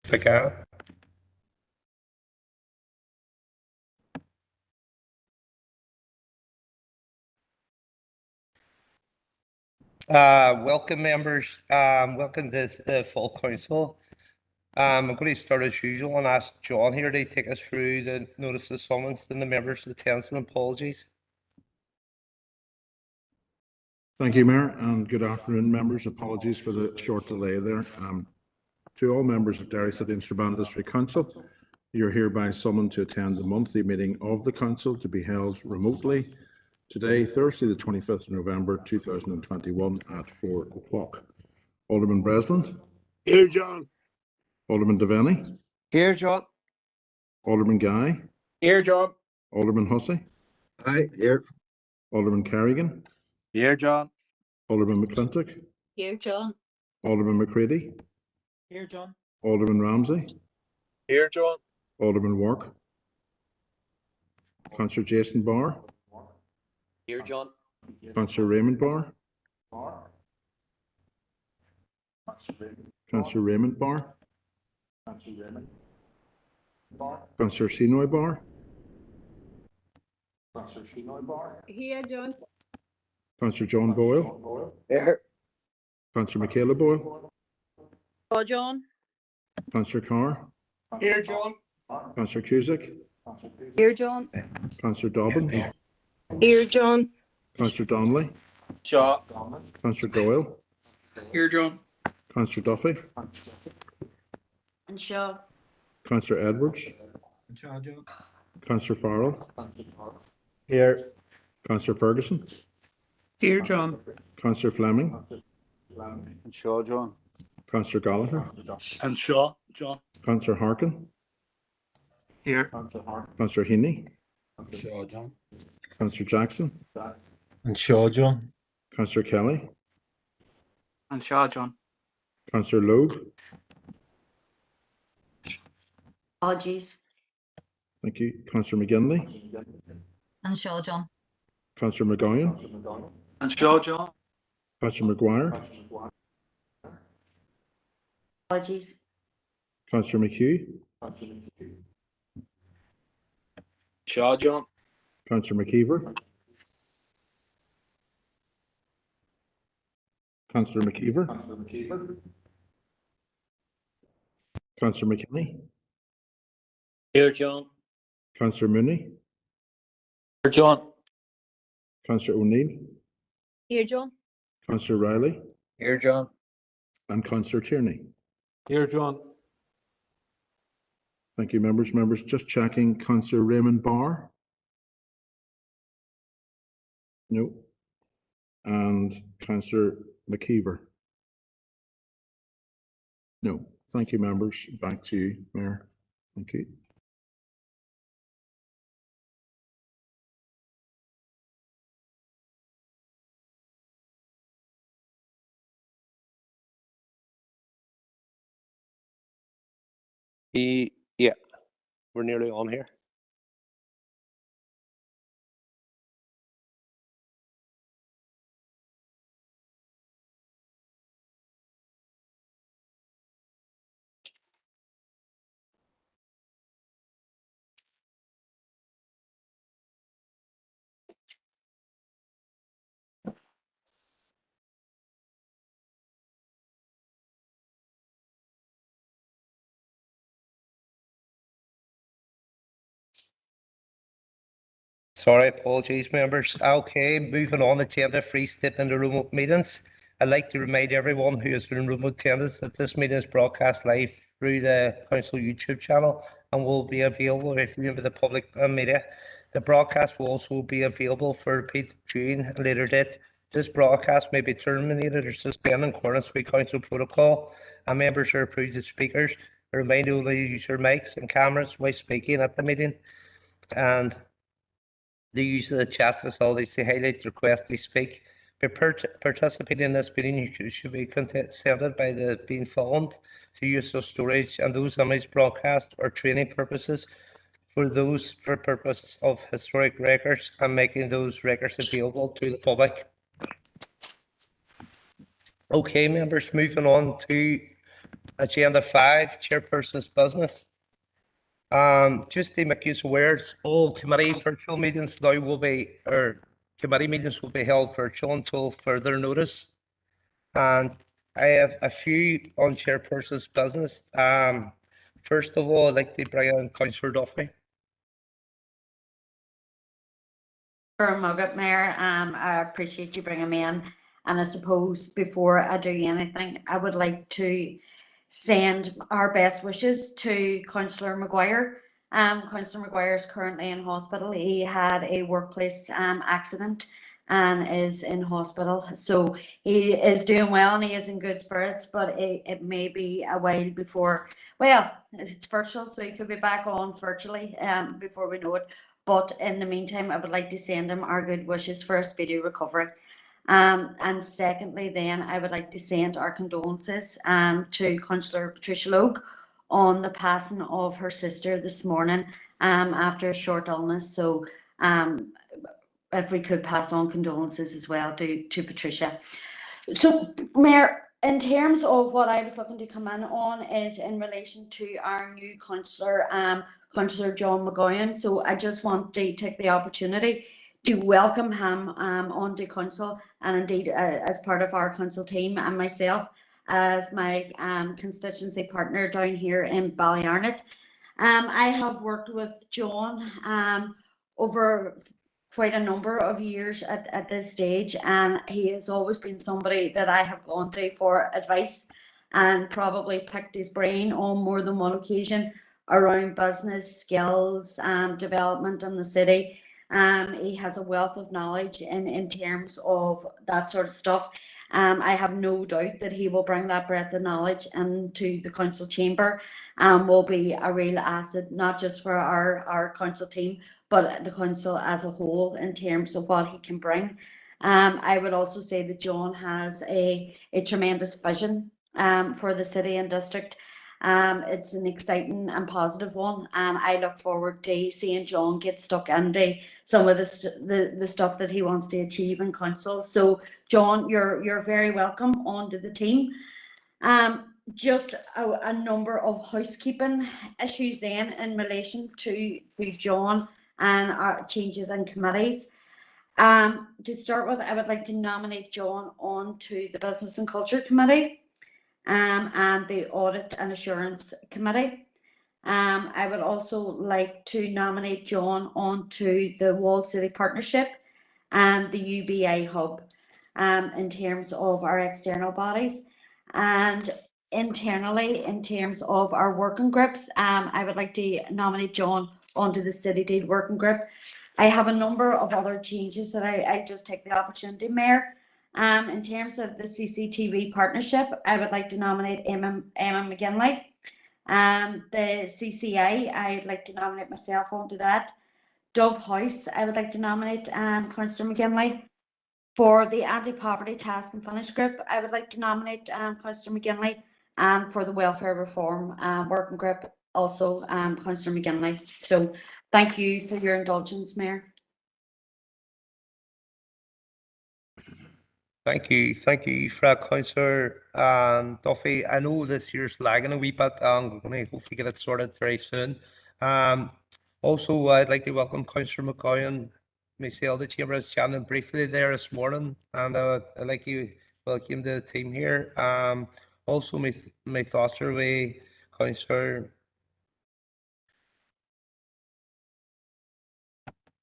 If I can. Welcome members, welcome to the full council. I'm going to start as usual and ask John here to take us through the notice of summons and the members' attendance and apologies. Thank you, Mayor, and good afternoon, members. Apologies for the short delay there. To all members of Derry City and Strabane District Council, you're hereby summoned to attend the monthly meeting of the Council to be held remotely today, Thursday, the 25th of November 2021 at 4 o'clock. Alderman Breslin. Here, John. Alderman Devaney. Here, John. Alderman Guy. Here, John. Alderman Hussey. Hi, here. Alderman Carrigan. Here, John. Alderman McClintock. Here, John. Alderman McCready. Here, John. Alderman Ramsey. Here, John. Alderman Wark. Councillor Jason Barr. Here, John. Councillor Raymond Barr. Councillor Raymond Barr. Councillor Senoy Barr. Here, John. Councillor John Boyle. Here. Councillor Michaela Boyle. Oh, John. Councillor Carr. Here, John. Councillor Cusick. Here, John. Councillor Dobbins. Here, John. Councillor Donnelly. Shaw. Councillor Doyle. Here, John. Councillor Duffy. And Shaw. Councillor Edwards. Shaw, John. Councillor Farrell. Here. Councillor Ferguson. Here, John. Councillor Fleming. And Shaw, John. Councillor Gallagher. And Shaw, John. Councillor Harkin. Here. Councillor Heaney. Shaw, John. Councillor Jackson. And Shaw, John. Councillor Kelly. And Shaw, John. Councillor Logue. Apologies. Thank you. Councillor McGinley. And Shaw, John. Councillor McGowan. And Shaw, John. Councillor McGuire. Apologies. Councillor McHugh. Shaw, John. Councillor McKeever. Councillor McKeever. Councillor McKinney. Here, John. Councillor Mooney. Here, John. Councillor O'Neill. Here, John. Councillor Riley. Here, John. And Councillor Tierney. Here, John. Thank you, members. Members, just checking. Councillor Raymond Barr. No. And Councillor McKeever. No. Thank you, members. Back to you, Mayor. Thank you. Yeah, we're nearly on here. Sorry, apologies, members. Okay, moving on, agenda free statement of remote meetings. I'd like to remind everyone who is in remote attendance that this meeting is broadcast live through the Council YouTube channel and will be available if you the public media. The broadcast will also be available for repeat viewing at a later date. This broadcast may be terminated or suspended in accordance with Council protocol, and members are approved as speakers. A reminder to use your mics and cameras while speaking at the meeting, and the use of the chat facilities to highlight the request to speak. By participating in this meeting, you should be consented by the being filmed to use of storage and those images broadcast or training purposes for purposes of historic records and making those records available to the public. Okay, members, moving on to Agenda 5, Chairperson's Business. Just to make you aware, all committee virtual meetings now will be, or committee meetings will be held virtual until further notice. And I have a few on Chairperson's Business. First of all, I'd like to bring in Councillor Duffy. For Mugget, Mayor, I appreciate you bringing me in. And I suppose before I do anything, I would like to send our best wishes to Councillor Maguire. Councillor Maguire is currently in hospital. He had a workplace accident and is in hospital. So he is doing well and he is in good spirits, but it may be a while before, well, it's virtual, so he could be back on virtually before we know it. But in the meantime, I would like to send him our good wishes for a speedy recovery. And secondly, then I would like to send our condolences to Councillor Patricia Logue on the passing of her sister this morning after a short illness. So if we could pass on condolences as well to Patricia. So, Mayor, in terms of what I was looking to come in on is in relation to our new councillor, Councillor John McGowan. So I just want to take the opportunity to welcome him onto council, and indeed as part of our council team, and myself as my constituency partner down here in Ballyarnett. I have worked with John over quite a number of years at this stage, and he has always been somebody that I have gone to for advice and probably picked his brain on more than one occasion around business skills, development in the city. He has a wealth of knowledge in terms of that sort of stuff. I have no doubt that he will bring that breadth of knowledge into the council chamber and will be a real asset, not just for our council team, but the council as a whole in terms of what he can bring. I would also say that John has a tremendous vision for the city and district. It's an exciting and positive one, and I look forward to seeing John get stuck into some of the stuff that he wants to achieve in council. So, John, you're very welcome onto the team. Just a number of housekeeping issues then in relation to John and our changes in committees. To start with, I would like to nominate John onto the Business and Culture Committee and the Audit and Assurance Committee. I would also like to nominate John onto the Walled City Partnership and the UBI Hub in terms of our external bodies. And internally, in terms of our working groups, I would like to nominate John onto the City Deal Working Group. I have a number of other changes that I just take the opportunity, Mayor. In terms of the CCTV partnership, I would like to nominate Emma McGinley. The CCI, I'd like to nominate myself onto that. Dove House, I would like to nominate Councillor McGinley. For the Anti-Poverty Task and Finish Group, I would like to nominate Councillor McGinley. And for the Welfare Reform Working Group, also Councillor McGinley. So thank you for your indulgence, Mayor. Thank you for that, Councillor Duffy. I know this year's lagging a wee bit. I'm going to hopefully get it sorted very soon. Also, I'd like to welcome Councillor McGowan, myself, the Chamber is chatting briefly there this morning, and I'd like to welcome the team here. Also, my thoughts are with Councillor.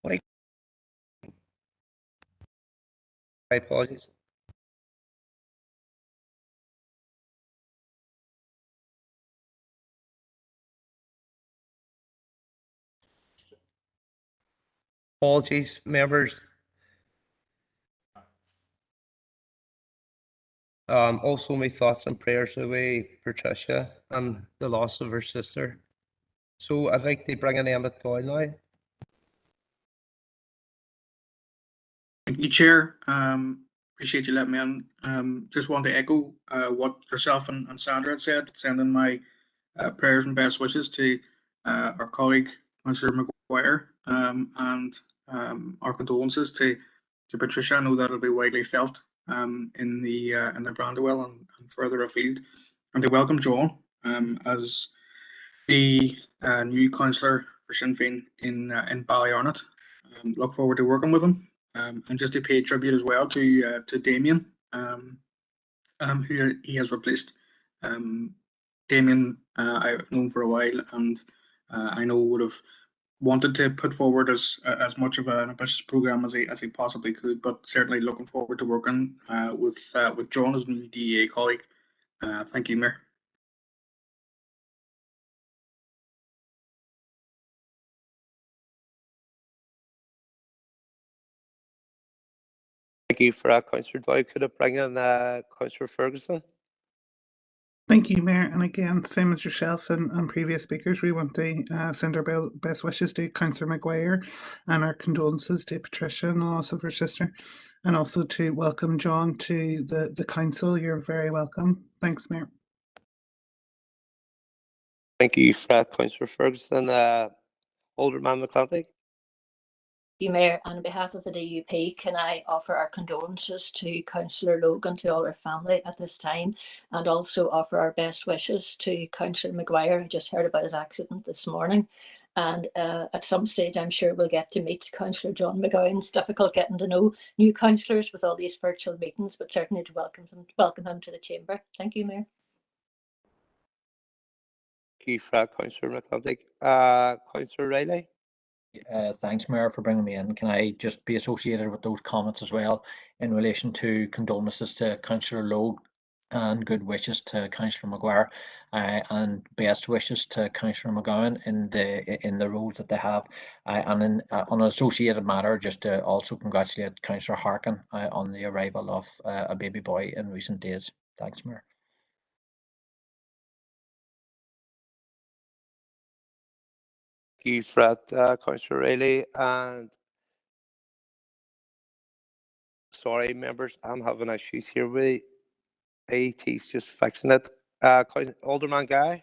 My apologies. Apologies, members. Also, my thoughts and prayers away Patricia and the loss of her sister. So I'd like to bring in Emma Doyle now. Thank you, Chair. Appreciate you letting me in. Just want to echo what yourself and Sandra had said, sending my prayers and best wishes to our colleague, Councillor McGuire, and our condolences to Patricia. I know that'll be widely felt in the Brandywell and further afield. and to welcome John as the new councillor for Sinn Féin in Ballyarnett. Look forward to working with him, and just to pay tribute as well to Damien, who he has replaced. Damien, I've known for a while, and I know would have wanted to put forward as much of an ambitious program as he possibly could, but certainly looking forward to working with John as new DEA colleague. Thank you, Mayor. Thank you for that, Councillor Doyle. Could I bring in Councillor Ferguson? Thank you, Mayor. And again, same as yourself and previous speakers, we want to send our best wishes to Councillor Maguire and our condolences to Patricia and the loss of her sister, and also to welcome John to the council. You're very welcome. Thanks, Mayor. Thank you for that, Councillor Ferguson. Alderman McCarthy. You, Mayor, and on behalf of the DUP, can I offer our condolences to Councillor Logan, to all her family at this time, and also offer our best wishes to Councillor Maguire. I just heard about his accident this morning, and at some stage I'm sure we'll get to meet Councillor John McGowan. It's difficult getting to know new councillors with all these virtual meetings, but certainly to welcome him to the chamber. Thank you, Mayor. Thank you for that, Councillor McCarthy. Councillor Riley. Thanks, Mayor, for bringing me in. Can I just be associated with those comments as well in relation to condolences to Councillor Logue and good wishes to Councillor Maguire, and best wishes to Councillor McGowan in the roles that they have, and on an associated matter, just to also congratulate Councillor Harkin on the arrival of a baby boy in recent days. Thanks, Mayor. Thank you for that, Councillor Riley. And sorry, members, I'm having issues here with AET's just fixing it. Alderman Guy.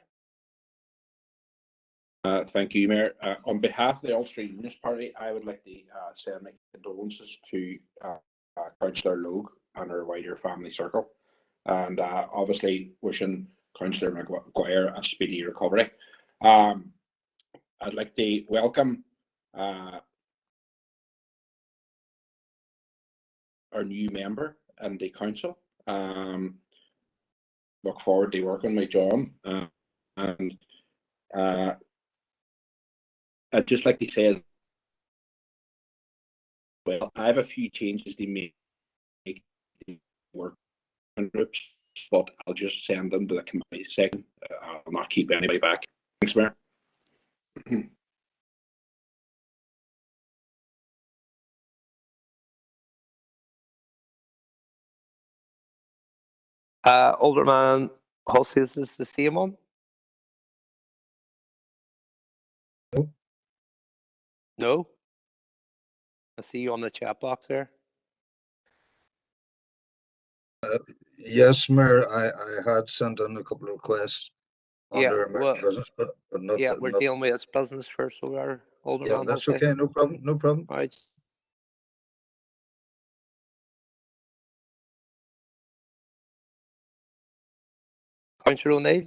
Thank you, Mayor. On behalf of the Ulster Unionist Party, I would like to send my condolences to Councillor Logue and her wider family circle, and obviously wishing Councillor Maguire a speedy recovery. I'd like to welcome our new member in the council. Look forward to working with John, and I'd just like to say, well, I have a few changes to make to work in groups, but I'll just send them to the committee second. I'll not keep anybody back. Thanks, Mayor. Alderman Hussey, is this the same one? No. No? I see you on the chat box there. Yes, Mayor, I had sent in a couple of requests under emergency business, but not. Yeah, we're dealing with its business first, so we are, Alderman. Yeah, that's Hussey. okay, no problem, no problem. All right. Councillor O'Neill.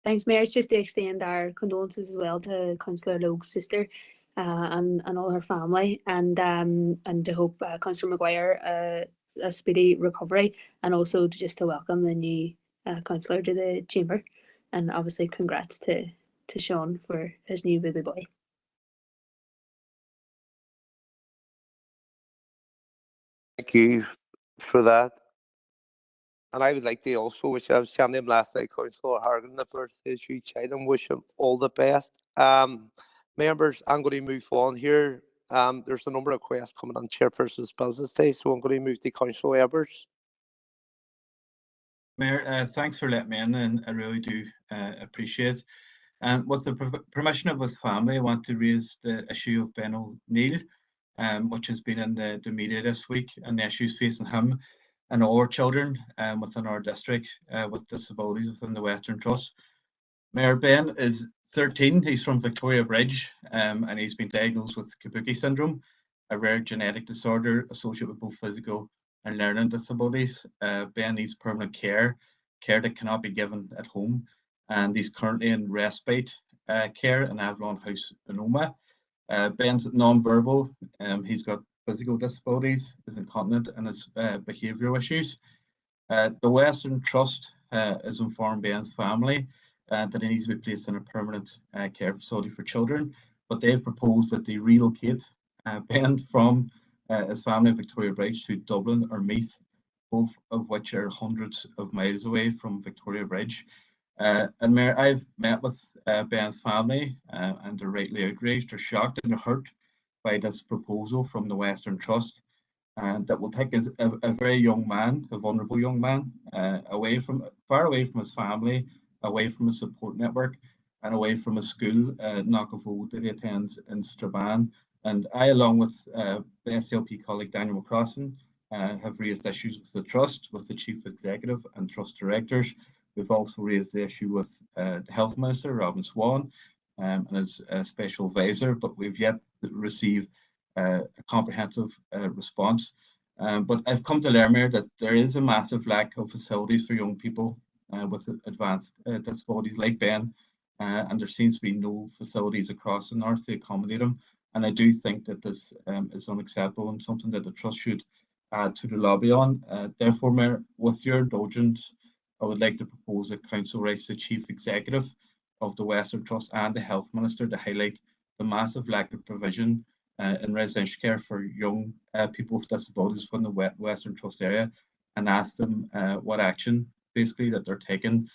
Thanks, Mayor. It's just to extend our condolences as well to Councillor Logue's sister and all her family, and to hope Councillor Maguire a speedy recovery, and also to welcome the new councillor to the chamber, and obviously congrats to Sean for his new baby boy. Thank you for that. And I would like to also wish, I was telling him last night, Councillor Hargan, the birthday is your child, and wish him all the best. Members, I'm going to move on here. There's a number of requests coming on Chairperson's Business Day, so I'm going to move to Councillor Edwards. Mayor, thanks for letting me in, and I really do appreciate it. With the permission of his family, I want to raise the issue of Ben O'Neill, which has been in the media this week, and the issues facing him and all our children within our district with disabilities within the Western Trust. Mayor, Ben is 13, he's from Victoria Bridge, and he's been diagnosed with Kabuki syndrome, a rare genetic disorder associated with both physical and learning disabilities. Ben needs permanent care that cannot be given at home, and he's currently in respite care in Avalon House in Oma. Ben's non-verbal, he's got physical disabilities, is incontinent, and has behavioural issues. The Western Trust has informed Ben's family that he needs to be placed in a permanent care facility for children, but they've proposed that they relocate Ben from his family in Victoria Bridge to Dublin or Meath, both of which are hundreds of miles away from Victoria Bridge. And Mayor, I've met with Ben's family and they're rightly outraged, they're shocked and they're hurt by this proposal from the Western Trust, and that will take a very young man, a vulnerable young man, far away from his family, away from his support network, and away from a school, Knockavoe, that he attends in Strabane. And I, along with the SLP colleague Daniel McCrossan, have raised issues with the Trust, with the Chief Executive and Trust Directors. We've also raised the issue with the Health Minister, Robin Swan, and his Special Advisor, but we've yet to receive a comprehensive response. But I've come to learn, Mayor, that there is a massive lack of facilities for young people with advanced disabilities like Ben, and there seems to be no facilities across the north to accommodate them. And I do think that this is unacceptable and something that the Trust should add to the lobby on. Therefore, Mayor, with your indulgence, I would like to propose that Council writes the Chief Executive of the Western Trust and the Health Minister to highlight the massive lack of provision in residential care for young people with disabilities from the Western Trust area, and ask them what action basically that they're taking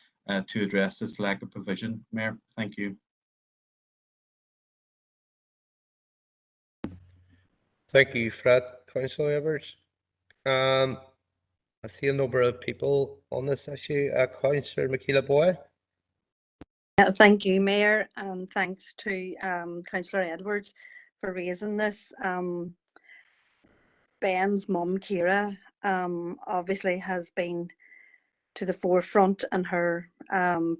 to address this lack of provision. Mayor, thank you. Thank you for that, Councillor Evers. I see a number of people on this issue. Councillor Michaela Boyle. Thank you, Mayor, and thanks to Councillor Edwards for raising this. Ben's mum, Ciara, obviously has been to the forefront in her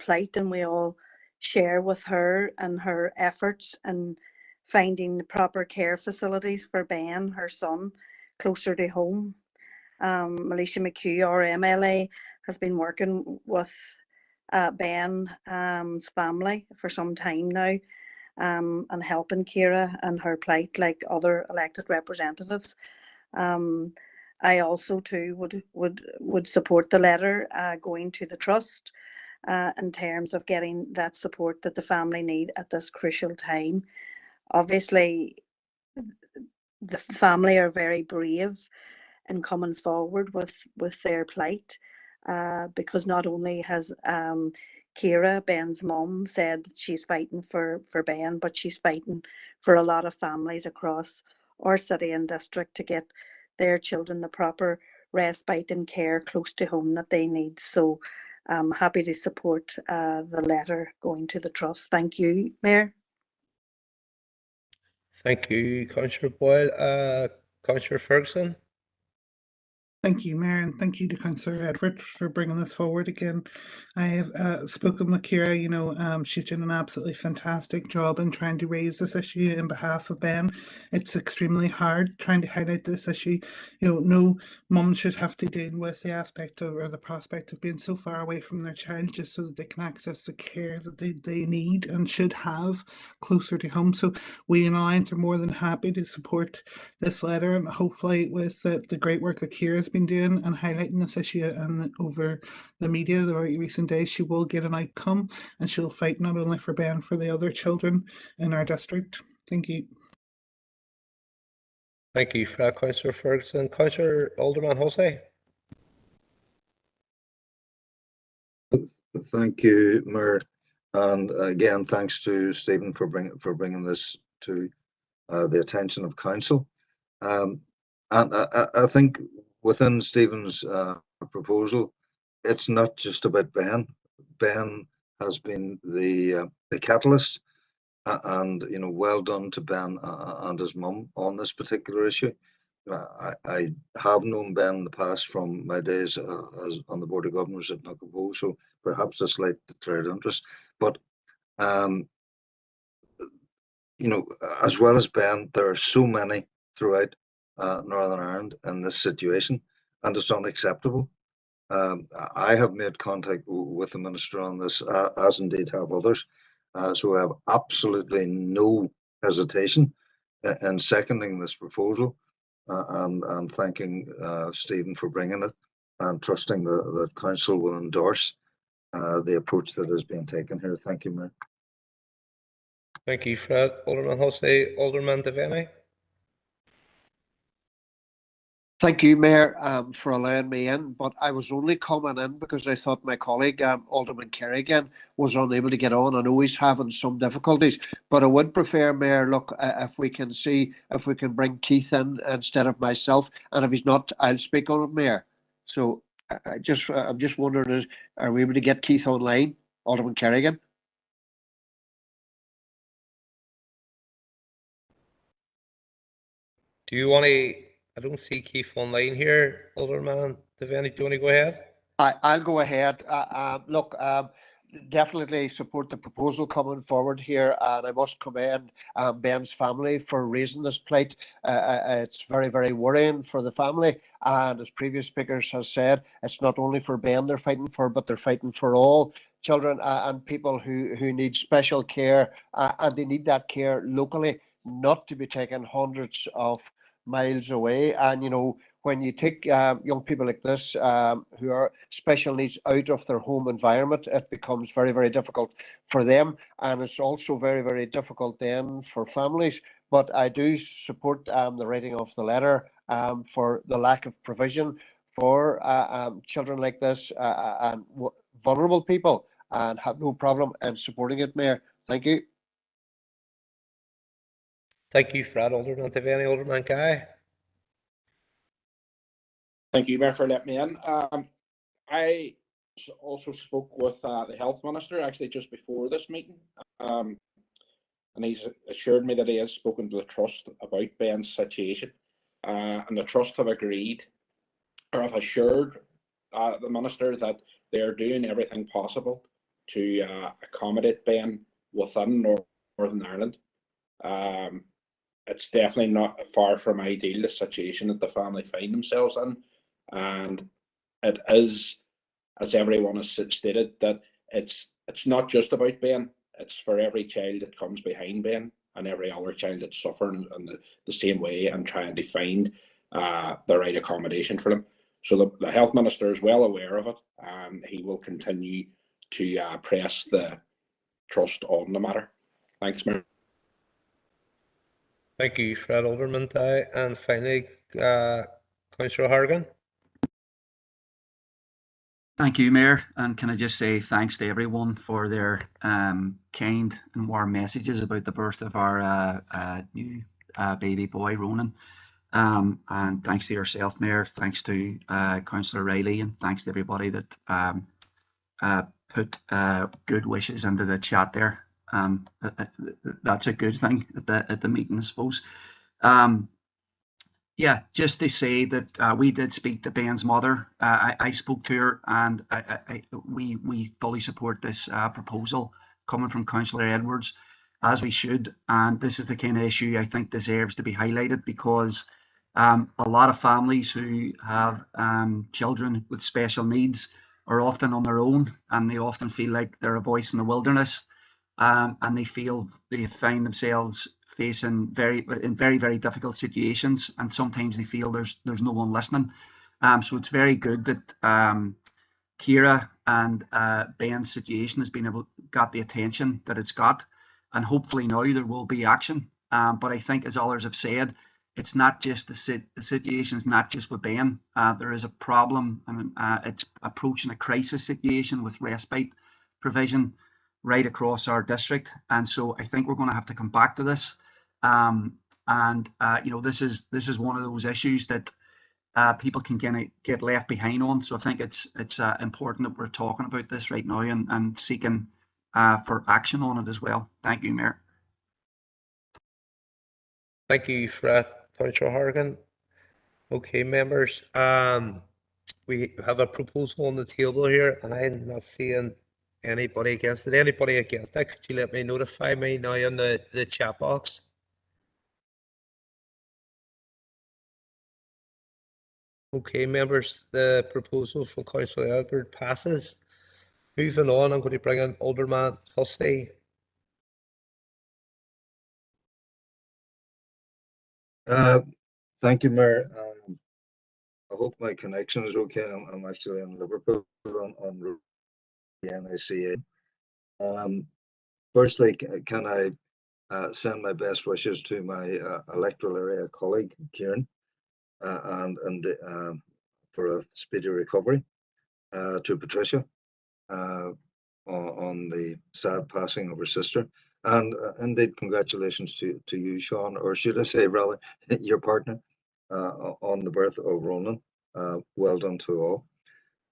plight, and we all share with her and her efforts in finding the proper care facilities for Ben, her son, closer to home. Alicia McHugh, our MLA, has been working with Ben's family for some time now, and helping Ciara and her plight like other elected representatives. I also too would support the letter going to the Trust in terms of getting that support that the family need at this crucial time. Obviously, the family are very brave in coming forward with their plight, because not only has Ciara, Ben's mum, said that she's fighting for Ben, but she's fighting for a lot of families across our city and district to get their children the proper respite and care close to home that they need. So I'm happy to support the letter going to the Trust. Thank you, Mayor. Thank you, Councillor Boyle. Councillor Ferguson. Thank you, Mayor, and thank you to Councillor Edwards for bringing this forward again. I have spoken with Ciara. She's doing an absolutely fantastic job in trying to raise this issue in behalf of Ben. It's extremely hard trying to highlight this issue. No mum should have to deal with the aspect of, or the prospect of, being so far away from their child just so that they can access the care that they need and should have closer to home. So we in Alliance are more than happy to support this letter, and hopefully with the great work that Ciara has been doing and highlighting this issue and over the media the very recent days, she will get an outcome, and she'll fight not only for Ben, for the other children in our district. Thank you. Thank you for that, Councillor Ferguson. Councillor Alderman Hussey. Thank you, Mayor, and again thanks to Stephen for bringing this to the attention of Council. And I think within Stephen's proposal, it's not just about Ben. Ben has been the catalyst, and well done to Ben and his mum on this particular issue. I have known Ben in the past from my days as on the Board of Governors at Knockavoe, so perhaps a slight declared interest. But as well as Ben, there are so many throughout Northern Ireland in this situation, and it's unacceptable. I have made contact with the Minister on this, as indeed have others. So I have absolutely no hesitation in seconding this proposal and thanking Stephen for bringing it and trusting that Council will endorse the approach that is being taken here. Thank you, Mayor. Thank you, Fred. Alderman Hussey, Alderman Devaney. Thank you, Mayor, for allowing me in, but I was only coming in because I thought my colleague, Alderman Kerrigan, was unable to get on. I know he's having some difficulties, but I would prefer, Mayor, look, if we can bring Keith in instead of myself, and if he's not, I'll speak on it, Mayor. So I'm just wondering, are we able to get Keith online, Alderman Kerrigan? Do you want to? I don't see Keith online here, Alderman Devaney. Do you want to go ahead? I'll go ahead. Look, definitely support the proposal coming forward here, and I must commend Ben's family for raising this plight. It's very, very worrying for the family, and as previous speakers have said, it's not only for Ben they're fighting for, but they're fighting for all children and people who need special care, and they need that care locally, not to be taken hundreds of miles away. And you know, when you take young people like this who are special needs out of their home environment, it becomes very, very difficult for them, and it's also very, very difficult then for families. But I do support the writing of the letter for the lack of provision for children like this and vulnerable people, and have no problem in supporting it, Mayor. Thank you. Thank you, Fred. Alderman Devaney, Alderman Guy. Thank you, Mayor, for letting me in. I also spoke with the Health Minister actually just before this meeting, and he's assured me that he has spoken to the Trust about Ben's situation, and the Trust have agreed or have assured the Minister that they are doing everything possible to accommodate Ben within Northern Ireland. It's definitely not far from ideal, the situation that the family find themselves in, and it is, as everyone has stated, that it's not just about Ben, it's for every child that comes behind Ben and every other child that's suffering in the same way and trying to find the right accommodation for them. So the Health Minister is well aware of it, and he will continue to press the Trust on the matter. Thanks, Mayor. Thank you, Fred. Alderman Guy. And finally, Councillor Hargan. Thank you, Mayor, and can I just say thanks to everyone for their kind and warm messages about the birth of our new baby boy, Ronan. And thanks to yourself, Mayor, thanks to Councillor Riley, and thanks to everybody that put good wishes into the chat there. That's a good thing at the meeting, I suppose. Yeah, just to say that we did speak to Ben's mother. I spoke to her, and we fully support this proposal coming from Councillor Edwards, as we should. And this is the kind of issue I think deserves to be highlighted, because a lot of families who have children with special needs are often on their own, and they often feel like they're a voice in the wilderness, and they find themselves facing very, very difficult situations, and sometimes they feel there's no one listening. So it's very good that Ciara and Ben's situation has got the attention that it's got, and hopefully now there will be action. But I think, as others have said, it's not just the situation is not just with Ben. There is a problem, and it's approaching a crisis situation with respite provision right across our district. And so I think we're going to have to come back to this. You know, this is one of those issues that people can get left behind on. So I think it's important that we're talking about this right now and seeking for action on it as well. Thank you, Mayor. Thank you, Fred. Councillor Hargan. Okay, members. We have a proposal on the table here, and I'm not seeing anybody against it. Anybody against that? Could you let me notify me now in the chat box? Okay, members, the proposal from Councillor Edward passes. Moving on, I'm going to bring in Alderman Hussey. Thank you, Mayor. I hope my connection is okay. I'm actually in Liverpool on route to the NICA. Firstly, can I send my best wishes to my electoral area colleague, Kieran, and for a speedy recovery, to Patricia on the sad passing of her sister. And indeed, congratulations to you, Sean, or should I say, rather, your partner, on the birth of Ronan. Well done to all.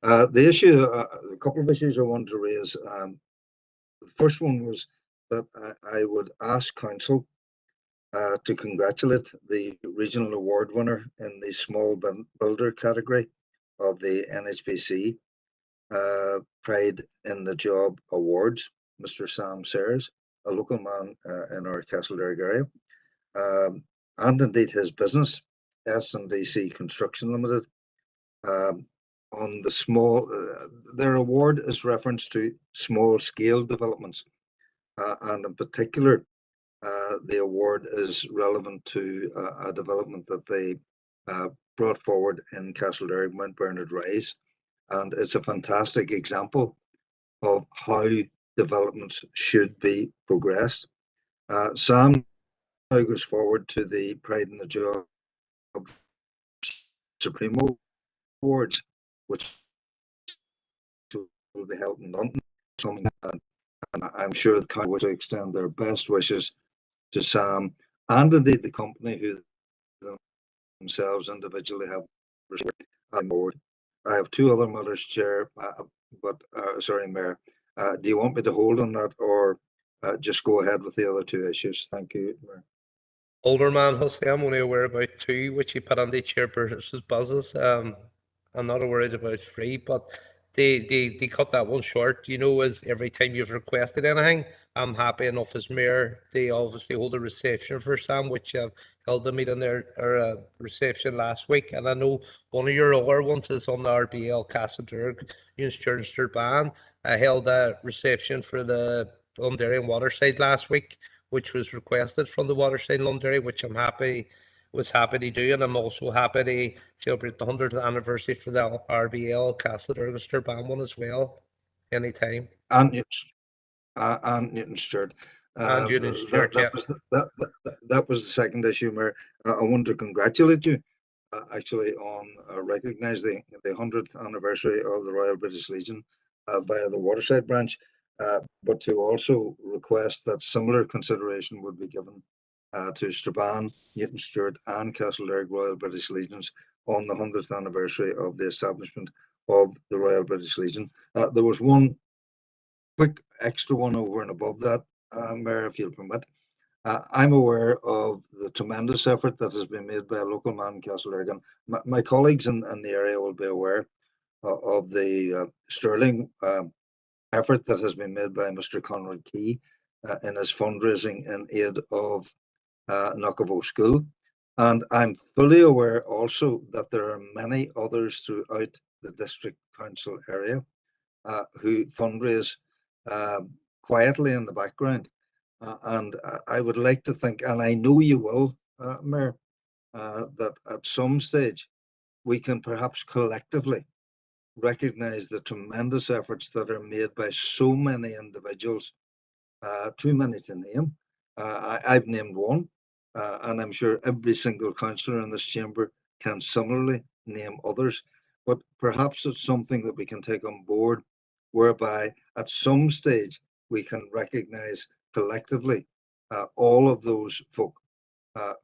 The issue, a couple of issues I wanted to raise. The first one was that I would ask Council to congratulate the regional award winner in the small builder category of the NHBC Pride in the Job Awards, Mr. Sam Sayers, a local man in our Castleberg area, and indeed his business, S&DC Construction Limited, on the small, their award is reference to small scale developments, and in particular, the award is relevant to a development that they brought forward in Castleberg, Mount Bernard Rise, and it's a fantastic example of how developments should be progressed. Sam now goes forward to the Pride in the Job Supremo Awards, which will be held in London. And I'm sure the council will extend their best wishes to Sam and indeed the company who themselves individually have on board. I have two other matters, Chair, but sorry, Mayor. Do you want me to hold on that or just go ahead with the other two issues? Thank you, Mayor. Alderman Hussey, I'm only aware about two, which you put on the chairperson's buzzes. I'm not worried about three, but they cut that one short. You know, as every time you've requested anything, I'm happy enough as mayor. They obviously hold a reception for Sam, which held a meeting there or a reception last week. And I know one of your other ones is on the RBL Castleberg, Sturban. I held a reception for the Londonderry and Waterside last week, which was requested from the Waterside Londonderry, which was happy to do, and I'm also happy to celebrate the 100th anniversary for the RBL Castleberg Sturban one as well, anytime. And Newton Stewart. And Newton Stewart, yeah. That was the second issue, Mayor. I want to congratulate you actually on recognising the 100th anniversary of the Royal British Legion via the Waterside branch, but to also request that similar consideration would be given to Strabane, Newton Stewart and Castleberg Royal British Legions on the 100th anniversary of the establishment of the Royal British Legion. There was one quick extra one over and above that, Mayor, if you'll permit. I'm aware of the tremendous effort that has been made by a local man in Castleberg. My colleagues in the area will be aware of the sterling effort that has been made by Mr. Conrad Key in his fundraising in aid of Knockavo School. And I'm fully aware also that there are many others throughout the district council area who fundraise quietly in the background. And I would like to think, and I know you will, Mayor, that at some stage we can perhaps collectively recognise the tremendous efforts that are made by so many individuals, too many to name. I've named one, and I'm sure every single councillor in this chamber can similarly name others. But perhaps it's something that we can take on board, whereby at some stage we can recognise collectively all of those folk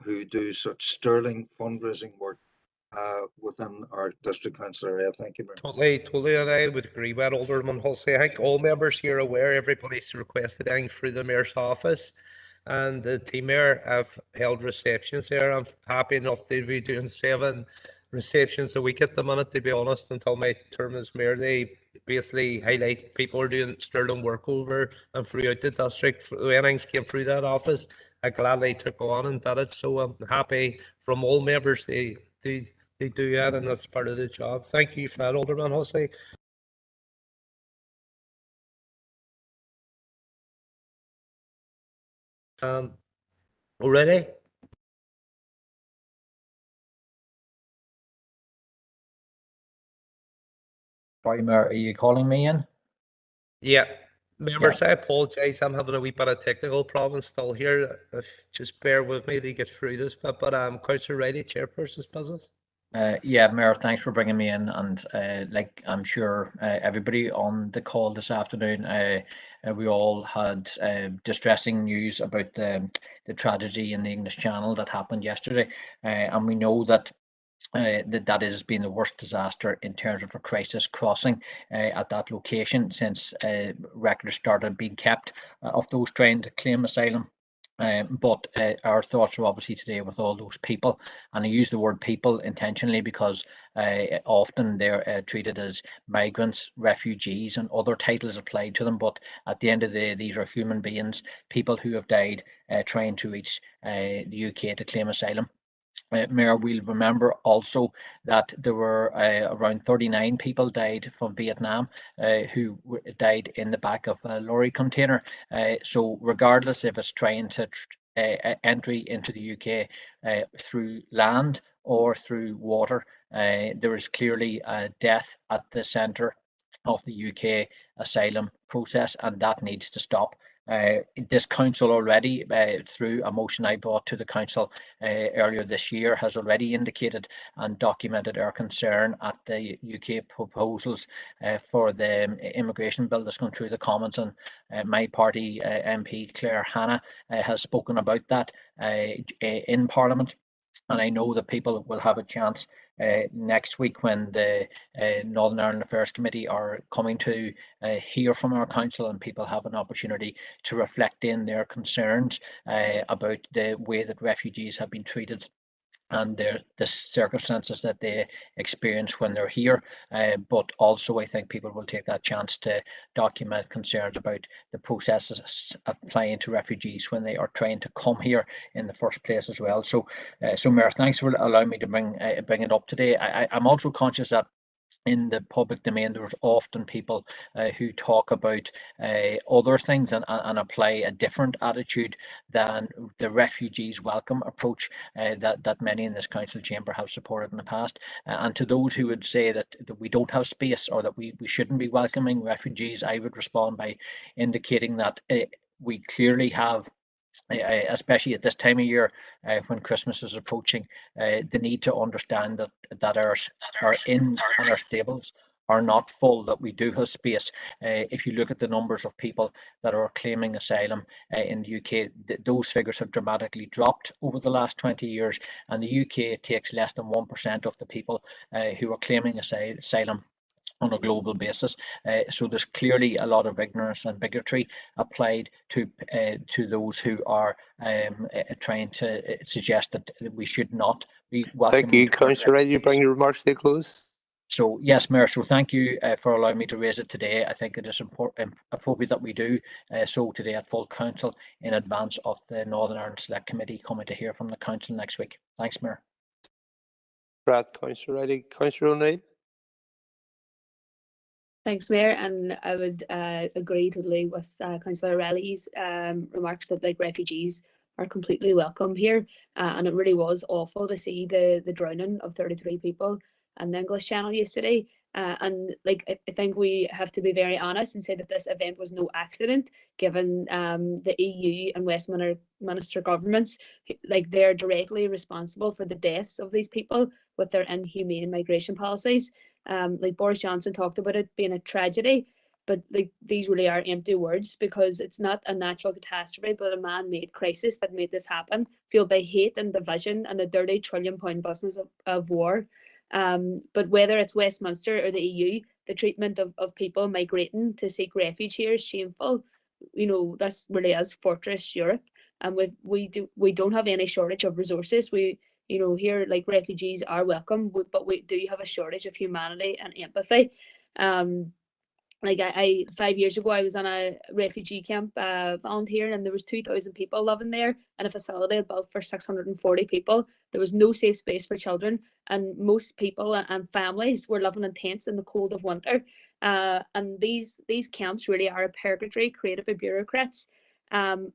who do such sterling fundraising work within our district council area. Thank you, Mayor. Totally, and I would agree with Alderman Hussey. I think all members here are aware everybody's requested anything through the mayor's office, and the team mayor have held receptions there. I'm happy enough to be doing 7 receptions a week at the minute, to be honest, until my term as mayor. They basically highlight people are doing sterling work over and throughout the district. Anything came through that office, I gladly took on and did it. So I'm happy from all members to They do that, and that's part of the job. Thank you for that, Alderman Hussey. Already? Sorry, Mayor, are you calling me in? Yeah. Members, I apologise. I'm having a wee bit of technical problems still here. If just bear with me to get through this bit. But Councillor Riley, Chairperson's business. Yeah, Mayor, thanks for bringing me in, and like I'm sure everybody on the call this afternoon, we all had distressing news about the tragedy in the English Channel that happened yesterday, and we know that that has been the worst disaster in terms of a crisis crossing at that location since records started being kept of those trying to claim asylum. But our thoughts are obviously today with all those people, and I use the word people intentionally because often they're treated as migrants, refugees, and other titles applied to them. But at the end of the day, these are human beings, people who have died trying to reach the UK to claim asylum. Mayor, we'll remember also that there were around 39 people died from Vietnam who died in the back of a lorry container. So regardless if it's trying to entry into the UK through land or through water, there is clearly a death at the centre of the UK asylum process, and that needs to stop. This council already, through a motion I brought to the council earlier this year, has already indicated and documented our concern at the UK proposals for the immigration bill that's gone through the Commons, and my party MP Claire Hanna has spoken about that in Parliament. And I know that people will have a chance next week when the Northern Ireland Affairs Committee are coming to hear from our council, and people have an opportunity to reflect in their concerns about the way that refugees have been treated and the circumstances that they experience when they're here. But also I think people will take that chance to document concerns about the processes applying to refugees when they are trying to come here in the first place as well. So, Mayor, thanks for allowing me to bring it up today. I'm also conscious that in the public domain, there's often people who talk about other things and apply a different attitude than the refugees welcome approach that many in this council chamber have supported in the past. And to those who would say that we don't have space or that we shouldn't be welcoming refugees, I would respond by indicating that we clearly have, especially at this time of year when Christmas is approaching, the need to understand that our inns and our stables are not full, that we do have space. If you look at the numbers of people that are claiming asylum in the UK, those figures have dramatically dropped over the last 20 years, and the UK takes less than 1% of the people who are claiming asylum on a global basis. So there's clearly a lot of ignorance and bigotry applied to those who are trying to suggest that we should not be welcoming. Thank you, Councillor Riley. You bring your remarks to a close. So yes, Mayor, so thank you for allowing me to raise it today. I think it is appropriate that we do so today at full council in advance of the Northern Ireland Select Committee coming to hear from the council next week. Thanks, Mayor. Brad, Councillor Riley. Councillor O'Neill. Thanks, Mayor, and I would agree totally with Councillor Riley's remarks that like refugees are completely welcome here, and it really was awful to see the drowning of 33 people in the English Channel yesterday. And like I think we have to be very honest and say that this event was no accident, given the EU and Westminster governments, like they're directly responsible for the deaths of these people with their inhumane migration policies. Like Boris Johnson talked about it being a tragedy, but like these really are empty words, because it's not a natural catastrophe but a man-made crisis that made this happen, fueled by hate and division and the dirty trillion-pound business of war. But whether it's Westminster or the EU, the treatment of people migrating to seek refuge here is shameful. You know, that's really is Fortress Europe, and we don't have any shortage of resources. You know, here, like, refugees are welcome, but we do have a shortage of humanity and empathy. like I 5 years ago I was on a refugee camp volunteering, and there was 2,000 people living there in a facility built for 640 people. There was no safe space for children, and most people and families were living in tents in the cold of winter. And these camps really are a purgatory created by bureaucrats. And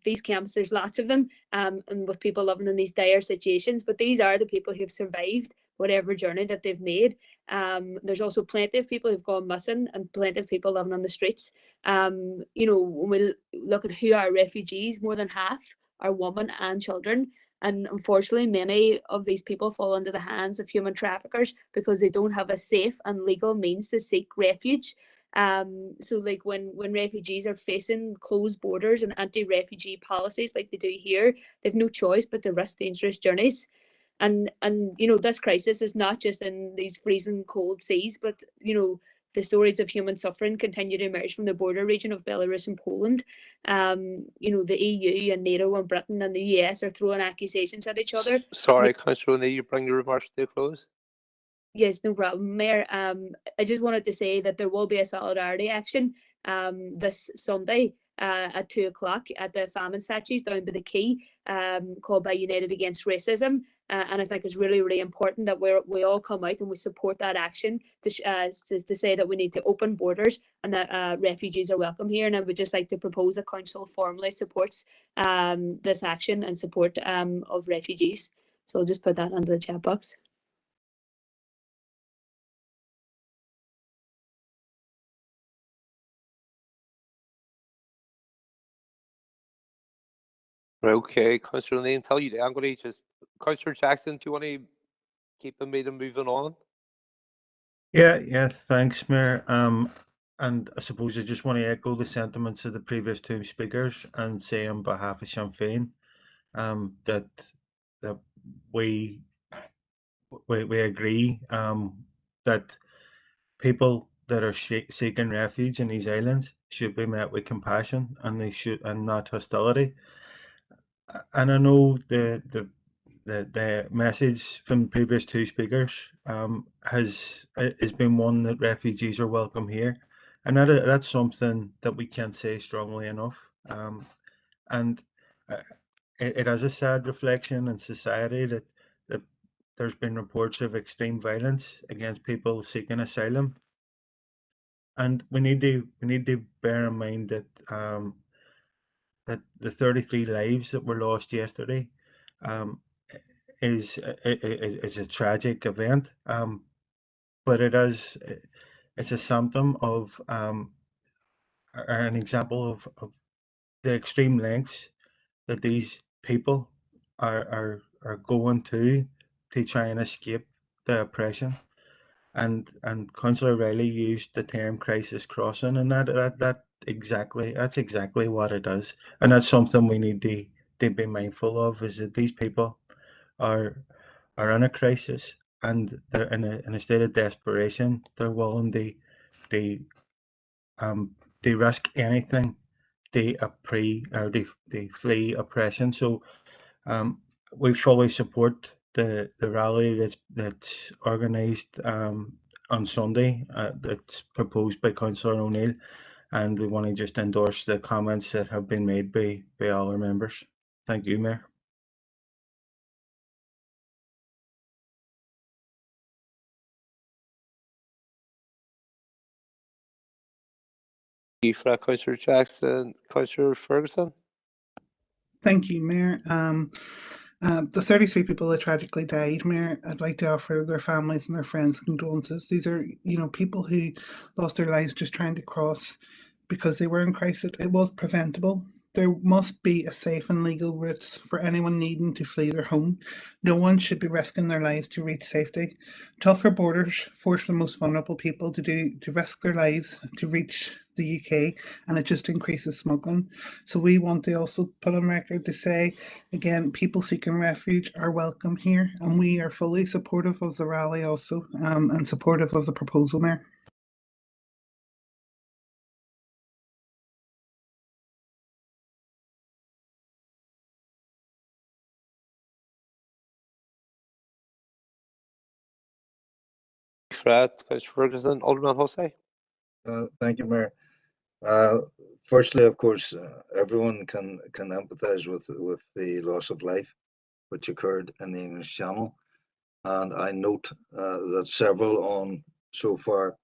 these camps, there's lots of them, and with people living in these dire situations, but these are the people who've survived whatever journey that they've made. There's also plenty of people who've gone missing and plenty of people living on the streets. When we look at who are refugees, more than half are women and children. And unfortunately, many of these people fall into the hands of human traffickers because they don't have a safe and legal means to seek refuge. So like when refugees are facing closed borders and anti-refugee policies like they do here, they've no choice but to risk dangerous journeys. And this crisis is not just in these freezing cold seas, but the stories of human suffering continue to emerge from the border region of Belarus and Poland. The EU and NATO and Britain and the US are throwing accusations at each other. Sorry, Councillor O'Neill, you bring your remarks to a close. Yes, no problem, Mayor. I just wanted to say that there will be a solidarity action this Sunday at 2 o'clock at the famine statues down by the quay, called by United Against Racism. And I think it's really, really important that we all come out and we support that action to say that we need to open borders and that refugees are welcome here. And I would just like to propose that Council formally supports this action and support of refugees. So I'll just put that under the chat box. Okay, Councillor O'Neill, tell you that I'm going to just Councillor Jackson, do you want to keep the meeting moving on? Yeah, thanks, Mayor. And I suppose I just want to echo the sentiments of the previous two speakers and say on behalf of Sinn Féin, that we agree that people that are seeking refuge in these islands should be met with compassion, and and not hostility. And I know the message from the previous two speakers has been one that refugees are welcome here, and that's something that we can't say strongly enough. And it has a sad reflection in society that there's been reports of extreme violence against people seeking asylum, and we need to bear in mind that that the 33 lives that were lost yesterday is a tragic event, but it's a symptom of or an example of the extreme lengths that these people are going to try and escape the oppression. And Councillor Riley used the term crisis crossing, and that's exactly what it is, and that's something we need to be mindful of, is that these people are in a crisis, and they're in a state of desperation. They're willing to risk anything to flee oppression. So we fully support the rally that's organised on Sunday, that's proposed by Councillor O'Neill, and we want to just endorse the comments that have been made by all our members. Thank you, Mayor. Thank you for that, Councillor Jackson. Councillor Ferguson. Thank you, Mayor. The 33 people that tragically died, Mayor, I'd like to offer their families and their friends condolences. These are, people who lost their lives just trying to cross because they were in crisis. It was preventable. There must be a safe and legal route for anyone needing to flee their home. No one should be risking their lives to reach safety. Tougher borders force the most vulnerable people to risk their lives to reach the UK, and it just increases smuggling. So we want to also put on record to say, again, people seeking refuge are welcome here, and we are fully supportive of the rally also, and supportive of the proposal, Mayor. For that, Councillor Ferguson. Alderman Hussey. Thank you, Mayor. Firstly, of course, everyone can empathise with the loss of life which occurred in the English Channel, and I note that several on so far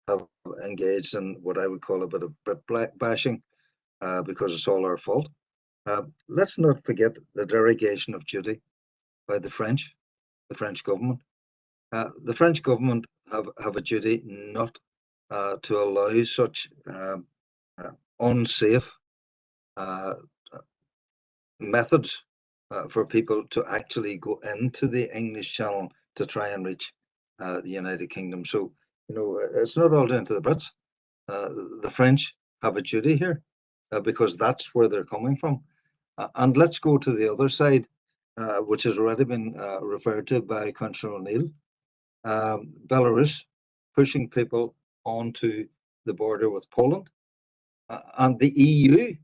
have engaged in what I would call a bit of Brit bashing because it's all our fault. Let's not forget the derogation of duty by the French government. The French government have a duty not to allow such unsafe methods for people to actually go into the English Channel to try and reach the United Kingdom. So, you know, it's not all down to the Brits. The French have a duty here because that's where they're coming from. And let's go to the other side, which has already been referred to by Councillor O'Neill. Belarus pushing people onto the border with Poland, and the EU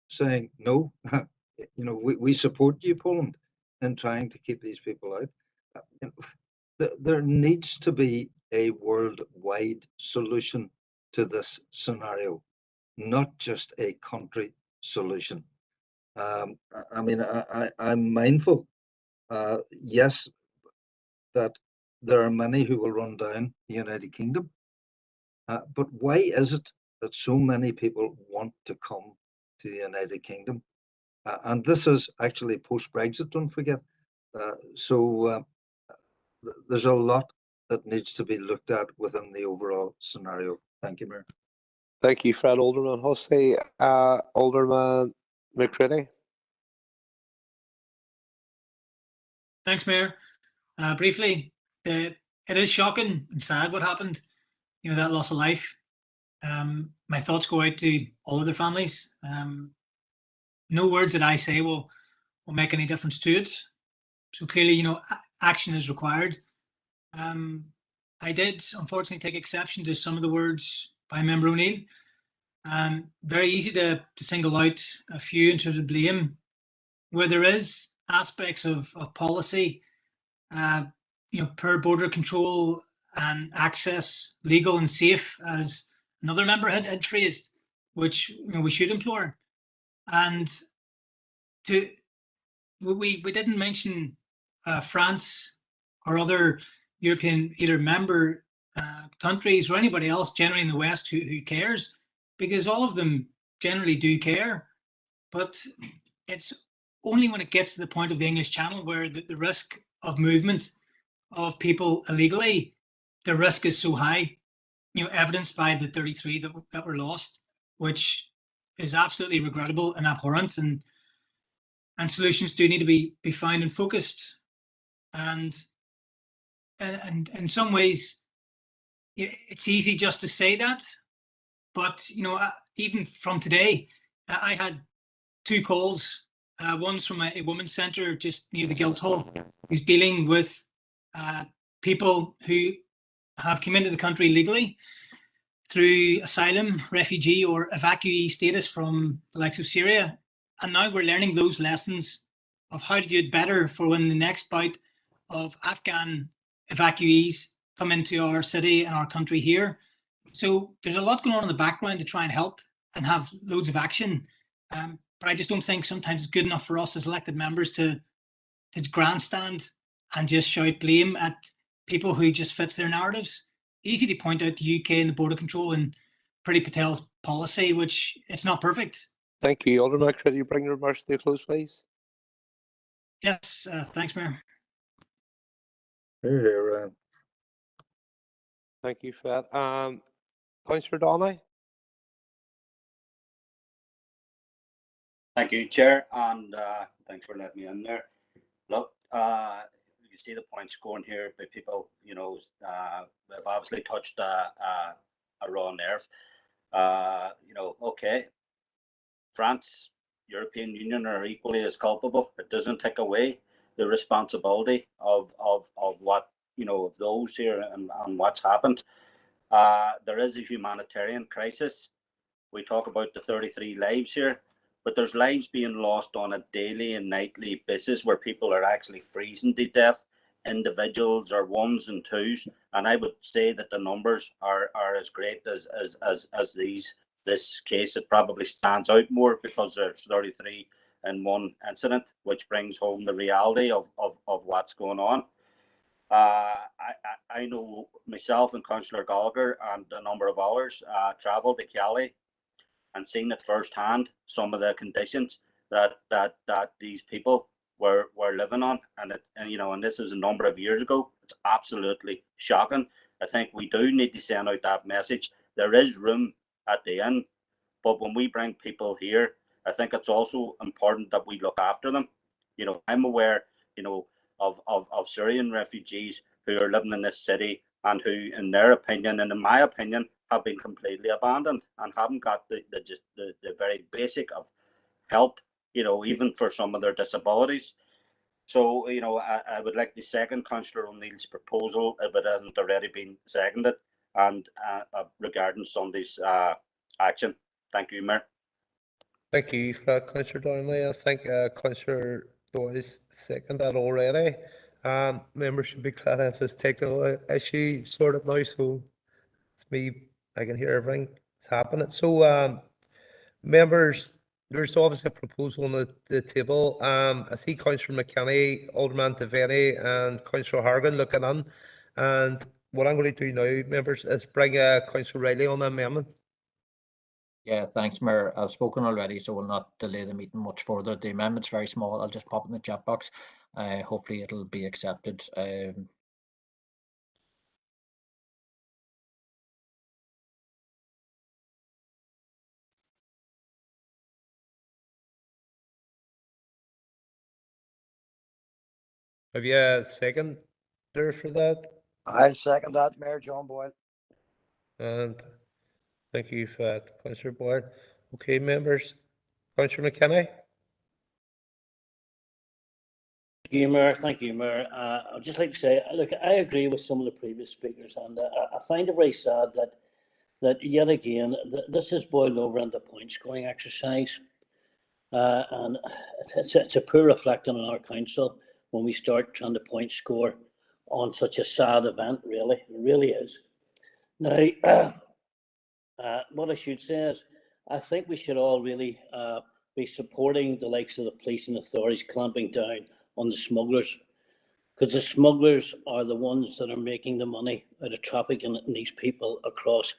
saying, no, you know, we support you, Poland, in trying to keep these people out. You know, there needs to be a worldwide solution to this scenario, not just a country solution. I mean, I'm mindful, yes, that there are many who will run down the United Kingdom, but why is it that so many people want to come to the United Kingdom? And this is actually post-Brexit, don't forget. There's a lot that needs to be looked at within the overall scenario. Thank you, Mayor. Thank you, Fred. Alderman Hussey. Alderman McCready. Thanks, Mayor. Briefly, it is shocking and sad what happened, you know, that loss of life. My thoughts go out to all of their families. No words that I say will make any difference to it. So clearly, you know, action is required. I did unfortunately take exception to some of the words by Member O'Neill. Very easy to single out a few in terms of blame, where there is aspects of policy, you know, per border control and access, legal and safe, as another member had phrased, which, you know, we should implore. And we didn't mention France or other European either member countries or anybody else generally in the West who cares, because all of them generally do care. But it's only when it gets to the point of the English Channel where the risk of movement of people illegally, the risk is so high, you know, evidenced by the 33 that were lost, which is absolutely regrettable and abhorrent, and solutions do need to be found and focused. And in some ways, it's easy just to say that, but, you know, even from today, I had 2 calls. One's from a women's centre just near the Guildhall, who's dealing with people who have come into the country legally through asylum, refugee or evacuee status from the likes of Syria. And now we're learning those lessons of how to do it better for when the next bout of Afghan evacuees come into our city and our country here. So there's a lot going on in the background to try and help and have loads of action. But I just don't think sometimes it's good enough for us as elected members to grandstand and just shout blame at people who just fits their narratives. Easy to point out the UK and the border control and Priti Patel's policy, which it's not perfect. Thank you, Alderman McCready. Bring your remarks to a close, please. Yes, thanks, Mayor. Here, Thank you, Fred. Councillor Donnelly. Thank you, Chair, and thanks for letting me in there. Look, you can see the points going here by people, you know, have obviously touched a raw nerve. You know, okay, France, European Union are equally as culpable. It doesn't take away the responsibility of what, you know, of those here and what's happened. There is a humanitarian crisis. We talk about the 33 lives here, but there's lives being lost on a daily and nightly basis where people are actually freezing to death individuals or ones and twos, and I would say that the numbers are as great as this case. It probably stands out more because there's 33 in one incident, which brings home the reality of what's going on. I know myself and Councillor Gallagher and a number of others travelled to Kelly and seen it firsthand, some of the conditions that these people were living on, and this is a number of years ago. It's absolutely shocking. I think we do need to send out that message. There is room at the inn, but when we bring people here, I think it's also important that we look after them. I'm aware, of Syrian refugees who are living in this city and who, in their opinion and in my opinion, have been completely abandoned and haven't got the very basic of help, even for some of their disabilities. So, I would like to second Councillor O'Neill's proposal, if it hasn't already been seconded, and regarding Sunday's action. Thank you, Mayor. Thank you for that, Councillor Donnelly. I think Councillor Doyle's seconded that already. Members should be glad if this technical issue sorted now, so it's me, I can hear everything that's happening. So, members, there's obviously a proposal on the table. I see Councillor McKenny, Alderman Devaney, and Councillor Hargan looking in. And what I'm going to do now, members, is bring Councillor Riley on the amendment. Yeah, thanks, Mayor. I've spoken already, so we'll not delay the meeting much further. The amendment's very small. I'll just pop it in the chat box. Hopefully it'll be accepted. Have you a second there for that? I second that, Mayor John Boyle. And thank you for that, Councillor Boyle. Okay, members. Councillor McKenny? Thank you, Mayor. I'd just like to say, look, I agree with some of the previous speakers, and I find it very sad that yet again, this is boiled over into a point scoring exercise. And it's a poor reflection on our council when we start trying to point score on such a sad event, really. It really is. Now, what I should say is, I think we should all really be supporting the likes of the police and authorities clamping down on the smugglers, because the smugglers are the ones that are making the money out of trafficking these people across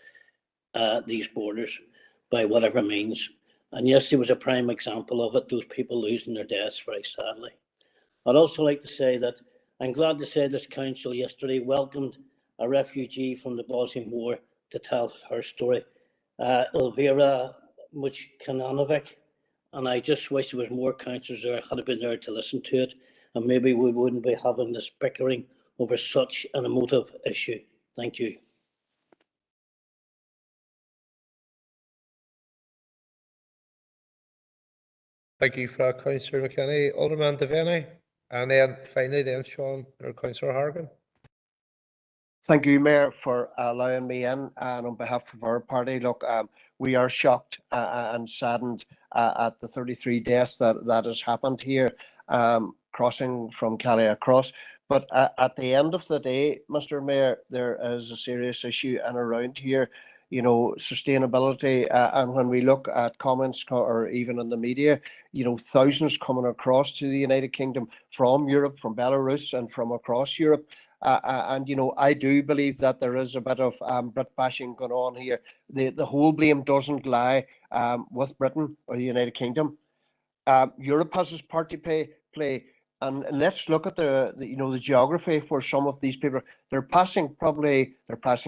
these borders by whatever means. And yes, there was a prime example of it, those people losing their deaths very sadly. I'd also like to say that I'm glad to say this council yesterday welcomed a refugee from the Bosnian War to tell her story, Elvira Mujkanovic, and I just wish there was more councillors there had been there to listen to it, and maybe we wouldn't be having this bickering over such an emotive issue. Thank you. Thank you for that, Councillor McKenny. Alderman Devaney, and then finally then Sean or Councillor Hargan. Thank you, Mayor, for allowing me in, and on behalf of our party, look, we are shocked and saddened at the 33 deaths that has happened here, crossing from Kelly across. But at the end of the day, Mr. Mayor, there is a serious issue and around here, sustainability. And when we look at comments or even in the media, thousands coming across to the United Kingdom from Europe, from Belarus, and from across Europe. And I do believe that there is a bit of Brit bashing going on here. The whole blame doesn't lie with Britain or the United Kingdom. Europe has its part to play, and let's look at the geography for some of these people. They're passing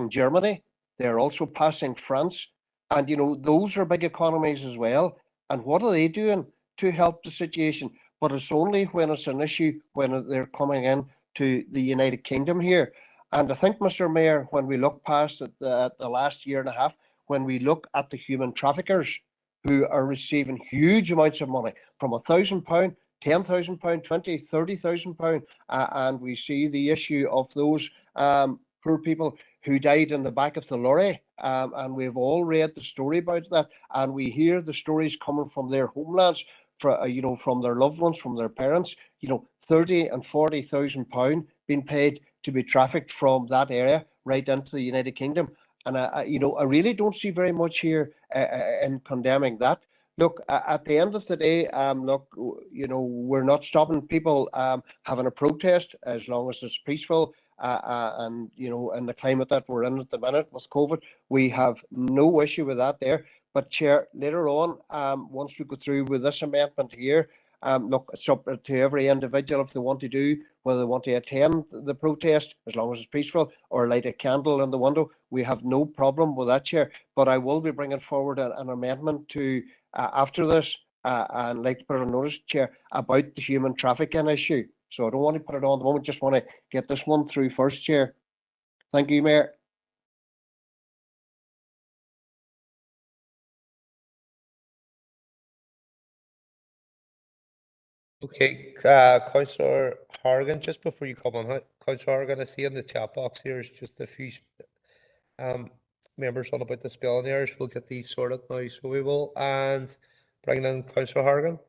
Germany. They're also passing France, and those are big economies as well. And what are they doing to help the situation? But it's only when it's an issue when they're coming in to the United Kingdom here. And I think, Mr. Mayor, when we look past the last year and a half, when we look at the human traffickers who are receiving huge amounts of money, from £1,000, £10,000, £20,000, £30,000, and we see the issue of those poor people who died in the back of the lorry, and we've all read the story about that, and we hear the stories coming from their homelands, from their loved ones, from their parents, £30,000 and £40,000 being paid to be trafficked from that area right into the United Kingdom. And I really don't see very much here in condemning that. Look, at the end of the day, look, we're not stopping people having a protest as long as it's peaceful. And in the climate that we're in at the minute with COVID, we have no issue with that there. But Chair, later on, once we go through with this amendment here, look, it's up to every individual if they want to do, whether they want to attend the protest, as long as it's peaceful, or light a candle in the window. We have no problem with that, Chair. But I will be bringing forward an amendment to after this, and like to put it on notice, Chair, about the human trafficking issue. So I don't want to put it on at the moment, just want to get this one through first, Chair. Thank you, Mayor. Okay, Councillor Horgan, just before you come on, Councillor Horgan, I see in the chat box here is just a few members on about the spelling errors. We'll get these sorted now, so we will. And bring in Councillor Horgan.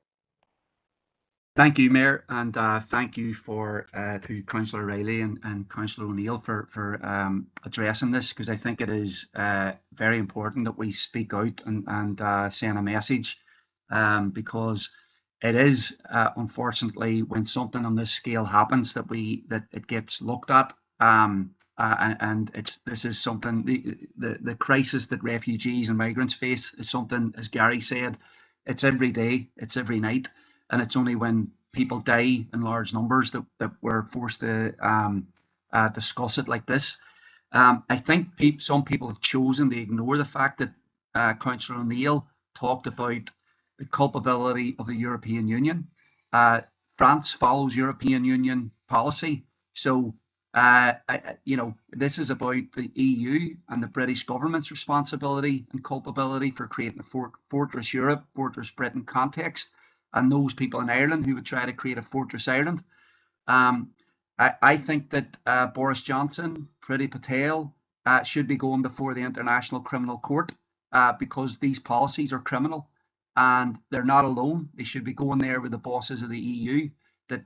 Thank you, Mayor, and thank you to Councillor Riley and Councillor O'Neill for addressing this, because I think it is very important that we speak out and send a message, because it is unfortunately when something on this scale happens that it gets looked at, and this is something, the crisis that refugees and migrants face is something, as Gary said, it's every day, it's every night. And it's only when people die in large numbers that we're forced to discuss it like this. I think some people have chosen to ignore the fact that Councillor O'Neill talked about the culpability of the European Union. France follows European Union policy. So, this is about the EU and the British government's responsibility and culpability for creating a Fortress Europe, Fortress Britain context, and those people in Ireland who would try to create a Fortress Ireland. I think that Boris Johnson, Priti Patel, should be going before the International Criminal Court because these policies are criminal and they're not alone. They should be going there with the bosses of the EU that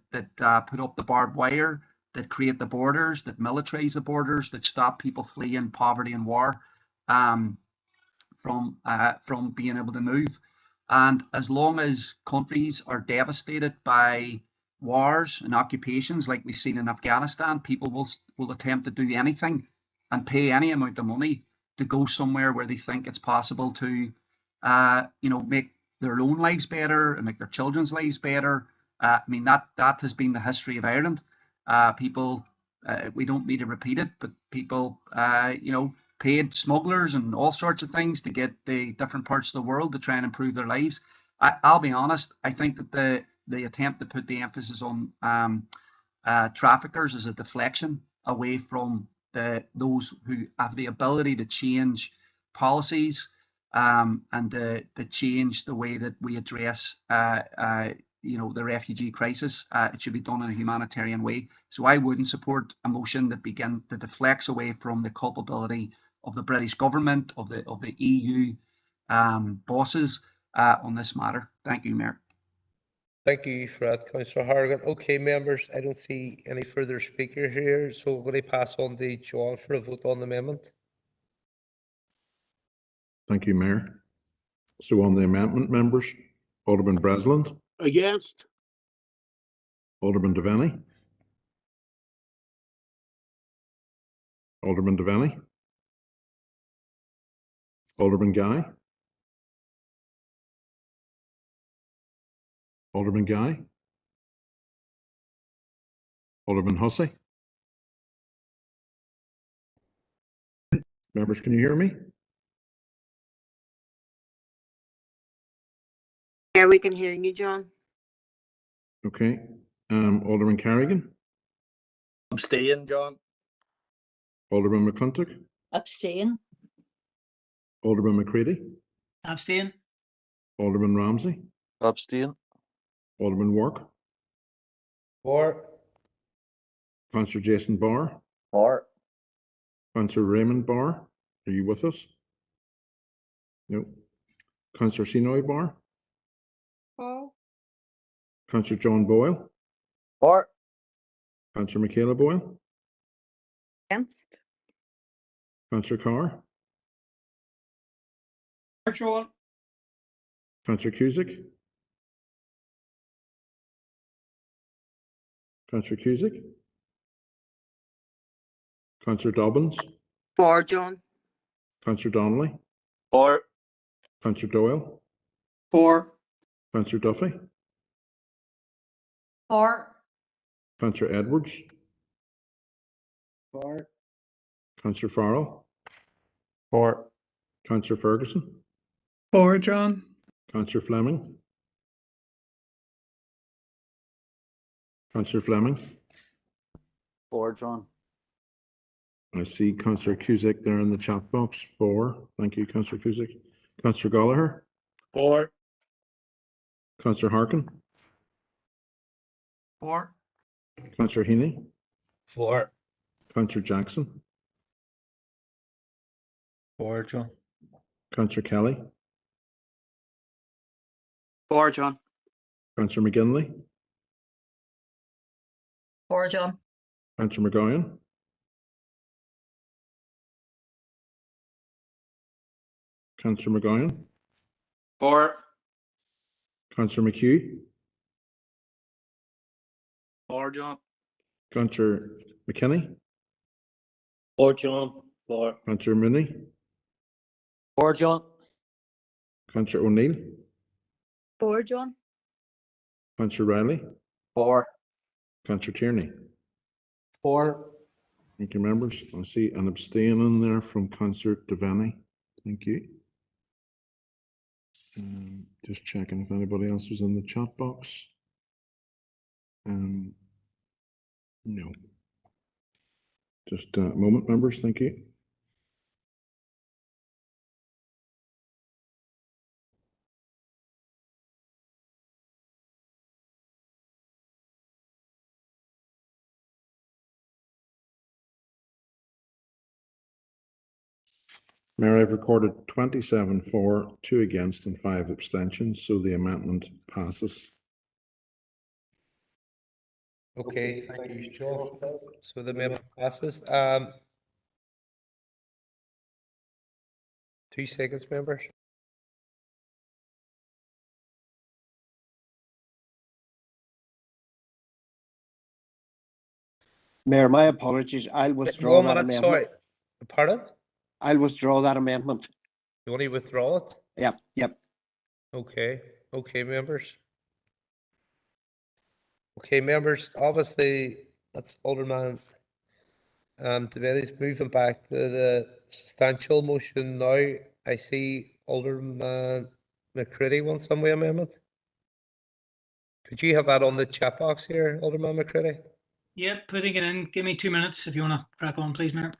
put up the barbed wire, that create the borders, that militarize the borders, that stop people fleeing poverty and war from being able to move. And as long as countries are devastated by wars and occupations like we've seen in Afghanistan, people will attempt to do anything and pay any amount of money to go somewhere where they think it's possible to, make their own lives better and make their children's lives better. I mean, that has been the history of Ireland. People, we don't need to repeat it, but people, paid smugglers and all sorts of things to get the different parts of the world to try and improve their lives. I'll be honest, I think that the attempt to put the emphasis on traffickers is a deflection away from those who have the ability to change policies and to change the way that we address the refugee crisis. It should be done in a humanitarian way. So I wouldn't support a motion that deflects away from the culpability of the British government, of the EU bosses on this matter. Thank you, Mayor. Thank you for that, Councillor Horgan. Okay, members, I don't see any further speakers here, so I'm going to pass on to John for a vote on the amendment. Thank you, Mayor. So on the amendment, members, Alderman Breslin. Against. Alderman Devaney. Alderman Devaney. Alderman Guy. Alderman Guy. Alderman Hussey. Members, can you hear me? Yeah, we can hear you, John. Okay. Alderman Carrigan. Abstain, John. Alderman McClintock. Abstain. Alderman McCready. Abstain. Alderman Ramsey. Abstain. Alderman Wark. For. Councillor Jason Barr. For. Councillor Raymond Barr. Are you with us? No. Councillor Sinoy Barr. For. Councillor John Boyle. For. Councillor Michaela Boyle, Against? Councillor Carr, John. Councillor Cusick, Councillor Cusick, Councillor Dobbins, For John. Councillor Donnelly, For. Councillor Doyle, For. Councillor Duffy, For. Councillor Edwards, For. Councillor Farrell, For. Councillor Ferguson, For John. Councillor Fleming, Councillor Fleming. For John. I see Councillor Cusick there in the chat box. For. Thank you, Councillor Cusick. Councillor Gallagher, For. Councillor Harkin, For. Councillor Heaney, For. Councillor Jackson, For John. Councillor Kelly, For John. Councillor McGinley, For John. Councillor McGowan, Councillor McGowan, For. Councillor McHugh, For John. Councillor McKinney, For John. For. Councillor Mooney, For John. Councillor O'Neill, For John. Councillor Riley, For. Councillor Tierney. For. Thank you, members. I see an abstain in there from Councillor Devaney. Thank you. Just checking if anybody else was in the chat box. No. Just a moment, members. Thank you. Mayor, I've recorded 27 for, 2 against and 5 abstentions, so the amendment passes. Okay, thank you, John. So the amendment passes. 2 seconds, members. Mayor, my apologies. I'll withdraw 1 that minute, amendment. sorry. Pardon? I'll withdraw that amendment. You want to withdraw it? Yep, yep. Okay, okay, members. Okay, members, obviously, that's Alderman Devaney's moving back to the substantial motion now. I see Alderman McCready wants some way amendment. Could you have that on the chat box here, Alderman McCready? Yep, putting it in. Give me 2 minutes if you want to crack on, please, Mayor.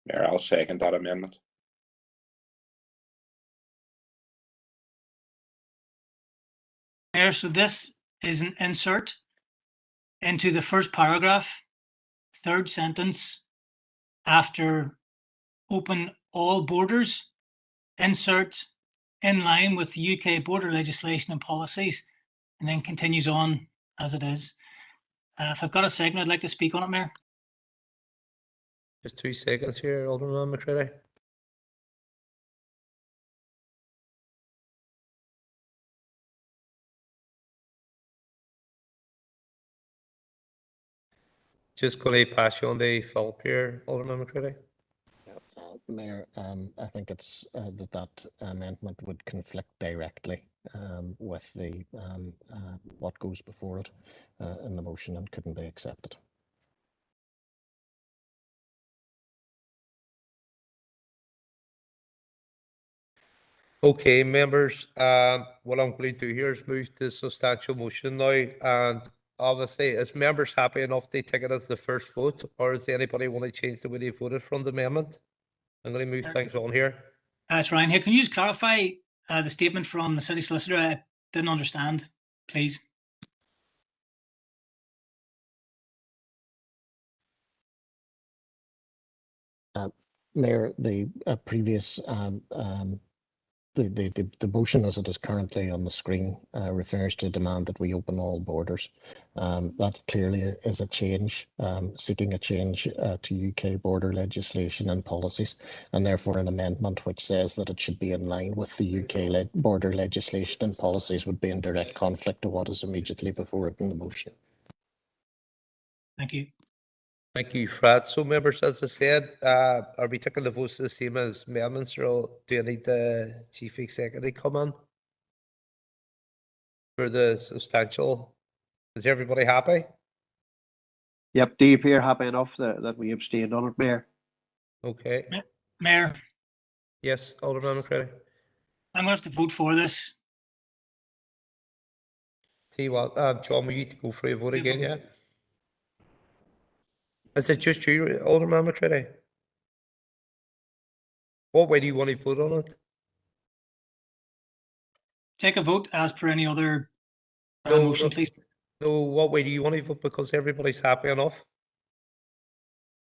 Mayor, I'll second that amendment. Mayor, so this is an insert into the first paragraph, 3rd sentence, after open all borders, insert in line with the UK border legislation and policies, and then continues on as it is. If I've got a second, I'd like to speak on it, Mayor. Just 2 seconds here, Alderman McCready. Just going to pass you on the Philip here, Alderman McCready. Mayor, I think it's that amendment would conflict directly with the what goes before it in the motion and couldn't be accepted. Okay, members, what I'm going to do here is move to substantial motion now, and obviously, is members happy enough to take it as the first vote, or does anybody want to change the way they voted from the amendment? I'm going to move things on here. It's Ryan here. Can you just clarify the statement from the city solicitor? I didn't understand, please. Mayor, the previous the motion as it is currently on the screen refers to a demand that we open all borders. That clearly is a change, seeking a change to UK border legislation and policies, and therefore an amendment which says that it should be in line with the UK border legislation and policies would be in direct conflict to what is immediately before it in the motion. Thank you. Thank you, Fred. So, members, as I said, are we taking the votes the same as amendments, or do you need the Chief Executive come in for the substantial? Is everybody happy? Yep, DUP are happy enough that we abstained on it, Mayor. Okay. Mayor, Yes, Alderman McCready. I'm going to have to vote for this. Tell you what, John, will you go for a vote again, yeah? Is it just you, Alderman McCready? What way do you want to vote on it? Take a vote as per any other No, motion, please. No, what way do you want to vote? Because everybody's happy enough.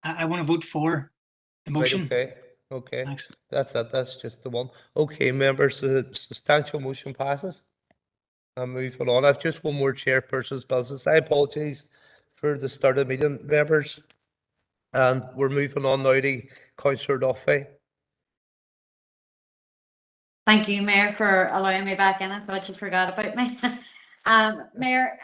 I want to vote for the motion. Right, okay. Thanks. That's it. That's just the one. Okay, members, the substantial motion passes. I'm moving on. I've just one more chairperson's business. I apologise for the start of the meeting, members. And we're moving on now to Councillor Duffy. Thank you, Mayor, for allowing me back in. I thought you forgot about me. Mayor,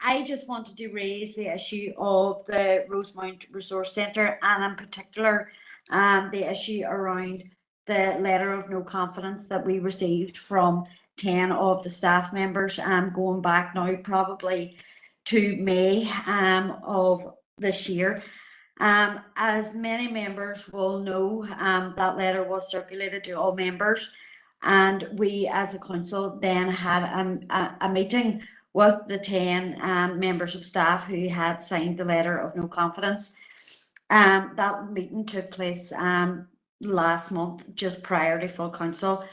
I just wanted to raise the issue of the Rosemount Resource Centre, and in particular, the issue around the letter of no confidence that we received from 10 of the staff members, going back now probably to May of this year. As many members will know, that letter was circulated to all members, and we as a council then had a meeting with the 10 members of staff who had signed the letter of no confidence. That meeting took place last month, just prior to full council.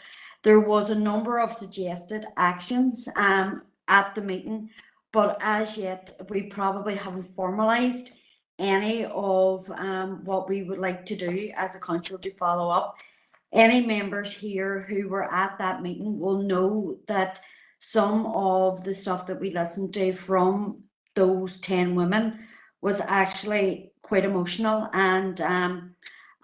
There was a number of suggested actions at the meeting, but as yet we probably haven't formalised any of what we would like to do as a council to follow up. Any members here who were at that meeting will know that some of the stuff that we listened to from those 10 women was actually quite emotional and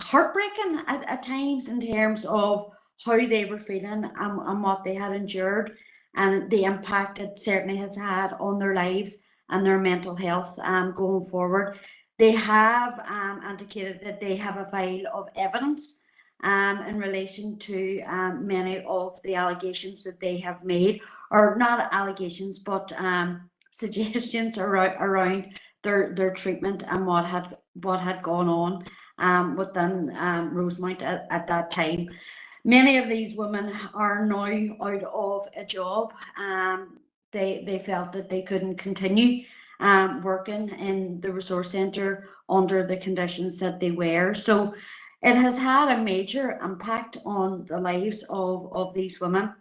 heartbreaking at times, in terms of how they were feeling and what they had endured, and the impact it certainly has had on their lives and their mental health going forward. They have indicated that they have a file of evidence in relation to many of the allegations that they have made, or not allegations, but suggestions around their treatment and what had gone on within Rosemount at that time. Many of these women are now out of a job. They felt that they couldn't continue working in the resource centre under the conditions that they were. So it has had a major impact on the lives of these women.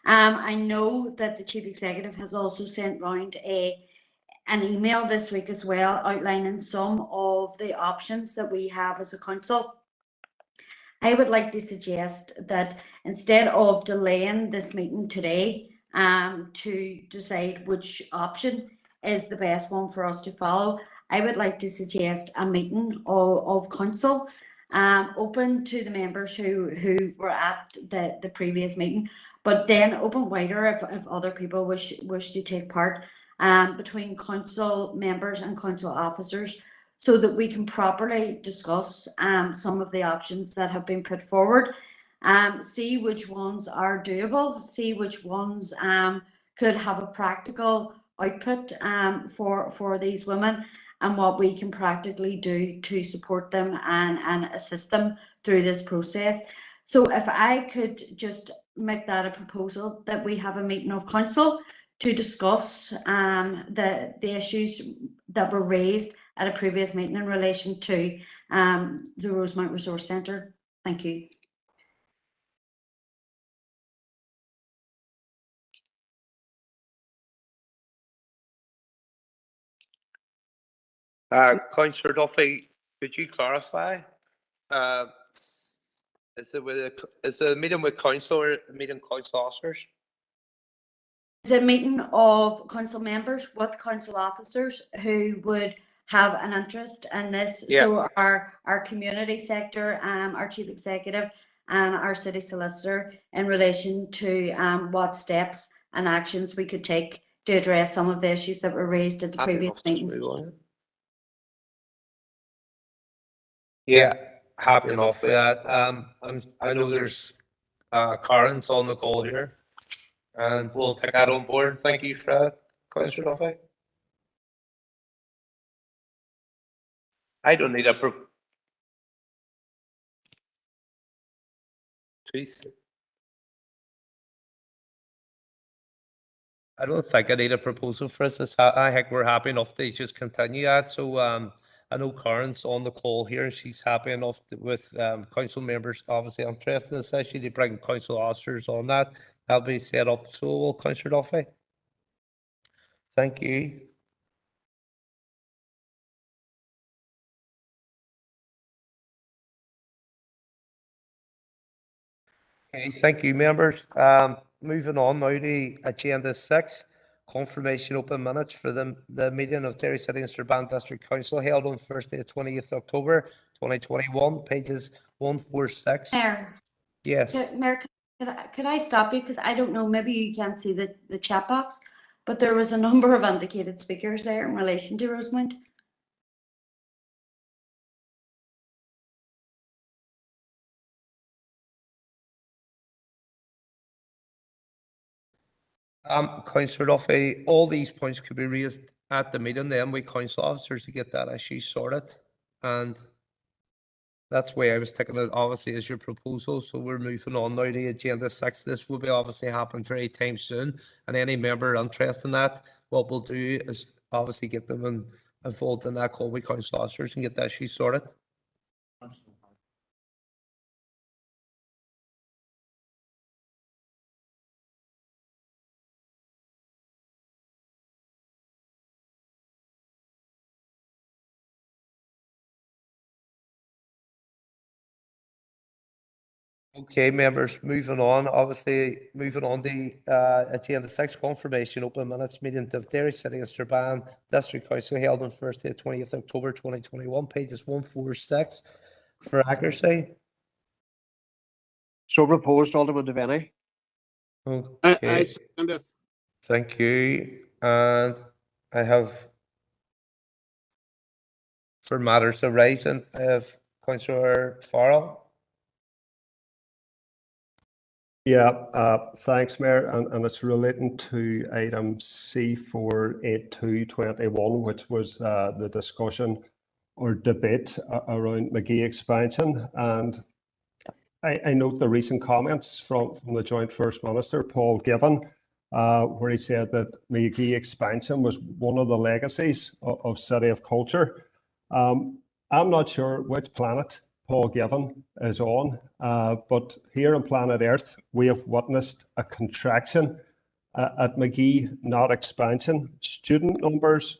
I know that the Chief Executive has also sent round an email this week as well, outlining some of the options that we have as a council. I would like to suggest that instead of delaying this meeting today to decide which option is the best one for us to follow, I would like to suggest a meeting of council open to the members who were at the previous meeting, but then open wider if other people wish to take part, between council members and council officers, so that we can properly discuss some of the options that have been put forward, see which ones are doable, see which ones could have a practical output for these women, and what we can practically do to support them and assist them through this process. So if I could just make that a proposal, that we have a meeting of council to discuss the issues that were raised at a previous meeting in relation to the Rosemount Resource Centre. Thank you. Councillor Duffy, could you clarify? Is it a meeting with council or a meeting council officers? It's a meeting of council members with council officers who would have an interest in this. Yeah. So our community sector, our chief executive and our city solicitor in relation to what steps and actions we could take to address some of the issues that were raised at the previous meeting. Yeah, happy enough with that. I know there's Karen's on the call here, and we'll take that on board. Thank you for that, Councillor Duffy. I don't need a Please. I don't think I need a proposal for this. I think we're happy enough to just continue that. So I know Karen's on the call here, and she's happy enough with council members obviously interested in this issue to bring council officers on that. That'll be set up. So will Councillor Duffy. Thank you. Okay, thank you, members. Moving on now to agenda 6, confirmation open minutes for the meeting of Derry City and Strabane District Council held on Thursday, 20th October 2021, pages 146. Mayor. Yes. Mayor, could I stop you? Because I don't know, maybe you can't see the chat box, but there was a number of indicated speakers there in relation to Rosemount. Councillor Duffy, all these points could be raised at the meeting then with council officers to get that issue sorted. And that's why I was taking it obviously as your proposal. So we're moving on now to agenda 6. This will be obviously happen very time soon. And any member interested in that, what we'll do is obviously get them involved in that call with council officers and get that issue sorted. Okay, members, moving on. Obviously, moving on to agenda 6, confirmation open minutes meeting of Derry City and Strabane District Council held on Thursday, 20th October 2021, pages 146 for accuracy. So proposed, Alderman Devaney. Okay. I second this. Thank you. And I have, for matters arising, I have Councillor Farrell. Yeah, thanks, Mayor. And it's relating to item C48221, which was the discussion or debate around McGee expansion. And I note the recent comments from the Joint First Minister, Paul Givan, where he said that McGee expansion was one of the legacies of City of Culture. I'm not sure which planet Paul Givan is on, but here on planet Earth, we have witnessed a contraction at McGee, not expansion. Student numbers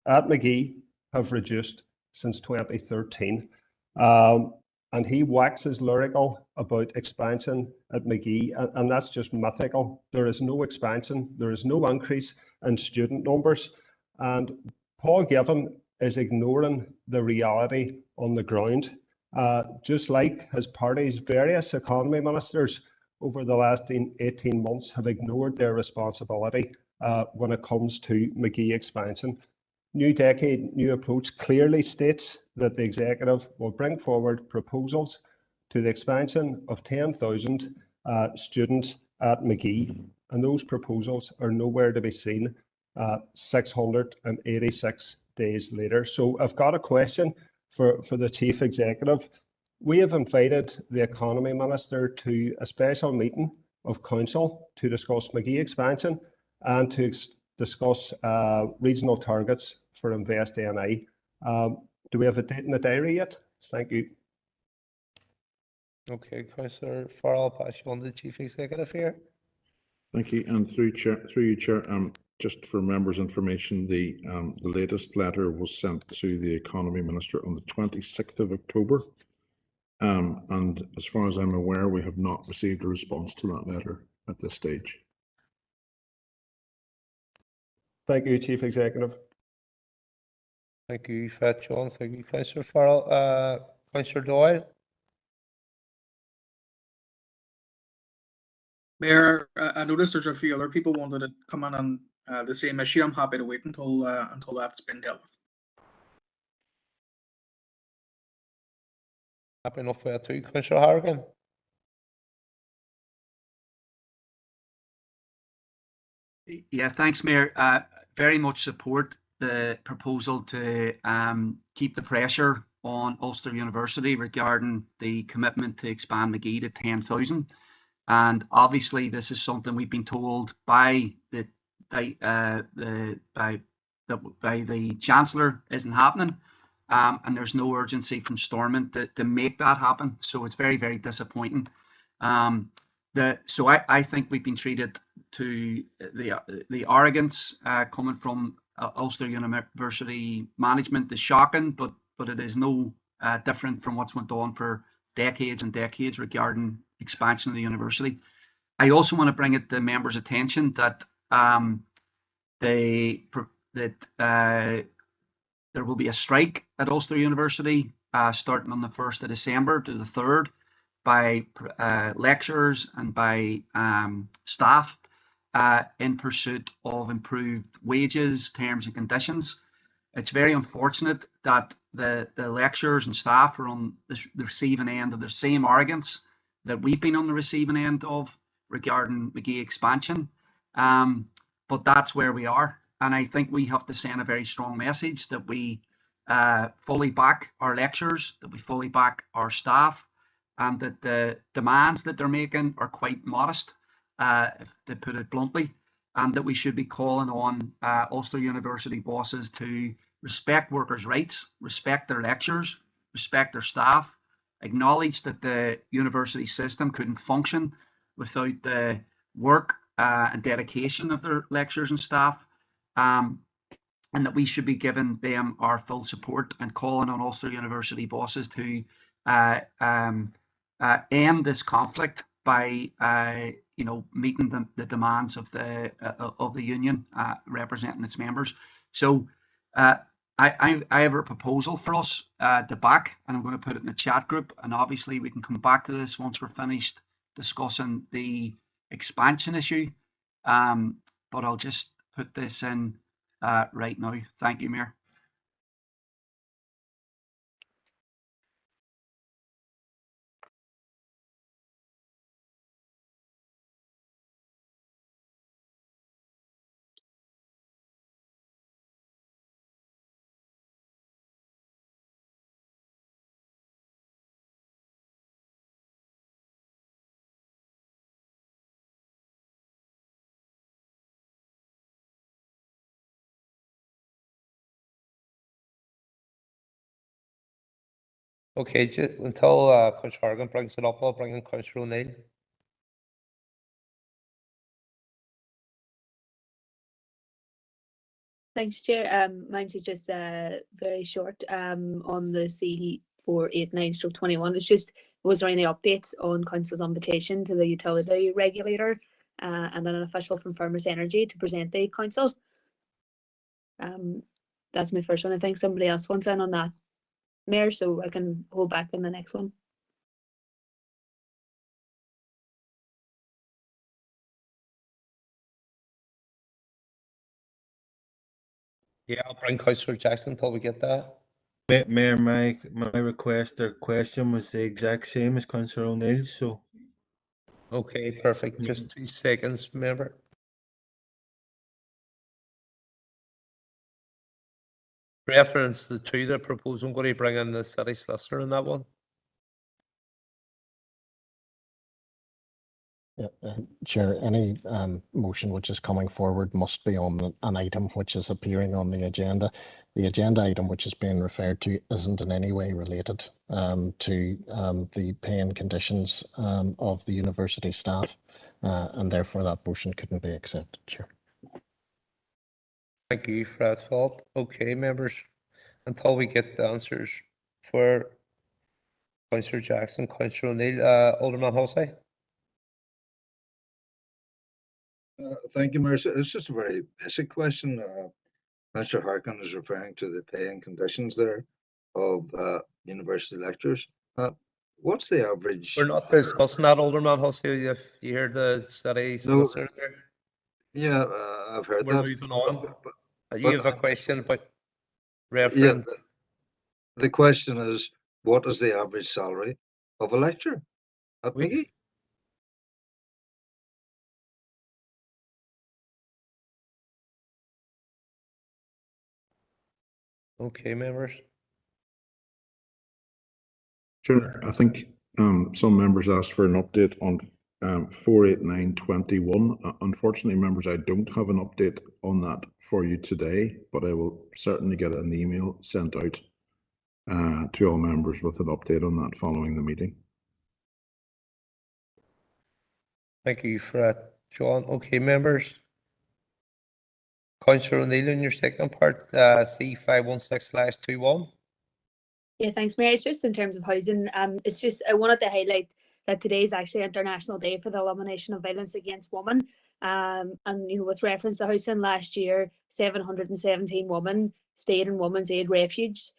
at McGee have reduced since 2013. And he waxes lyrical about expansion at McGee, and that's just mythical. There is no expansion, there is no increase in student numbers, and Paul Givan is ignoring the reality on the ground, just like his party's various economy ministers over the last 18 months have ignored their responsibility when it comes to McGee expansion. New Decade, New Approach clearly states that the executive will bring forward proposals to the expansion of 10,000 students at McGee, and those proposals are nowhere to be seen 686 days later. So I've got a question for the Chief Executive. We have invited the Economy Minister to a special meeting of Council to discuss McGee expansion and to discuss regional targets for Invest NI. Do we have a date in the diary yet? Thank you. Okay, Councillor Farrell, I'll pass you on to the Chief Executive here. Thank you. And through you, Chair, just for members' information, the latest letter was sent to the Economy Minister on the 26th of October. And as far as I'm aware, we have not received a response to that letter at this stage. Thank you, Chief Executive. Thank you for that, John. Thank you, Councillor Farrell. Councillor Doyle. Mayor, I noticed there's a few other people wanted to come in on the same issue. I'm happy to wait until that's been dealt with. Happy enough for that too, Councillor Harrigan. Yeah, thanks, Mayor. Very much support the proposal to keep the pressure on Ulster University regarding the commitment to expand McGee to 10,000. And obviously, this is something we've been told by the Chancellor isn't happening, and there's no urgency from Stormont to make that happen. So it's very, very disappointing. So I think we've been treated to the arrogance coming from Ulster University management is shocking, but it is no different from what's went on for decades and decades regarding expansion of the university. I also want to bring it to members' attention that there will be a strike at Ulster University starting on the 1st of December to the 3rd by lecturers and by staff in pursuit of improved wages, terms and conditions. It's very unfortunate that the lecturers and staff are on the receiving end of the same arrogance that we've been on the receiving end of regarding McGee expansion. But that's where we are. And I think we have to send a very strong message that we fully back our lecturers, that we fully back our staff, and that the demands that they're making are quite modest, to put it bluntly, and that we should be calling on Ulster University bosses to respect workers' rights, respect their lecturers, respect their staff, acknowledge that the university system couldn't function without the work and dedication of their lecturers and staff, and that we should be giving them our full support and calling on Ulster University bosses to end this conflict by meeting the demands of the union representing its members. So I have a proposal for us to back, and I'm going to put it in the chat group, and obviously we can come back to this once we're finished discussing the expansion issue, but I'll just put this in right now. Thank you, Mayor. Okay, just until Councillor Harrigan brings it up, I'll bring in Councillor O'Neill. Thanks, Chair. Mine's just very short on the C489/21. It's just, was there any updates on Council's invitation to the utility regulator and then an official from Farmers Energy to present the Council? That's my first one. I think somebody else wants in on that, Mayor, so I can hold back in the next one. Yeah, I'll bring Councillor Jackson until we get that. Mayor, my request or question was the exact same as Councillor O'Neill's, so. Okay, perfect. Just 2 seconds, member. Reference the two that propose, I'm going to bring in the city solicitor in that one. Yeah, Chair, any motion which is coming forward must be on an item which is appearing on the agenda. The agenda item which is being referred to isn't in any way related to the pay and conditions of the university staff, and therefore that motion couldn't be accepted, Chair. Thank you for that thought. Okay, members, until we get the answers for Councillor Jackson, Councillor O'Neill, Alderman Hussey. Thank you, Mayor. It's just a very basic question. Mr. Harkin is referring to the pay and conditions there of university lecturers. What's the average? We're not discussing that, Alderman Hussey, if you hear the study No, solicitor there. yeah, I've heard We're that. moving on. But You have a question about yeah, reference? the question is, what is the average salary of a lecturer at McGee? Okay, members. Sure. I think some members asked for an update on 48921. Unfortunately, members, I don't have an update on that for you today, but I will certainly get an email sent out to all members with an update on that following the meeting. Thank you for that, John. Okay, members. Councillor O'Neill, in your second part, C516/21. Yeah, thanks, Mary. It's just in terms of housing. It's just I wanted to highlight that today is actually International Day for the Elimination of Violence Against Women. And with reference to housing, last year 717 women stayed in women's aid refuges,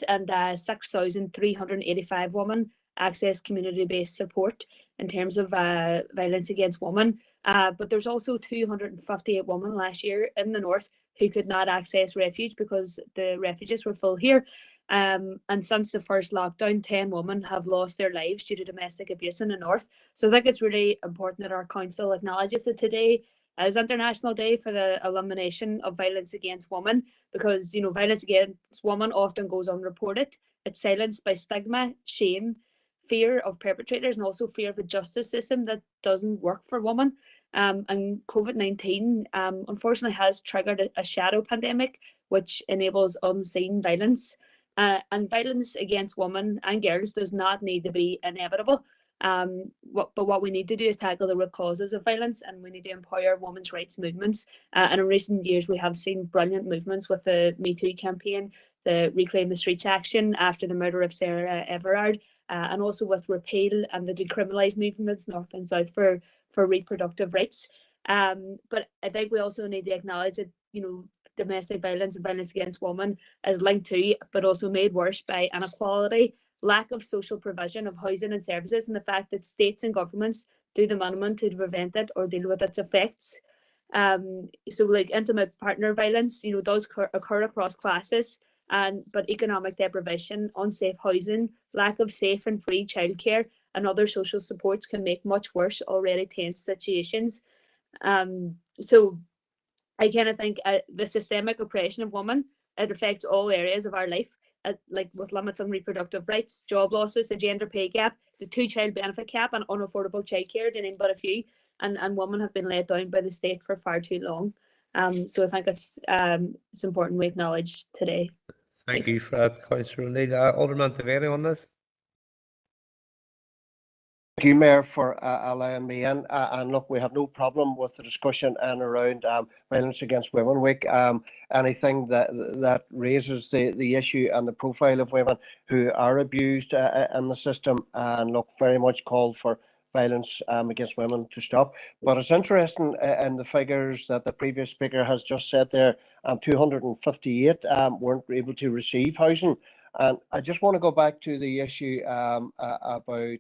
and 6,385 women access community-based support in terms of violence against women. But there's also 258 women last year in the north who could not access refuge because the refuges were full here. And since the first lockdown, 10 women have lost their lives due to domestic abuse in the north. So I think it's really important that our council acknowledges that today is International Day for the Elimination of Violence Against Women, because violence against women often goes unreported. It's silenced by stigma, shame, fear of perpetrators, and also fear of a justice system that doesn't work for women. And COVID-19 unfortunately has triggered a shadow pandemic, which enables unseen violence. And violence against women and girls does not need to be inevitable. But what we need to do is tackle the root causes of violence, and we need to empower women's rights movements. And in recent years, we have seen brilliant movements with the Me Too campaign, the Reclaim the Streets action after the murder of Sarah Everard, and also with Repeal and the Decriminalise movements north and south for reproductive rights. But I think we also need to acknowledge that domestic violence and violence against women is linked to, but also made worse by inequality, lack of social provision of housing and services, and the fact that states and governments do the minimum to prevent it or deal with its effects. So like intimate partner violence, does occur across classes, but economic deprivation, unsafe housing, lack of safe and free childcare, and other social supports can make much worse already tense situations. So I kind of think the systemic oppression of women, it affects all areas of our life, like with limits on reproductive rights, job losses, the gender pay gap, the two-child benefit cap, and unaffordable childcare, to name but a few. And women have been let down by the state for far too long. So I think it's important we acknowledge today. Thank you for that, Councillor O'Neill. Alderman Devaney on this. Thank you, Mayor, for allowing me in. And look, we have no problem with the discussion and around Violence Against Women Week. Anything that raises the issue and the profile of women who are abused in the system, and look, very much call for violence against women to stop. But it's interesting in the figures that the previous speaker has just said there, 258 weren't able to receive housing. And I just want to go back to the issue about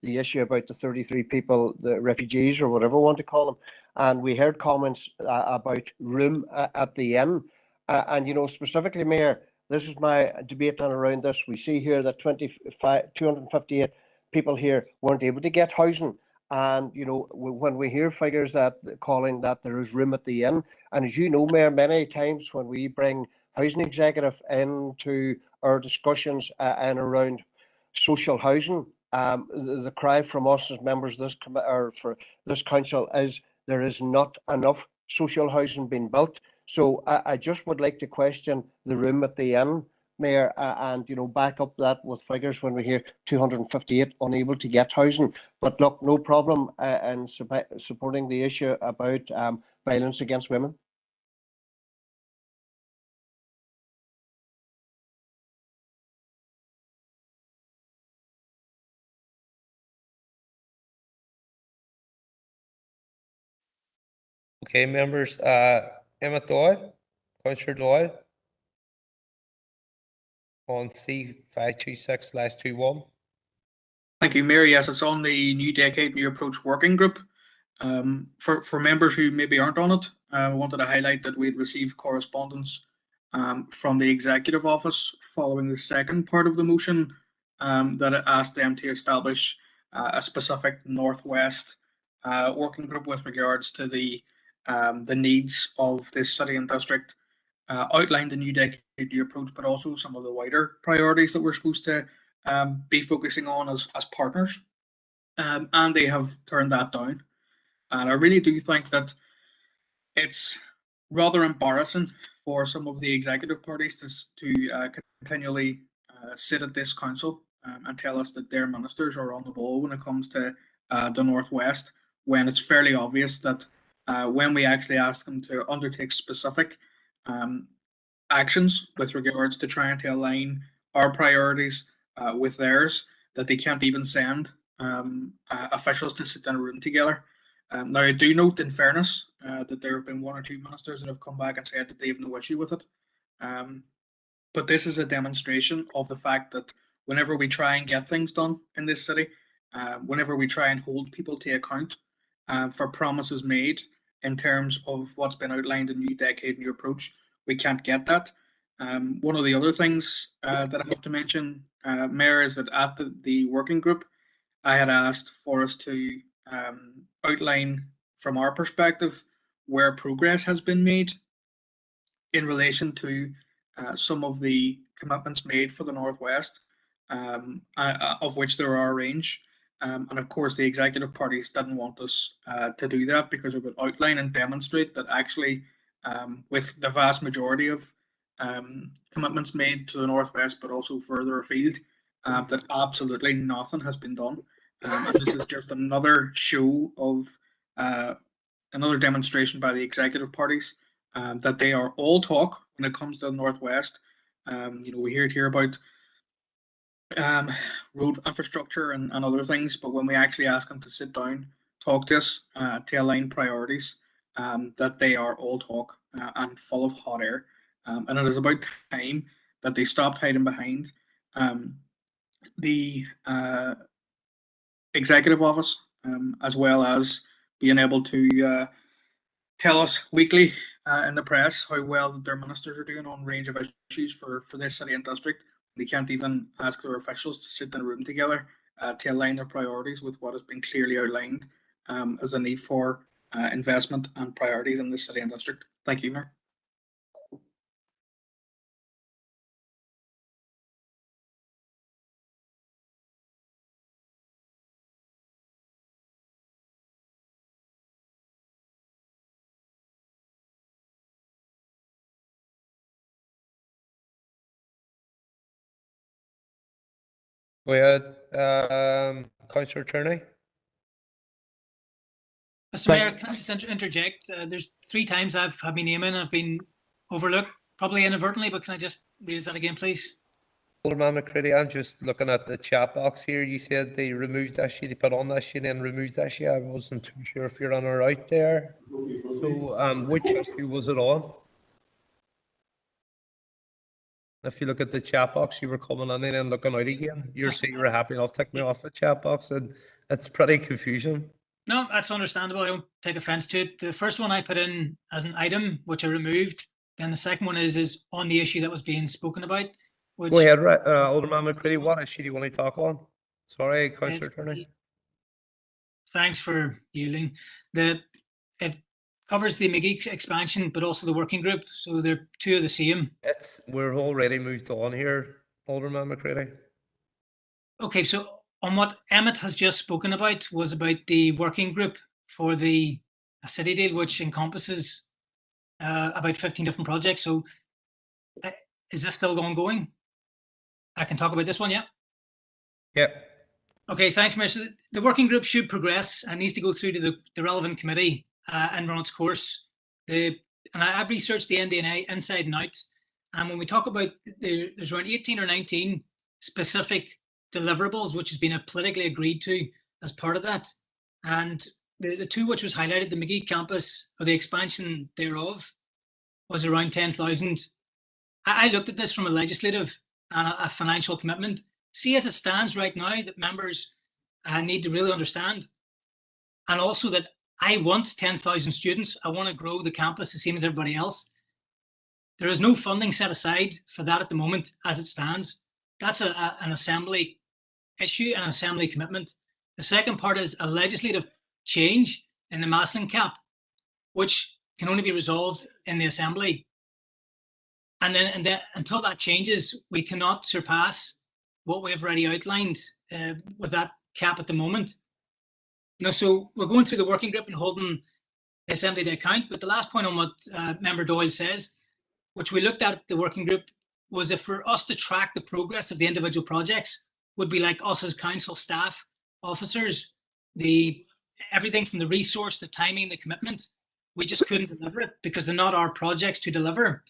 the issue about the 33 people, the refugees or whatever we want to call them. And we heard comments about room at the inn. And specifically, Mayor, this is my debate on around this. We see here that 258 people here weren't able to get housing. And when we hear figures that calling that there is room at the inn, and as you know, Mayor, many times when we bring housing executive into our discussions and around social housing, the cry from us as members of this or for this council is there is not enough social housing being built. So I just would like to question the room at the inn, Mayor, and back up that with figures when we hear 258 unable to get housing. But look, no problem in supporting the issue about violence against women. Okay, members, Emmett Doyle, Councillor Doyle on C526/21. Thank you, Mayor. Yes, it's on the New Decade, New Approach Working Group. For members who maybe aren't on it, I wanted to highlight that we'd received correspondence from the Executive Office following the second part of the motion that it asked them to establish a specific Northwest working group with regards to the needs of this city and district, outlined the New Decade New Approach, but also some of the wider priorities that we're supposed to be focusing on as partners. And they have turned that down. And I really do think that it's rather embarrassing for some of the executive parties to continually sit at this council and tell us that their ministers are on the ball when it comes to the Northwest, when it's fairly obvious that when we actually ask them to undertake specific actions with regards to trying to align our priorities with theirs, that they can't even send officials to sit in a room together. Now, I do note, in fairness, that there have been one or two ministers that have come back and said that they have no issue with it. But this is a demonstration of the fact that whenever we try and get things done in this city, whenever we try and hold people to account for promises made in terms of what's been outlined in New Decade, New Approach, we can't get that. One of the other things that I have to mention, Mayor, is that at the working group, I had asked for us to outline from our perspective where progress has been made in relation to some of the commitments made for the Northwest, of which there are a range. And of course, the executive parties didn't want us to do that because it would outline and demonstrate that actually, with the vast majority of commitments made to the Northwest, but also further afield, that absolutely nothing has been done. And this is just another show of another demonstration by the executive parties that they are all talk when it comes to the Northwest. We hear it here about road infrastructure and other things, but when we actually ask them to sit down, talk to us, to align priorities, that they are all talk and full of hot air. And it is about time that they stopped hiding behind the executive office, as well as being able to tell us weekly in the press how well their ministers are doing on a range of issues for this city and district. They can't even ask their officials to sit in a room together to align their priorities with what has been clearly outlined as a need for investment and priorities in this city and district. Thank you, Mayor. Go ahead, Councillor Turney. Mr. Mayor, can I just interject? There's 3 times I've had my name in, I've been overlooked, probably inadvertently, but can I just raise that again, please? Alderman McCready, I'm just looking at the chat box here. You said they removed that sheet, they put on that sheet and removed that sheet. I wasn't too sure if you're on or out there. So, which issue was it on? If you look at the chat box, you were coming in and looking out again. You're saying you were happy enough to take me off the chat box, and it's pretty confusing. No, that's understandable. I don't take offense to it. The first one I put in as an item, which I removed. Then the second one is on the issue that was being spoken about. Which Go ahead, Alderman McCready. What issue do you want to talk on? Sorry, Councillor Turney. Thanks for yielding. It covers the McGee expansion, but also the working group. So they're 2 of the same. We're already moved on here, Alderman McCready. Okay, so on what Emmett has just spoken about was about the working group for the city deal, which encompasses about 15 different projects. So is this still ongoing? I can talk about this one, yeah? Yeah. Okay, thanks, Mayor. So the working group should progress and needs to go through to the relevant committee and run its course. I've researched the NDNA inside and out. And when we talk about, there's around 18 or 19 specific deliverables, which has been politically agreed to as part of that. And the two which was highlighted, the McGee campus or the expansion thereof, was around 10,000. I looked at this from a legislative and a financial commitment. See, as it stands right now, that members need to really understand, and also that I want 10,000 students. I want to grow the campus the same as everybody else. There is no funding set aside for that at the moment as it stands. That's an assembly issue and an assembly commitment. The second part is a legislative change in the Maslin cap, which can only be resolved in the assembly. And then until that changes, we cannot surpass what we have already outlined with that cap at the moment. So we're going through the working group and holding the assembly to account. But the last point on what Member Doyle says, which we looked at the working group, was if for us to track the progress of the individual projects, would be like us as council staff officers, everything from the resource, the timing, the commitment, we just couldn't deliver it because they're not our projects to deliver.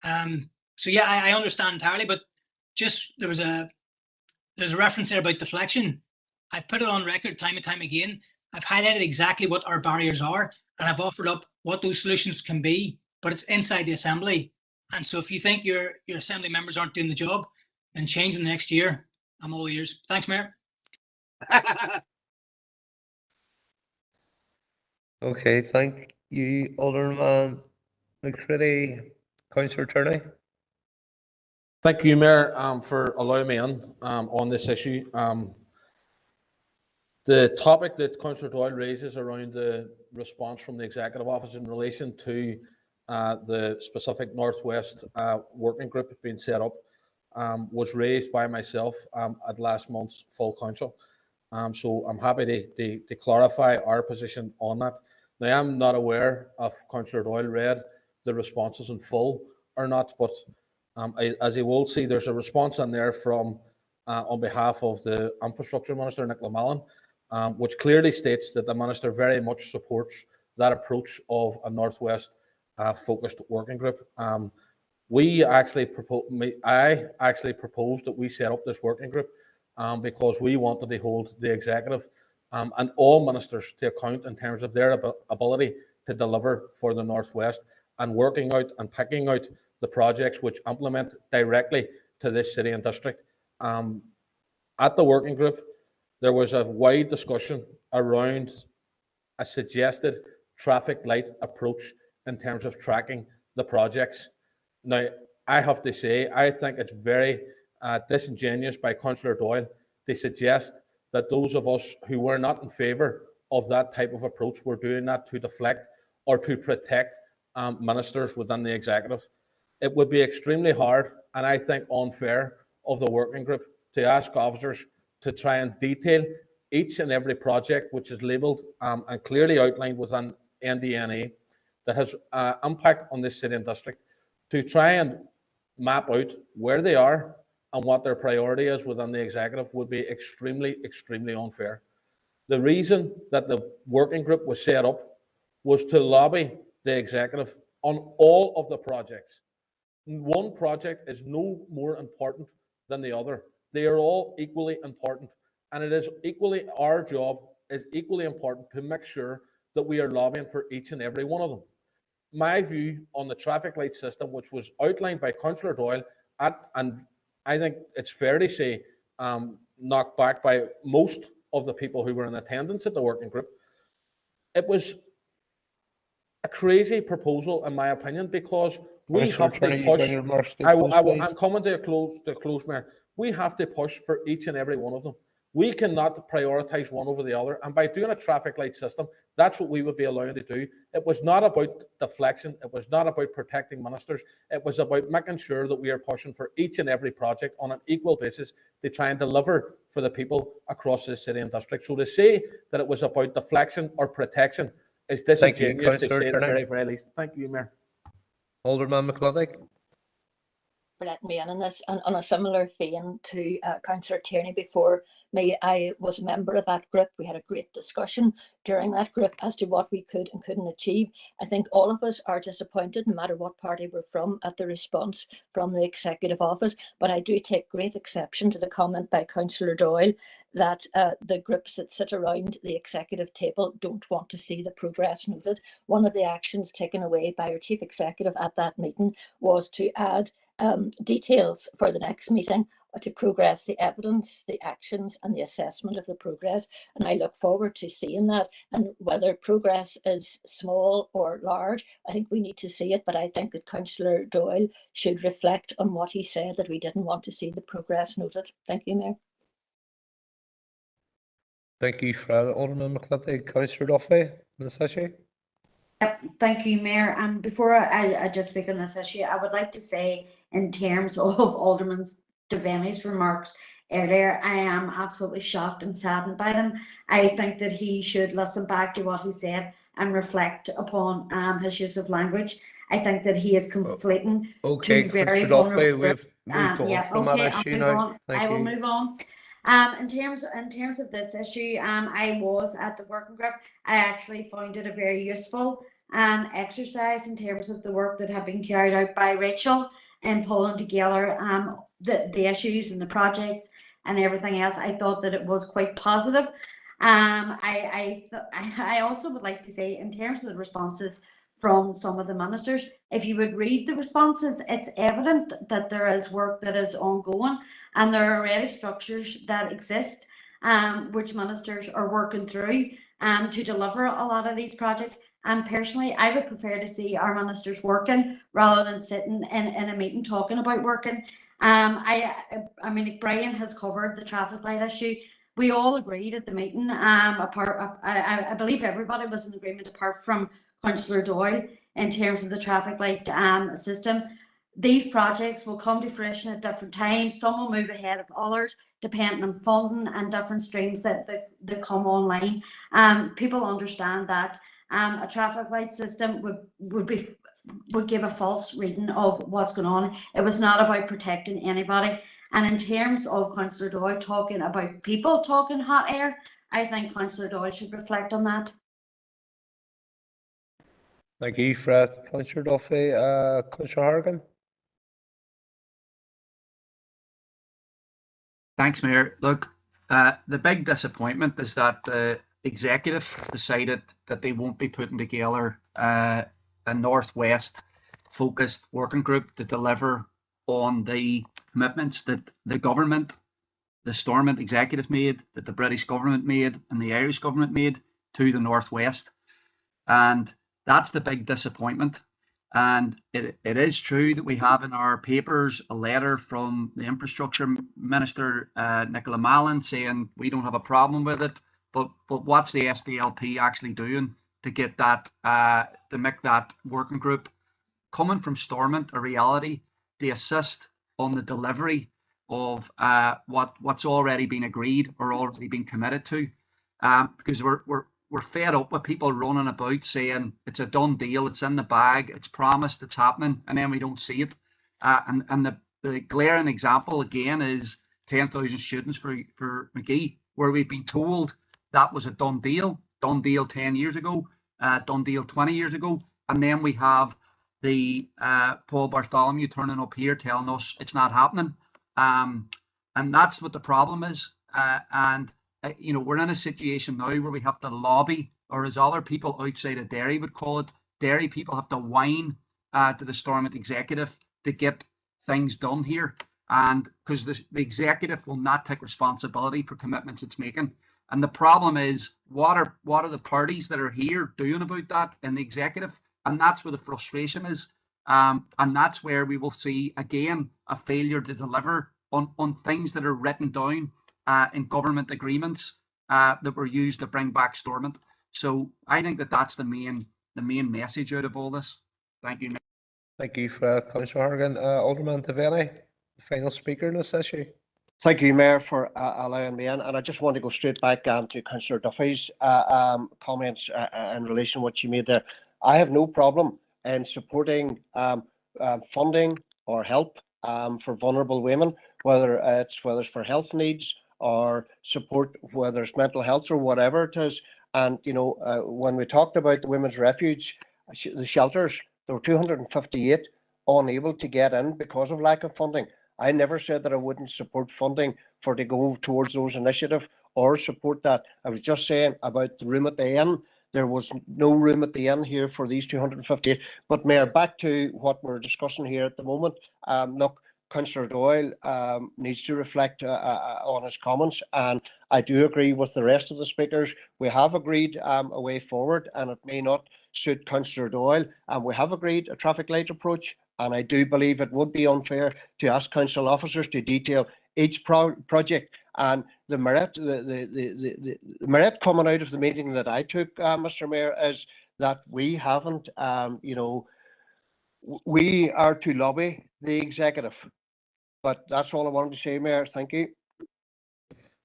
So yeah, I understand entirely, but just there's a reference there about deflection. I've put it on record time and time again. I've highlighted exactly what our barriers are, and I've offered up what those solutions can be, but it's inside the assembly. And so if you think your assembly members aren't doing the job, then change them next year. I'm all ears. Thanks, Mayor. Okay, thank you, Alderman McCready. Councillor Turney. Thank you, Mayor, for allowing me in on this issue. The topic that Councillor Doyle raises around the response from the Executive Office in relation to the specific Northwest working group being set up was raised by myself at last month's full council. So I'm happy to clarify our position on that. Now, I'm not aware of Councillor Doyle read the responses in full or not, but as you will see, there's a response in there from on behalf of the Infrastructure Minister, Nicola Mallon, which clearly states that the Minister very much supports that approach of a Northwest focused working group. I actually proposed that we set up this working group because we wanted to hold the Executive and all ministers to account in terms of their ability to deliver for the Northwest and working out and picking out the projects which implement directly to this city and district. At the working group, there was a wide discussion around a suggested traffic light approach in terms of tracking the projects. Now, I have to say, I think it's very disingenuous by Councillor Doyle to suggest that those of us who were not in favour of that type of approach were doing that to deflect or to protect ministers within the Executive. It would be extremely hard and I think unfair of the working group to ask officers to try and detail each and every project which is labelled and clearly outlined within NDNA that has impact on this city and district, to try and map out where they are and what their priority is within the Executive would be extremely, extremely unfair. The reason that the working group was set up was to lobby the Executive on all of the projects. One project is no more important than the other. They are all equally important. And it is equally, our job is equally important to make sure that we are lobbying for each and every one of them. My view on the traffic light system, which was outlined by Councillor Doyle, and I think it's fair to say knocked back by most of the people who were in attendance at the working group, it was a crazy proposal, in my opinion, because we have to push. I'm coming to a close, Mayor. We have to push for each and every one of them. We cannot prioritise one over the other. And by doing a traffic light system, that's what we would be allowed to do. It was not about deflection. It was not about protecting ministers. It was about making sure that we are pushing for each and every project on an equal basis to try and deliver for the people across this city and district. So to say that it was about deflection or protection is disingenuous to say the very, very least. Thank you, Mayor. Alderman McCulloch. for letting me in on this. And on a similar vein to Councillor Tierney before me, I was a member of that group. We had a great discussion during that group as to what we could and couldn't achieve. I think all of us are disappointed, no matter what party we're from, at the response from the Executive Office. But I do take great exception to the comment by Councillor Doyle that the groups that sit around the executive table don't want to see the progress noted. One of the actions taken away by our Chief Executive at that meeting was to add details for the next meeting to progress the evidence, the actions and the assessment of the progress. And I look forward to seeing that. And whether progress is small or large, I think we need to see it. But I think that Councillor Doyle should reflect on what he said, that we didn't want to see the progress noted. Thank you, Mayor. Thank you, Fred. Alderman McCluskey. Councillor Duffy, on this issue. Thank you, Mayor. And before I just speak on this issue, I would like to say, in terms of Alderman Devaney's remarks earlier, I am absolutely shocked and saddened by them. I think that he should listen back to what he said and reflect upon his use of language. I think that he is conflating Okay, two very Councillor Duffy, vulnerable we've moved on yeah, from okay, that I'll issue move now. on. Thank I will you. move on. In terms of this issue, I was at the working group. I actually found it a very useful exercise in terms of the work that had been carried out by Rachel and pulling together the issues and the projects and everything else. I thought that it was quite positive. I also would like to say, in terms of the responses from some of the ministers, if you would read the responses, it's evident that there is work that is ongoing and there are already structures that exist which ministers are working through to deliver a lot of these projects. And personally, I would prefer to see our ministers working rather than sitting in a meeting talking about working. I mean, Brian has covered the traffic light issue. We all agreed at the meeting. I believe everybody was in agreement apart from Councillor Doyle in terms of the traffic light system. These projects will come to fruition at different times. Some will move ahead of others, depending on funding and different streams that come online. People understand that a traffic light system would give a false reading of what's going on. It was not about protecting anybody. And in terms of Councillor Doyle talking about people talking hot air, I think Councillor Doyle should reflect on that. Thank you, Fred. Councillor Duffy. Councillor Hargan. Thanks, Mayor. Look, the big disappointment is that the executive decided that they won't be putting together a northwest focused working group to deliver on the commitments that the government, the Stormont executive made, that the British government made and the Irish government made to the northwest. And that's the big disappointment. And it is true that we have in our papers a letter from the Infrastructure Minister, Nicola Mallon, saying we don't have a problem with it. But what's the SDLP actually doing to get that, to make that working group coming from Stormont a reality, to assist on the delivery of what's already been agreed or already been committed to? Because we're fed up with people running about saying it's a done deal, it's in the bag, it's promised, it's happening, and then we don't see it. And the glaring example again is 10,000 students for Magee, where we've been told that was a done deal 10 years ago, done deal 20 years ago, and then we have the Paul Bartholomew turning up here telling us it's not happening. And that's what the problem is. You know, we're in a situation now where we have to lobby, or as other people outside of Derry would call it, Derry people have to whine to the Stormont executive to get things done here. And because the executive will not take responsibility for commitments it's making. And the problem is, what are the parties that are here doing about that in the executive? And that's where the frustration is. And that's where we will see, again, a failure to deliver on things that are written down in government agreements that were used to bring back Stormont. So I think that's the main message out of all this. Thank you. Thank you, Councillor Hargan. Alderman Devaney, final speaker in this issue. Thank you, Mayor, for allowing me in. And I just want to go straight back to Councillor Duffy's comments in relation to what you made there. I have no problem in supporting funding or help for vulnerable women, whether it's for health needs or support, whether it's mental health or whatever it is. And when we talked about the women's refuge, the shelters, there were 258 unable to get in because of lack of funding. I never said that I wouldn't support funding for to go towards those initiatives or support that. I was just saying about the room at the end. There was no room at the end here for these 258. But Mayor, back to what we're discussing here at the moment. Look, Councillor Doyle needs to reflect on his comments, and I do agree with the rest of the speakers. We have agreed a way forward, and it may not suit Councillor Doyle, and we have agreed a traffic light approach. And I do believe it would be unfair to ask council officers to detail each project. And the merit coming out of the meeting that I took, Mr. Mayor, is that we haven't, we are to lobby the executive. But that's all I wanted to say, Mayor. Thank you.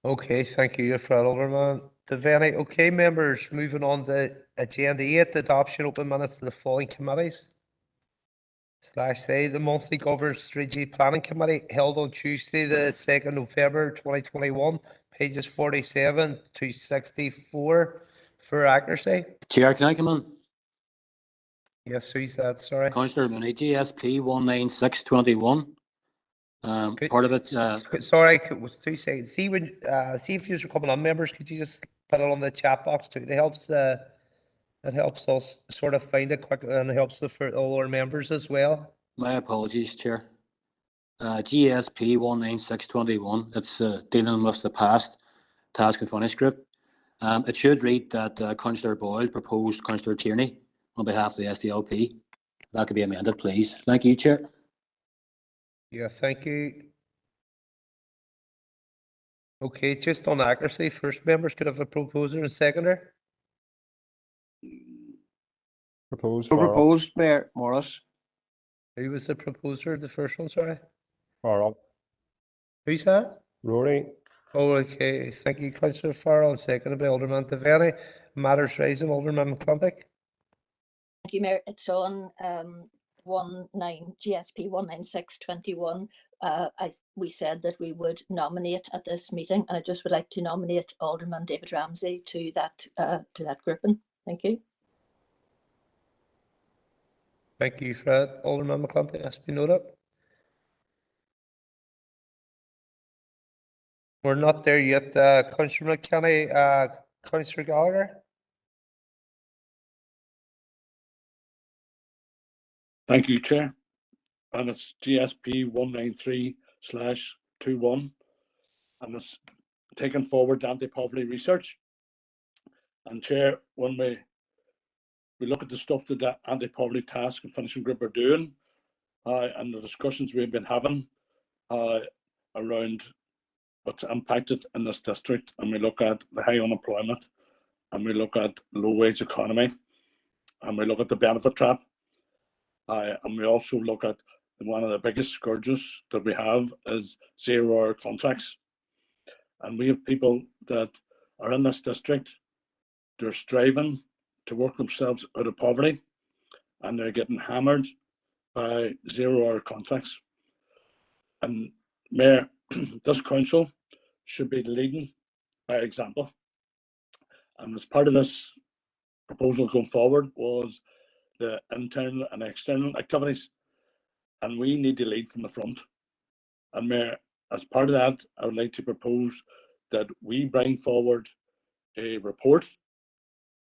Okay, thank you, Fred Alderman. Devaney. Okay, members, moving on to agenda 8, adoption open minutes to the following committees. /say the monthly governance strategy planning committee held on Tuesday the 2nd November 2021, pages 47 to 64 for accuracy. Chair, can I come in? Yes, who's that? Sorry. Councillor Mooney, GSP 19621. Part of it. Sorry, it was 2 seconds. See when see if you're coming on, members. Could you just put it on the chat box too? It helps us sort of find it quick, and it helps for all our members as well. My apologies, Chair. GSP 19621. It's dealing with the past task and finish group. It should read that Councillor Boyle proposed Councillor Tierney on behalf of the SDLP. That could be amended, please. Thank you, Chair. Yeah, thank you. Okay, just on accuracy, first members could have a proposer and seconder. Proposed, Mayor Morris. Who was the proposer of the first one, sorry? Farrell. Who's that? Rory. Oh, okay. Thank you, Councillor Farrell, and seconded by Alderman Devaney. Matters raising, Alderman McClintock. Thank you, Mayor. It's on GSP 19621. We said that we would nominate at this meeting, and I just would like to nominate Alderman David Ramsey to that grouping. Thank you. Thank you, Fred. Alderman McClintock, has been noted. We're not there yet. Councillor McKenny, Councillor Gallagher. Thank you, Chair. And it's GSP 193/21, and it's taken forward anti-poverty research. And Chair, when we look at the stuff that the anti-poverty task and finishing group are doing, and the discussions we've been having around what's impacted in this district, and we look at the high unemployment, and we look at low wage economy, and we look at the benefit trap, and we also look at one of the biggest scourges that we have is 0-hour contracts. And we have people that are in this district, they're striving to work themselves out of poverty, and they're getting hammered by 0-hour contracts. And Mayor, this council should be leading by example. And as part of this proposal going forward was the internal and external activities, and we need to lead from the front. And Mayor, as part of that, I would like to propose that we bring forward a report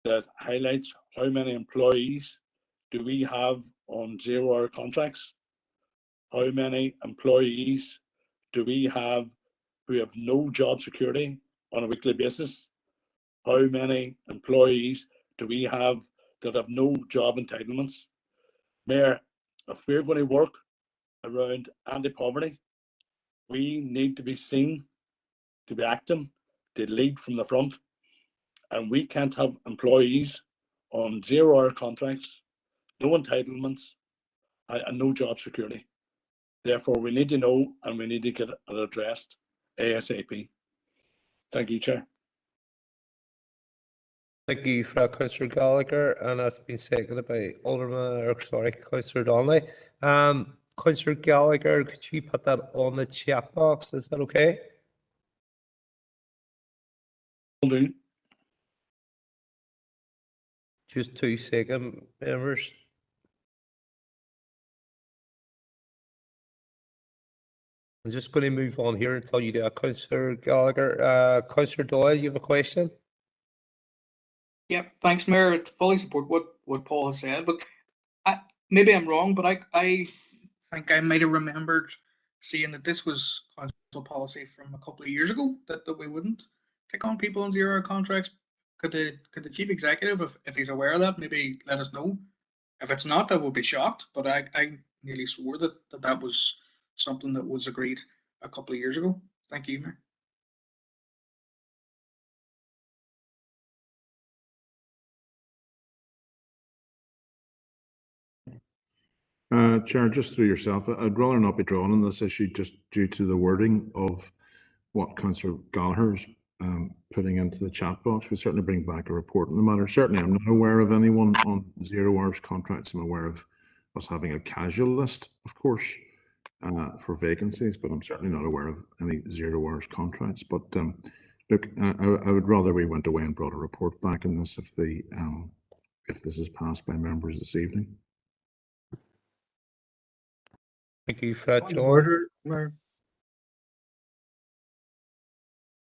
that highlights how many employees do we have on 0-hour contracts, how many employees do we have who have no job security on a weekly basis, how many employees do we have that have no job entitlements. Mayor, if we're going to work around anti-poverty, we need to be seen to be acting, to lead from the front, and we can't have employees on 0-hour contracts, no entitlements, and no job security. Therefore, we need to know, and we need to get it addressed ASAP. Thank you, Chair. Thank you, Councillor Gallagher, and that's been seconded by Councillor Donnelly. Councillor Gallagher, could you put that on the chat box? Is that okay? Will do. Just 2 seconds, members. I'm just going to move on here until you do that, Councillor Gallagher. Councillor Doyle, you have a question? Yep, thanks, Mayor. I fully support what Paul has said, but maybe I'm wrong, but I think I might have remembered seeing that this was council policy from a couple of years ago that we wouldn't take on people on 0-hour contracts. Could the chief executive, if he's aware of that, maybe let us know? If it's not, I will be shocked. But I nearly swore that was something that was agreed a couple of years ago. Thank you, Mayor. Chair, just through yourself, I'd rather not be drawn on this issue just due to the wording of what Councillor Gallagher is putting into the chat box. We certainly bring back a report on the matter. Certainly, I'm not aware of anyone on 0 hours contracts. I'm aware of us having a casual list, of course, for vacancies, but I'm certainly not aware of any 0 hours contracts. But look, I would rather we went away and brought a report back on this if this is passed by members this evening. Thank you for that, Point of John. order, Mayor.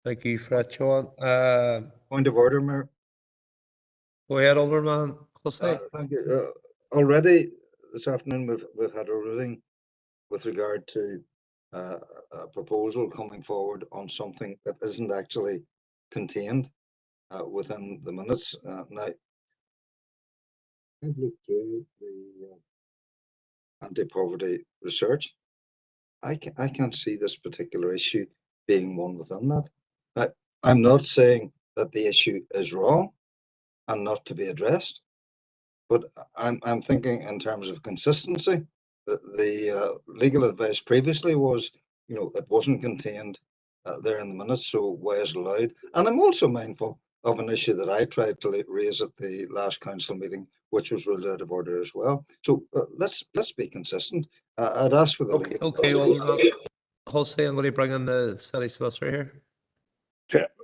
Thank you for that, John. Point of order, Mayor. Go ahead, Alderman Hussey. Thank you. Already this afternoon we've had a ruling with regard to a proposal coming forward on something that isn't actually contained within the minutes. Now, I've looked through the anti-poverty research. I can't see this particular issue being one within that. I'm not saying that the issue is wrong and not to be addressed, but I'm thinking in terms of consistency. The legal advice previously was, it wasn't contained there in the minutes, so why is it allowed? And I'm also mindful of an issue that I tried to raise at the last council meeting, which was ruled out of order as well. So let's be consistent. I'd ask for the legal Okay, advice. well, Hussey, I'm going to bring in the city solicitor here.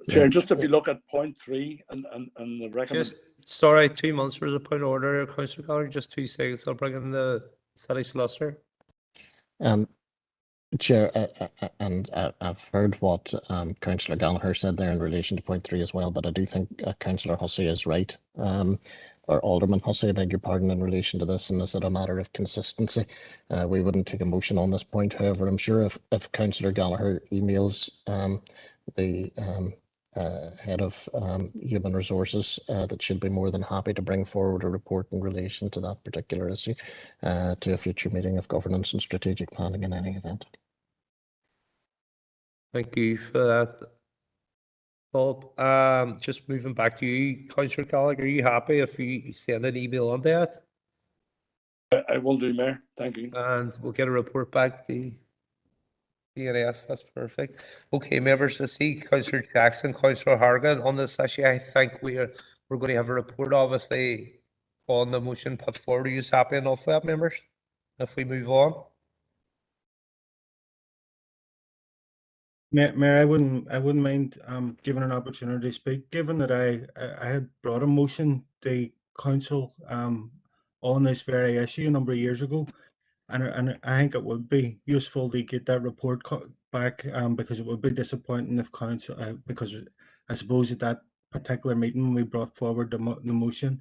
Chair, just if you look at point 3 and the recommend. Just, sorry, 2 months for the point of order, Councillor Gallagher, just 2 seconds. I'll bring in the city solicitor. Chair, and I've heard what Councillor Gallagher said there in relation to point 3 as well, but I do think Councillor Hussey is right, or Alderman Hussey, I beg your pardon, in relation to this, and is it a matter of consistency? We wouldn't take a motion on this point. However, I'm sure if Councillor Gallagher emails the head of human resources, that she'll be more than happy to bring forward a report in relation to that particular issue to a future meeting of governance and strategic planning in any event. Thank you for that, Bob. Just moving back to you, Councillor Gallagher, are you happy if you send an email on that? I will do, Mayor. Thank you. And we'll get a report back to DNS. That's perfect. Okay, members, I see Councillor Jackson, Councillor Hargan on this issue. I think we're going to have a report, obviously, on the motion put forward. Are you happy enough with that, members? If we move on. Mayor, I wouldn't mind given an opportunity to speak, given that I had brought a motion to council on this very issue a number of years ago, and I think it would be useful to get that report back because it would be disappointing if council because I suppose at that particular meeting when we brought forward the motion,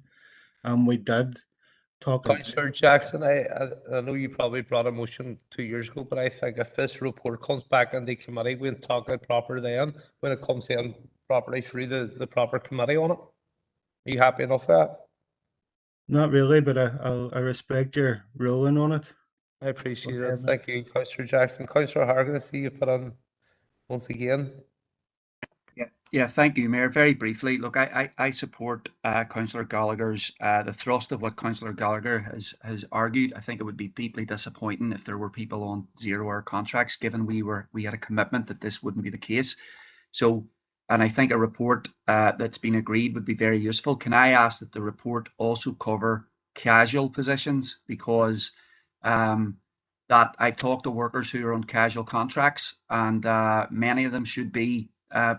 we did talk. Councillor Jackson, I know you probably brought a motion 2 years ago, but I think if this report comes back in the committee, we'll talk it proper then when it comes in properly through the proper committee on it. Are you happy enough with that? Not really, but I respect your ruling on it. I appreciate it. Thank you, Councillor Jackson. Councillor Hargan, I see you put on once again. Yeah, thank you, Mayor. Very briefly, look, I support Councillor Gallagher's the thrust of what Councillor Gallagher has argued. I think it would be deeply disappointing if there were people on 0-hour contracts, given we had a commitment that this wouldn't be the case. So, and I think a report that's been agreed would be very useful. Can I ask that the report also cover casual positions, because that I've talked to workers who are on casual contracts, and many of them should be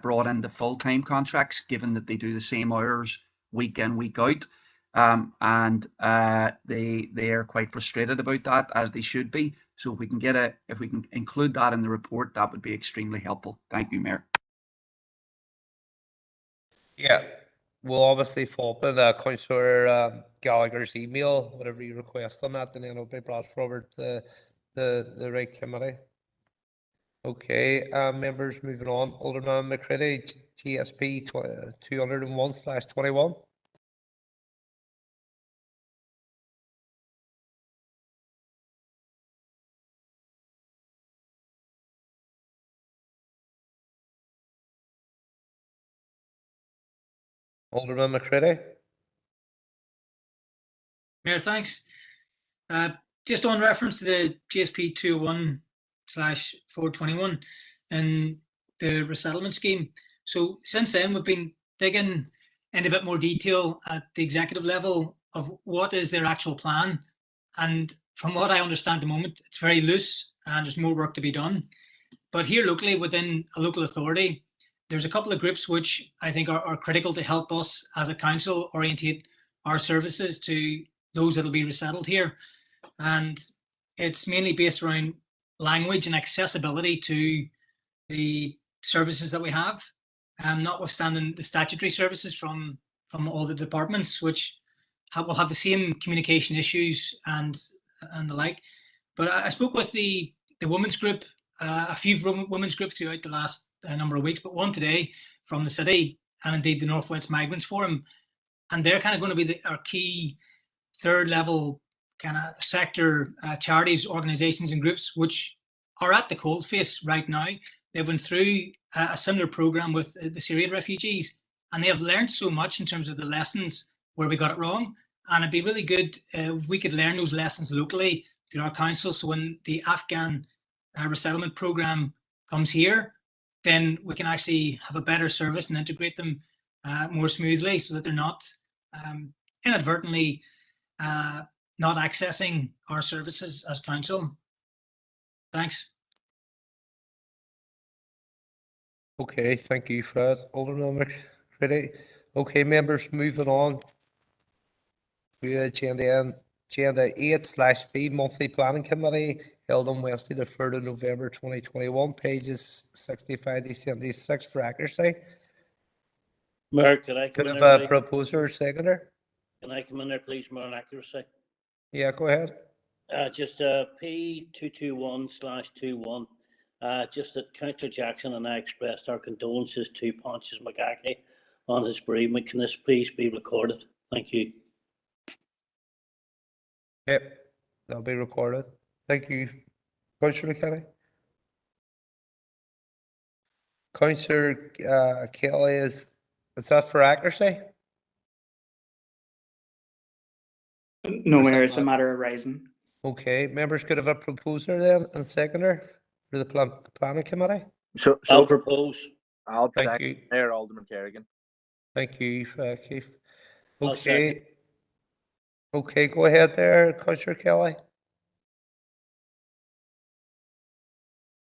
brought into full-time contracts, given that they do the same hours week in, week out. And they are quite frustrated about that, as they should be. So if we can include that in the report, that would be extremely helpful. Thank you, Mayor. Yeah, we'll obviously follow up with Councillor Gallagher's email, whatever you request on that, and then it'll be brought forward to the right committee. Okay, members, moving on. Alderman McCready, GSP 201/21. Alderman McCready. Mayor, thanks. Just on reference to the GSP 201/421 and the resettlement scheme. So since then, we've been digging in a bit more detail at the executive level of what is their actual plan. And from what I understand at the moment, it's very loose and there's more work to be done. But here locally, within a local authority, there's a couple of groups which I think are critical to help us as a council orientate our services to those that will be resettled here. And it's mainly based around language and accessibility to the services that we have, notwithstanding the statutory services from all the departments, which will have the same communication issues and the like. But I spoke with the women's group, a few women's groups throughout the last number of weeks, but one today from the city, and indeed the Northwest Migrants Forum, and they're kind of going to be our key third level kind of sector charities, organizations and groups which are at the coalface right now. They went through a similar program with the Syrian refugees, and they have learned so much in terms of the lessons where we got it wrong. And it'd be really good if we could learn those lessons locally through our council. So when the Afghan resettlement program comes here, then we can actually have a better service and integrate them more smoothly, so that they're not inadvertently not accessing our services as council. Thanks. Okay, thank you, Fred. Alderman McCready. Okay, members, moving on to agenda 8/B monthly planning committee held on Wednesday, the 3rd of November 2021, pages 65 to 76 for accuracy. Mayor, could I come Could in have there, a please? proposer or seconder? Can I come in there, please, Mayor, on accuracy? Yeah, go ahead. Just P221/21. Just that Councillor Jackson and I expressed our condolences to Pontius McGachy on his bereavement. Can this please be recorded? Thank you. Yep, that'll be recorded. Thank you. Councillor Kelly. Councillor Kelly, is that for accuracy? No, Mayor, it's a matter of raising. Okay, members could have a proposer then and seconder for the planning committee. So I'll propose. I'll Thank second you. Mayor Alderman Kerrigan. Thank you, Keith. I'll second. Okay. Okay, go ahead there, Councillor Kelly.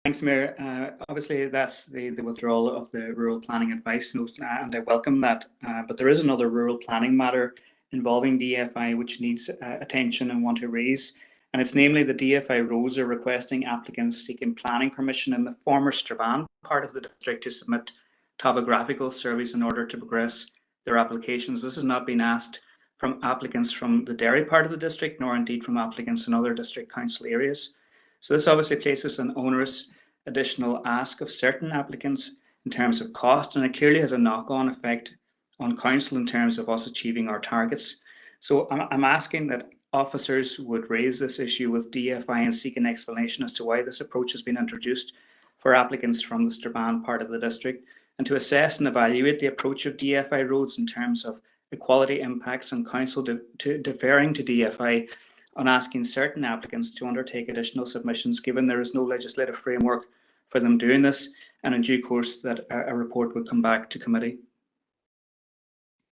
Thanks, Mayor. Obviously, that's the withdrawal of the rural planning advice note, and I welcome that. But there is another rural planning matter involving DFI which needs attention and want to raise. And it's namely the DFI roads are requesting applicants seeking planning permission in the former Strabane part of the district to submit topographical surveys in order to progress their applications. This has not been asked from applicants from the Derry part of the district, nor indeed from applicants in other district council areas. So this obviously places an onerous additional ask of certain applicants in terms of cost, and it clearly has a knock-on effect on council in terms of us achieving our targets. So I'm asking that officers would raise this issue with DFI and seek an explanation as to why this approach has been introduced for applicants from the Strabane part of the district, and to assess and evaluate the approach of DFI roads in terms of equality impacts, and council deferring to DFI on asking certain applicants to undertake additional submissions, given there is no legislative framework for them doing this, and in due course that a report would come back to committee.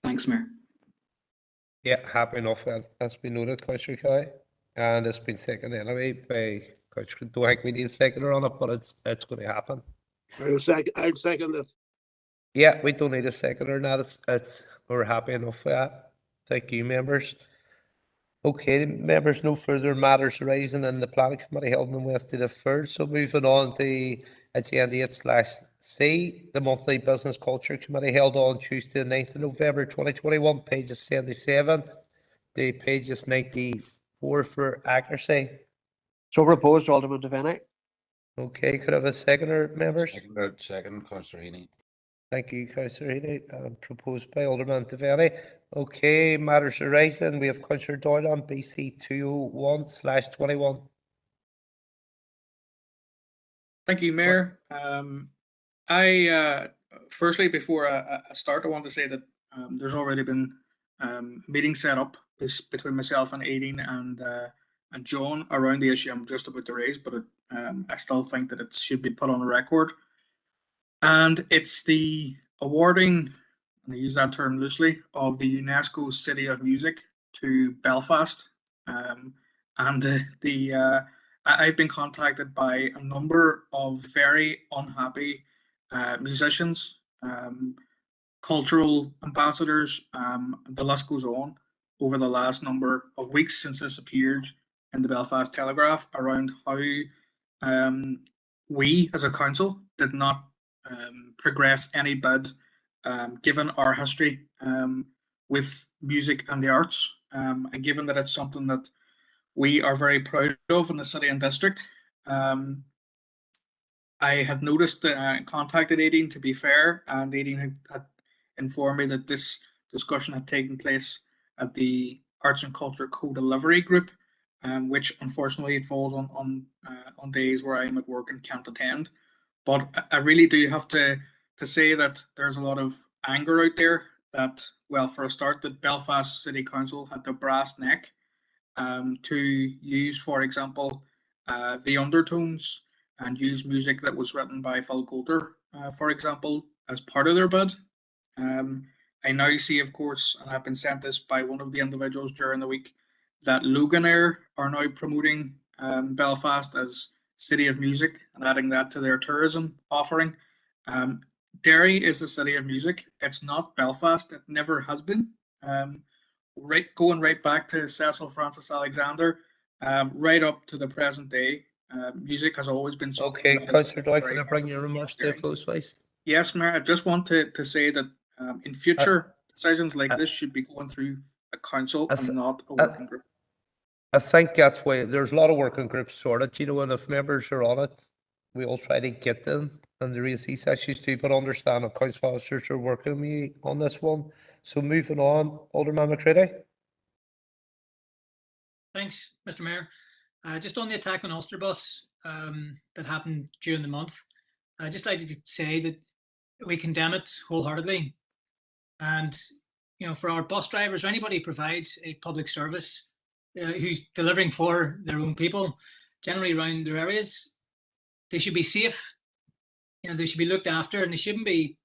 Thanks, Mayor. Yeah, happy enough. That's been noted, Councillor Kelly. And it's been seconded anyway by Councillor, don't think we need a seconder on it, but it's going to happen. I'll second it. Yeah, we don't need a seconder now. We're happy enough with that. Thank you, members. Okay, members, no further matters arising in the planning committee held on Wednesday the 3rd. So moving on to agenda 8/C, the monthly business culture committee held on Tuesday the 9th of November 2021, pages 77 to pages 94 for accuracy. So proposed, Alderman Devaney. Okay, could I have a seconder, members? Second, Councillor Heaney. Thank you, Councillor Heaney, proposed by Alderman Devaney. Okay, matters arising. We have Councillor Doyle on BC 201/21. Thank you, Mayor. Firstly, before I start, I want to say that there's already been a meeting set up between myself and Aideen and John around the issue I'm just about to raise, but I still think that it should be put on the record. And it's the awarding, and I use that term loosely, of the UNESCO City of Music to Belfast. I've been contacted by a number of very unhappy musicians, cultural ambassadors, the list goes on, over the last number of weeks since this appeared in the Belfast Telegraph, around how we as a council did not progress any bid, given our history with music and the arts, and given that it's something that we are very proud of in the city and district. I had noticed, contacted Aideen, to be fair, and Aideen had informed me that this discussion had taken place at the Arts and Culture Co-Delivery Group, which unfortunately it falls on days where I'm at work and can't attend. But I really do have to say that there's a lot of anger out there that, well, for a start, that Belfast City Council had the brass neck to use, for example, the undertones and use music that was written by Phil Coulter, for example, as part of their bid. I now see, of course, and I've been sent this by one of the individuals during the week, that Loganair are now promoting Belfast as City of Music and adding that to their tourism offering. Derry is the City of Music. It's not Belfast. It never has been. Going right back to Cecil Francis Alexander, right up to the present day, music has always been something. Okay, Councillor Doyle, can I bring your remarks to a close, please? Yes, Mayor. I just want to say that in future decisions like this should be going through a council and not a working group. I think that's why there's a lot of working groups sorted, and if members are on it, we all try to get them and raise these issues too, but understand that council officers are working with me on this one. So moving on, Alderman McCready. Thanks, Mr. Mayor. Just on the attack on Ulster Bus that happened during the month, I'd just like to say that we condemn it wholeheartedly. And, for our bus drivers or anybody who provides a public service who's delivering for their own people, generally around their areas, they should be safe. They should be looked after, and they shouldn't be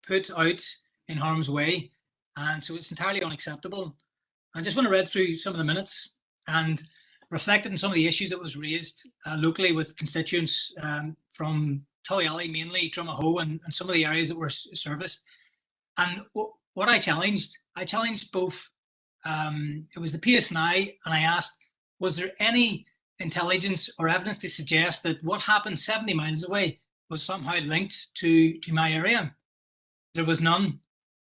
put out in harm's way. And so it's entirely unacceptable. I just want to read through some of the minutes and reflected on some of the issues that was raised locally with constituents from Tullyally, mainly Drumahoe, and some of the areas that were serviced. And what I challenged both, it was the PSNI, and I asked, was there any intelligence or evidence to suggest that what happened 70 miles away was somehow linked to my area? There was none.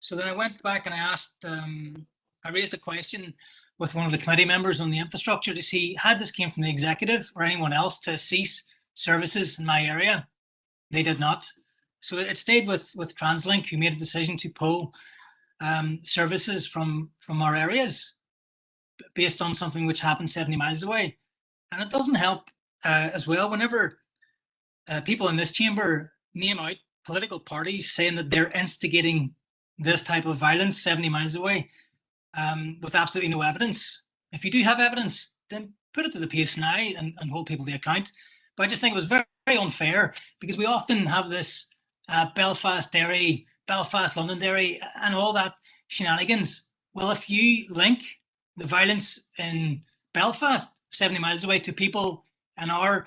So then I went back and I asked, I raised a question with one of the committee members on the infrastructure to see, had this came from the executive or anyone else to cease services in my area? They did not. So it stayed with TransLink, who made a decision to pull services from our areas based on something which happened 70 miles away. And it doesn't help as well whenever people in this chamber name out political parties saying that they're instigating this type of violence 70 miles away with absolutely no evidence. If you do have evidence, then put it to the PSNI and hold people to account. But I just think it was very, very unfair, because we often have this Belfast Derry, Belfast Londonderry, and all that shenanigans. Well, if you link the violence in Belfast 70 miles away to people and our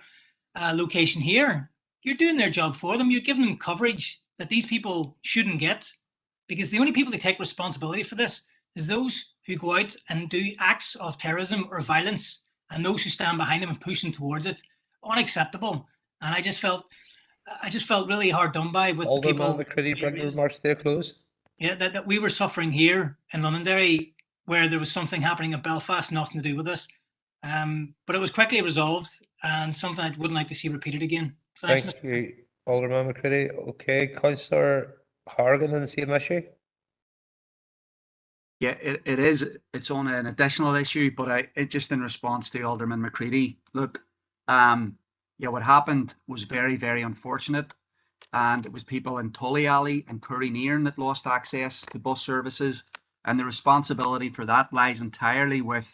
location here, you're doing their job for them. You're giving them coverage that these people shouldn't get, because the only people that take responsibility for this is those who go out and do acts of terrorism or violence, and those who stand behind them and push them towards it. Unacceptable. And I just felt really hard done by with the people. Alderman McCready, bring your remarks to a close. Yeah, that we were suffering here in Londonderry, where there was something happening in Belfast, nothing to do with us. But it was quickly resolved, and something I wouldn't like to see repeated again. Thanks, Thank Mr. you, Alderman McCready. Okay, Councillor Hargan on the same issue. Yeah, it is. It's on an additional issue, but it just in response to Alderman McCready. Look, yeah, what happened was very, very unfortunate, and it was people in Tully Alley and Curry Nearn that lost access to bus services, and the responsibility for that lies entirely with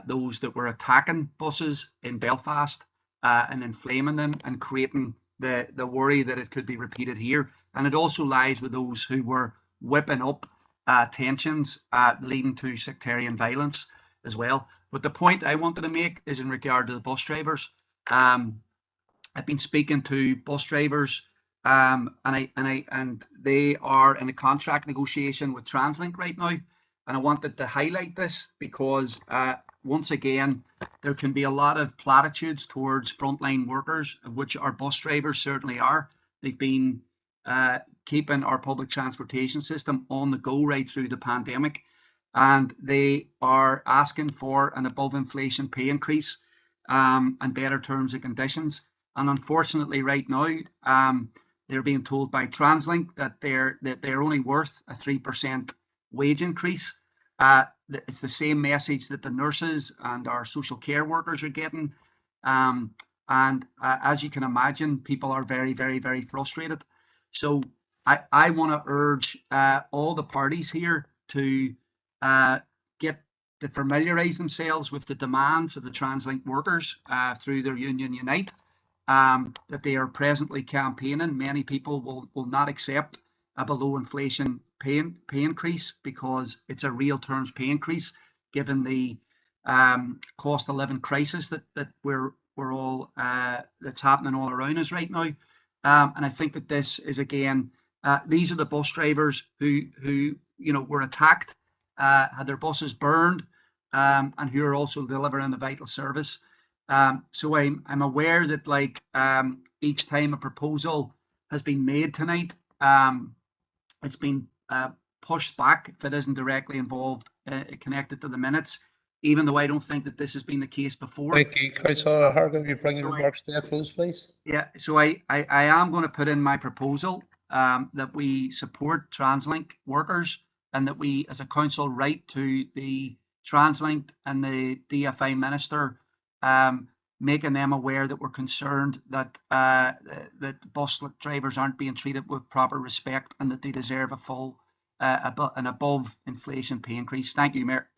those that were attacking buses in Belfast and inflaming them and creating the worry that it could be repeated here. And it also lies with those who were whipping up tensions leading to sectarian violence as well. But the point I wanted to make is in regard to the bus drivers. I've been speaking to bus drivers, and they are in a contract negotiation with TransLink right now. And I wanted to highlight this because once again, there can be a lot of platitudes towards frontline workers, which our bus drivers certainly are. They've been keeping our public transportation system on the go right through the pandemic, and they are asking for an above inflation pay increase and better terms and conditions. And unfortunately, right now, they're being told by TransLink that they're only worth a 3% wage increase. It's the same message that the nurses and our social care workers are getting. And as you can imagine, people are very, very, very frustrated. So I want to urge all the parties here to get to familiarise themselves with the demands of the TransLink workers through their union Unite. That they are presently campaigning. Many people will not accept a below inflation pay increase because it's a real terms pay increase, given the cost of living crisis that we're all that's happening all around us right now. And I think that this is again, these are the bus drivers who were attacked, had their buses burned, and who are also delivering the vital service. So I'm aware that each time a proposal has been made tonight, it's been pushed back if it isn't directly involved, connected to the minutes, even though I don't think that this has been the case before. Thank you, Councillor Hargan. You bring your remarks to a close, please. Yeah, so I am going to put in my proposal that we support TransLink workers and that we as a council write to the TransLink and the DFI minister, making them aware that we're concerned that that bus drivers aren't being treated with proper respect and that they deserve a full an above inflation pay increase. Thank you, Mayor.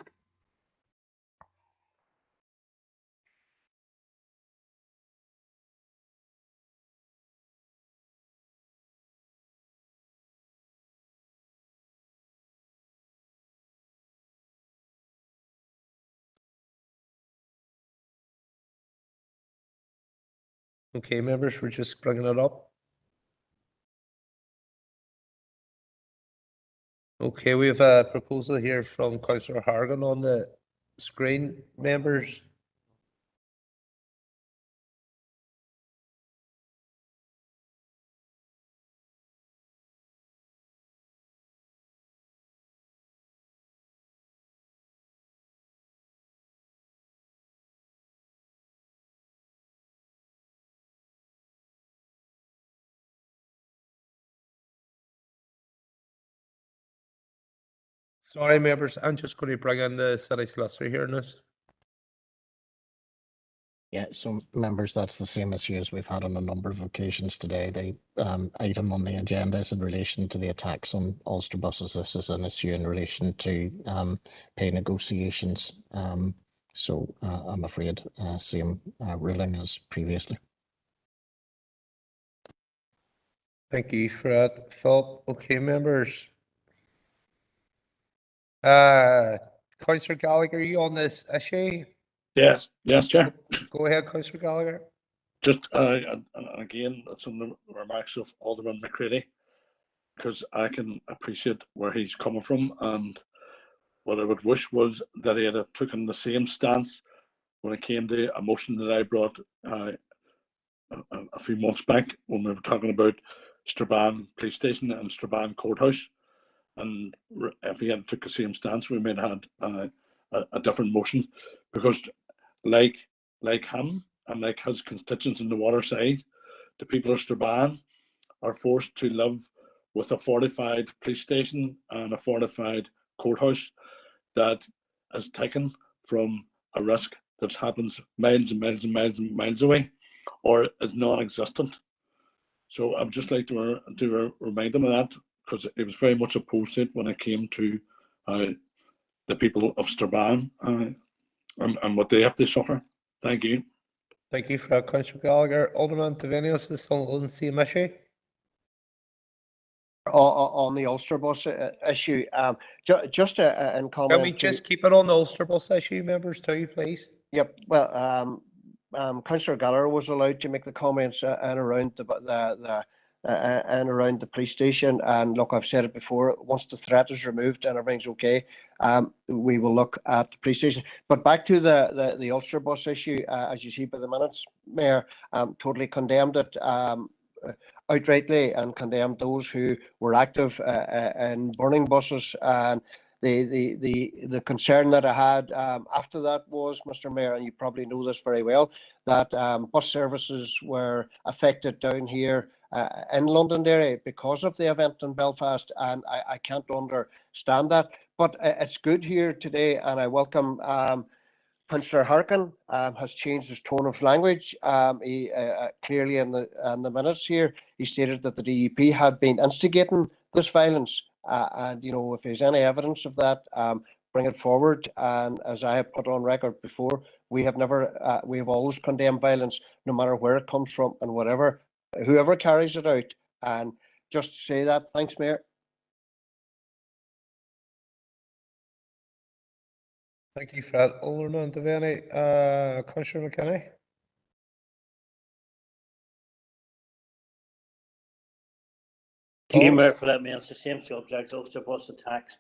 Okay, members, we're just bringing it up. Okay, we have a proposal here from Councillor Hargan on the screen. Members. Sorry, members, I'm just going to bring in the city solicitor here in this. Yeah, so members, that's the same issue as we've had on a number of occasions today. The item on the agenda is in relation to the attacks on Ulster buses. This is an issue in relation to pay negotiations. So I'm afraid same ruling as previously. Thank you for that, Philip. Okay, members. Councillor Gallagher, are you on this issue? Yes, Chair. Go ahead, Councillor Gallagher. Just, and again, that's on the remarks of Alderman McCready, because I can appreciate where he's coming from, and what I would wish was that he had taken the same stance when it came to a motion that I brought a few months back when we were talking about Strabane Police Station and Strabane Courthouse. And if he had took the same stance, we might have had a different motion, because like him and like his constituents in the waterside, the people of Strabane are forced to live with a fortified police station and a fortified courthouse that is taken from a risk that happens miles and miles and miles and miles away, or is non-existent. So I'd just like to remind him of that, because he was very much opposed to it when it came to the people of Strabane and what they have to suffer. Thank you. Thank you for that, Councillor Gallagher. Alderman Tavenius is still on the same issue. On the Ulster bus issue, just in comment. Can we just keep it on the Ulster bus issue, members, too, please? Yep. Well, Councillor Gallagher was allowed to make the comments and around the police station. And look, I've said it before. Once the threat is removed and everything's okay, we will look at the police station. But back to the Ulster bus issue, as you see by the minutes, Mayor, totally condemned it outrightly and condemned those who were active in burning buses. And the concern that I had after that was, Mr. Mayor, and you probably know this very well, that bus services were affected down here in Londonderry because of the event in Belfast, and I can't understand that. But it's good here today, and I welcome Councillor Harkin has changed his tone of language. He clearly in the minutes here, he stated that the DUP had been instigating this violence, and if there's any evidence of that, bring it forward. And as I have put on record before, we have always condemned violence, no matter where it comes from and whoever carries it out. And just to say that, thanks, Mayor. Thank you for that, Alderman Devaney. Councillor McKenna. Thank you, Mayor, for that. It's the same subject, Ulster bus attacks.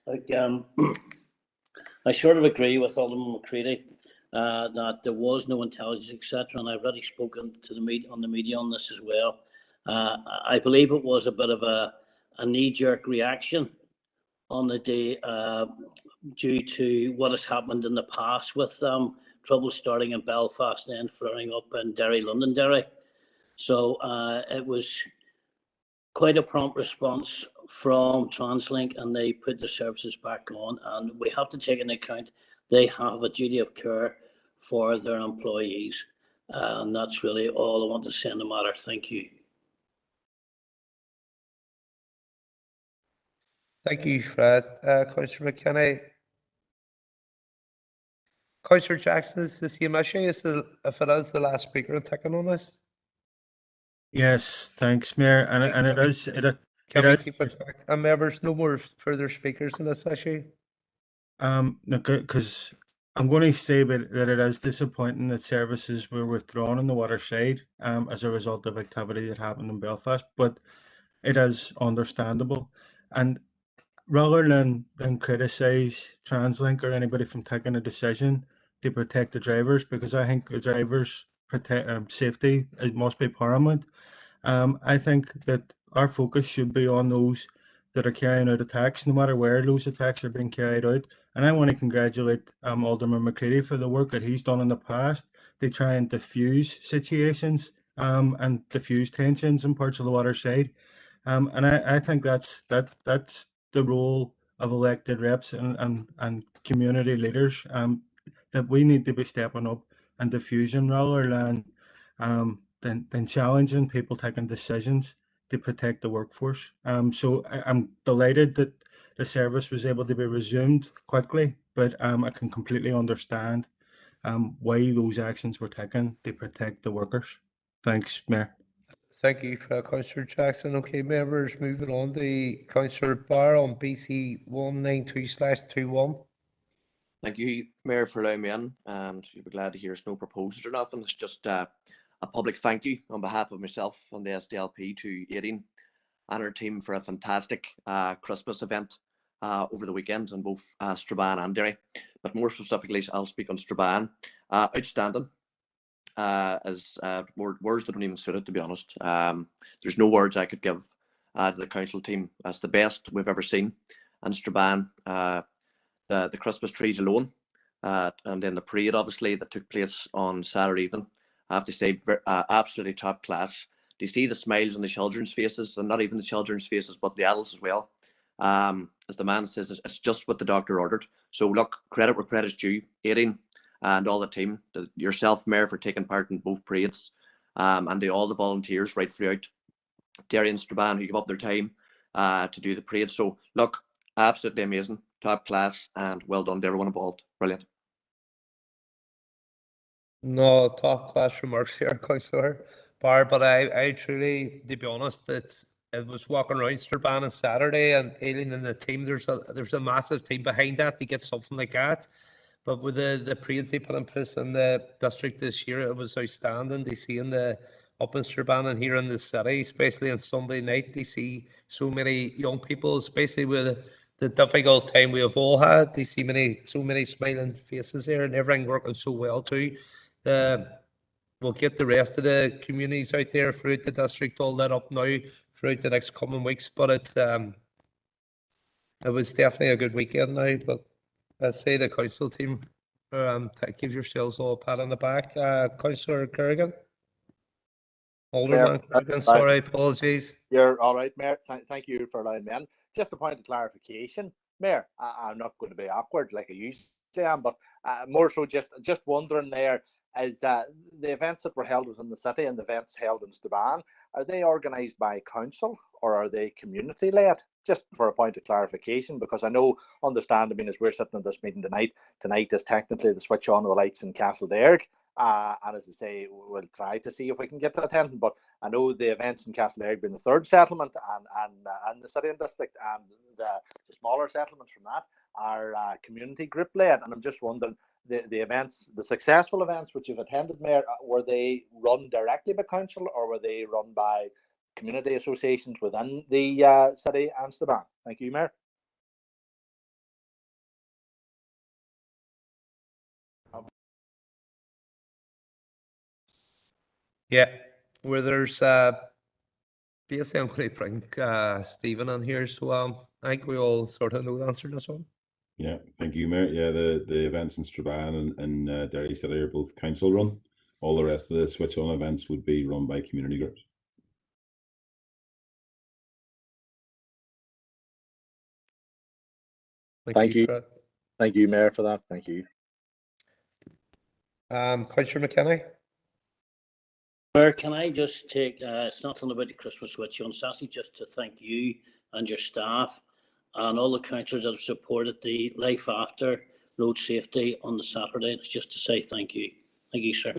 I sort of agree with Alderman McCready that there was no intelligence, etc. And I've already spoken to on the media on this as well. I believe it was a bit of a knee-jerk reaction on the day due to what has happened in the past with trouble starting in Belfast and then flaring up in Londonderry. So it was quite a prompt response from TransLink, and they put the services back on. And we have to take into account they have a duty of care for their employees. And that's really all I want to say on the matter. Thank you. Thank you for that, Councillor McKenna. Councillor Jackson, is the same issue? If it is the last speaker taking on this? Yes, thanks, Mayor. And it is. Can we keep it quick? And members, no more further speakers on this issue? Because I'm going to say that it is disappointing that services were withdrawn on the waterside as a result of activity that happened in Belfast, but it is understandable. And rather than criticise TransLink or anybody from taking a decision to protect the drivers, because I think the drivers' safety must be paramount. I think that our focus should be on those that are carrying out attacks, no matter where those attacks are being carried out. And I want to congratulate Alderman McCready for the work that he's done in the past to try and diffuse situations and diffuse tensions in parts of the waterside. And I think that's the role of elected reps and community leaders, that we need to be stepping up and diffusing rather than challenging people taking decisions to protect the workforce. So I'm delighted that the service was able to be resumed quickly, but I can completely understand why those actions were taken to protect the workers. Thanks, Mayor. Thank you for that, Councillor Jackson. Okay, members, moving on to Councillor Barr on BC 192/21. Thank you, Mayor, for allowing me in, and you'll be glad to hear it's no proposals or nothing. It's just a public thank you on behalf of myself and the SDLP to Aileen and her team for a fantastic Christmas event over the weekend in both Strabane and Derry. But more specifically, I'll speak on Strabane. Outstanding. As words that don't even suit it, to be honest. There's no words I could give to the council team. That's the best we've ever seen in Strabane. The Christmas trees alone, and then the parade, obviously, that took place on Saturday evening. I have to say, absolutely top class. Do you see the smiles on the children's faces, and not even the children's faces, but the adults as well? As the man says, it's just what the doctor ordered. So look, credit where credit's due. Aileen and all the team, yourself, Mayor, for taking part in both parades, and all the volunteers right throughout Derry and Strabane who give up their time to do the parade. So look, absolutely amazing, top class, and well done to everyone involved. Brilliant. No, top class remarks here, Councillor Barr, but I truly, to be honest, it was walking around Strabane on Saturday, and Aileen and the team, there's a massive team behind that to get something like that. But with the parades they put in place in the district this year, it was outstanding. They see in the up in Strabane and here in the city, especially on Sunday night, they see so many young people, especially with the difficult time we have all had. They see so many smiling faces there, and everything working so well too. We'll get the rest of the communities out there throughout the district all lit up now throughout the next coming weeks. But it was definitely a good weekend now. But I say the council team, give yourselves all a pat on the back. Councillor Kerrigan, Alderman Kerrigan, sorry, apologies. You're all right, Mayor. Thank you for allowing me in. Just a point of clarification, Mayor. I'm not going to be awkward like I usually am, but more so just wondering there is the events that were held within the city and the events held in Strabane, are they organised by council or are they community led? Just for a point of clarification, because I understand, as we're sitting in this meeting tonight is technically the switch on of the lights in Castleberg. And as I say, we'll try to see if we can get to attending. But I know the events in Castleberg being the third settlement and the city and district, and the smaller settlements from that are community group led. And I'm just wondering, the events, the successful events which you've attended, Mayor, were they run directly by council or were they run by community associations within the city and Strabane? Thank you, Mayor. Yeah, where there's basically I'm going to bring Stephen on here, so I think we all sort of know the answer to this one. Yeah, thank you, Mayor. Yeah, the events in Strabane and Derry City are both council run. All the rest of the switch on events would be run by community groups. Thank you. Thank you, Mayor, for that. Thank you. Councillor McKenna. Mayor, can I just take, it's nothing about the Christmas switch on Sassy, just to thank you and your staff and all the councillors that have supported the Life After road safety on the Saturday. It's just to say thank you. Thank you, sir.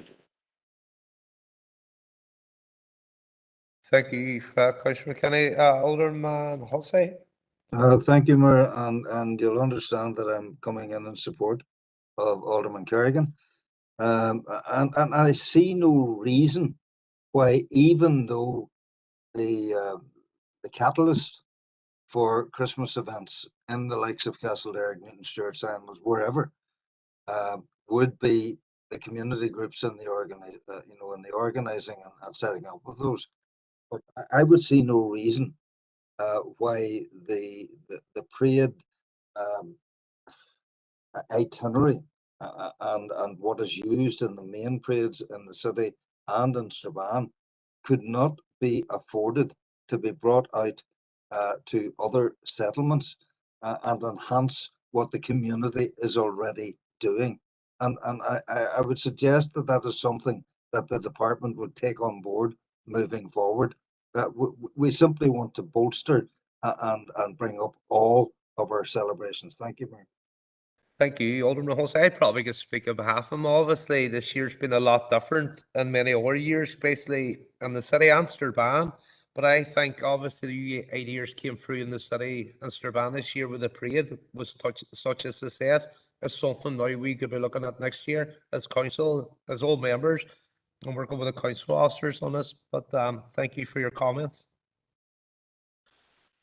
Thank you, Councillor McKenna. Alderman Hussey. Thank you, Mayor, and you'll understand that I'm coming in support of Alderman Kerrigan. And I see no reason why, even though the catalyst for Christmas events in the likes of Castleberg, Newton Stewart, Sandals, wherever, would be the community groups in the in the organising and setting up of those. But I would see no reason why the parade itinerary and what is used in the main parades in the city and in Strabane could not be afforded to be brought out to other settlements and enhance what the community is already doing. And I would suggest that that is something that the department would take on board moving forward. We simply want to bolster and bring up all of our celebrations. Thank you, Mayor. Thank you, Alderman Hussey. I probably could speak on behalf of them. Obviously, this year's been a lot different than many other years, basically in the city and Strabane. But I think obviously the ideas came through in the city and Strabane this year with the parade was such a success. It's something now we could be looking at next year as council, as all members, and working with the council officers on this. But thank you for your comments.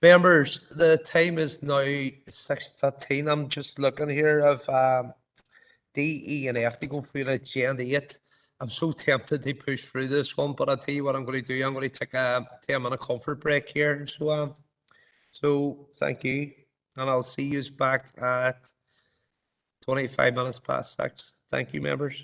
Members, the time is now 6:15. I'm just looking here of D, E, and F to go through the agenda 8. I'm so tempted to push through this one, but I'll tell you what I'm going to do. I'm going to take a 10-minute comfort break here. So thank you, and I'll see you back at 25 minutes past 6. Thank you, members.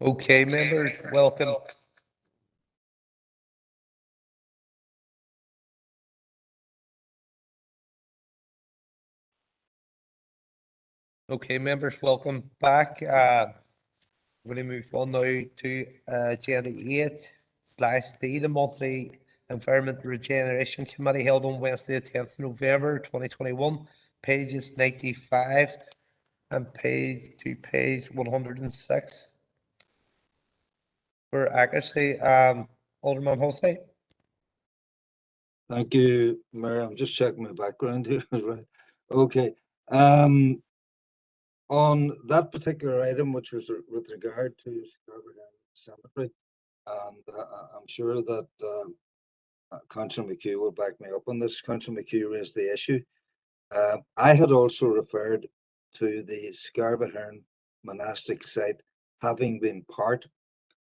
Okay, members, welcome. Okay, members, welcome back. We're going to move on now to agenda 8/D, the monthly Environment Regeneration Committee held on Wednesday, the 10th of November 2021, pages 95 and page 106. For accuracy, Alderman Hussey. Thank you, Mayor. I'm just checking my background here. Right. Okay. On that particular item, which was with regard to Scarborough Cemetery, and I'm sure that Councillor McHugh will back me up on this. Councillor McHugh raised the issue. I had also referred to the Scarborough monastic site having been part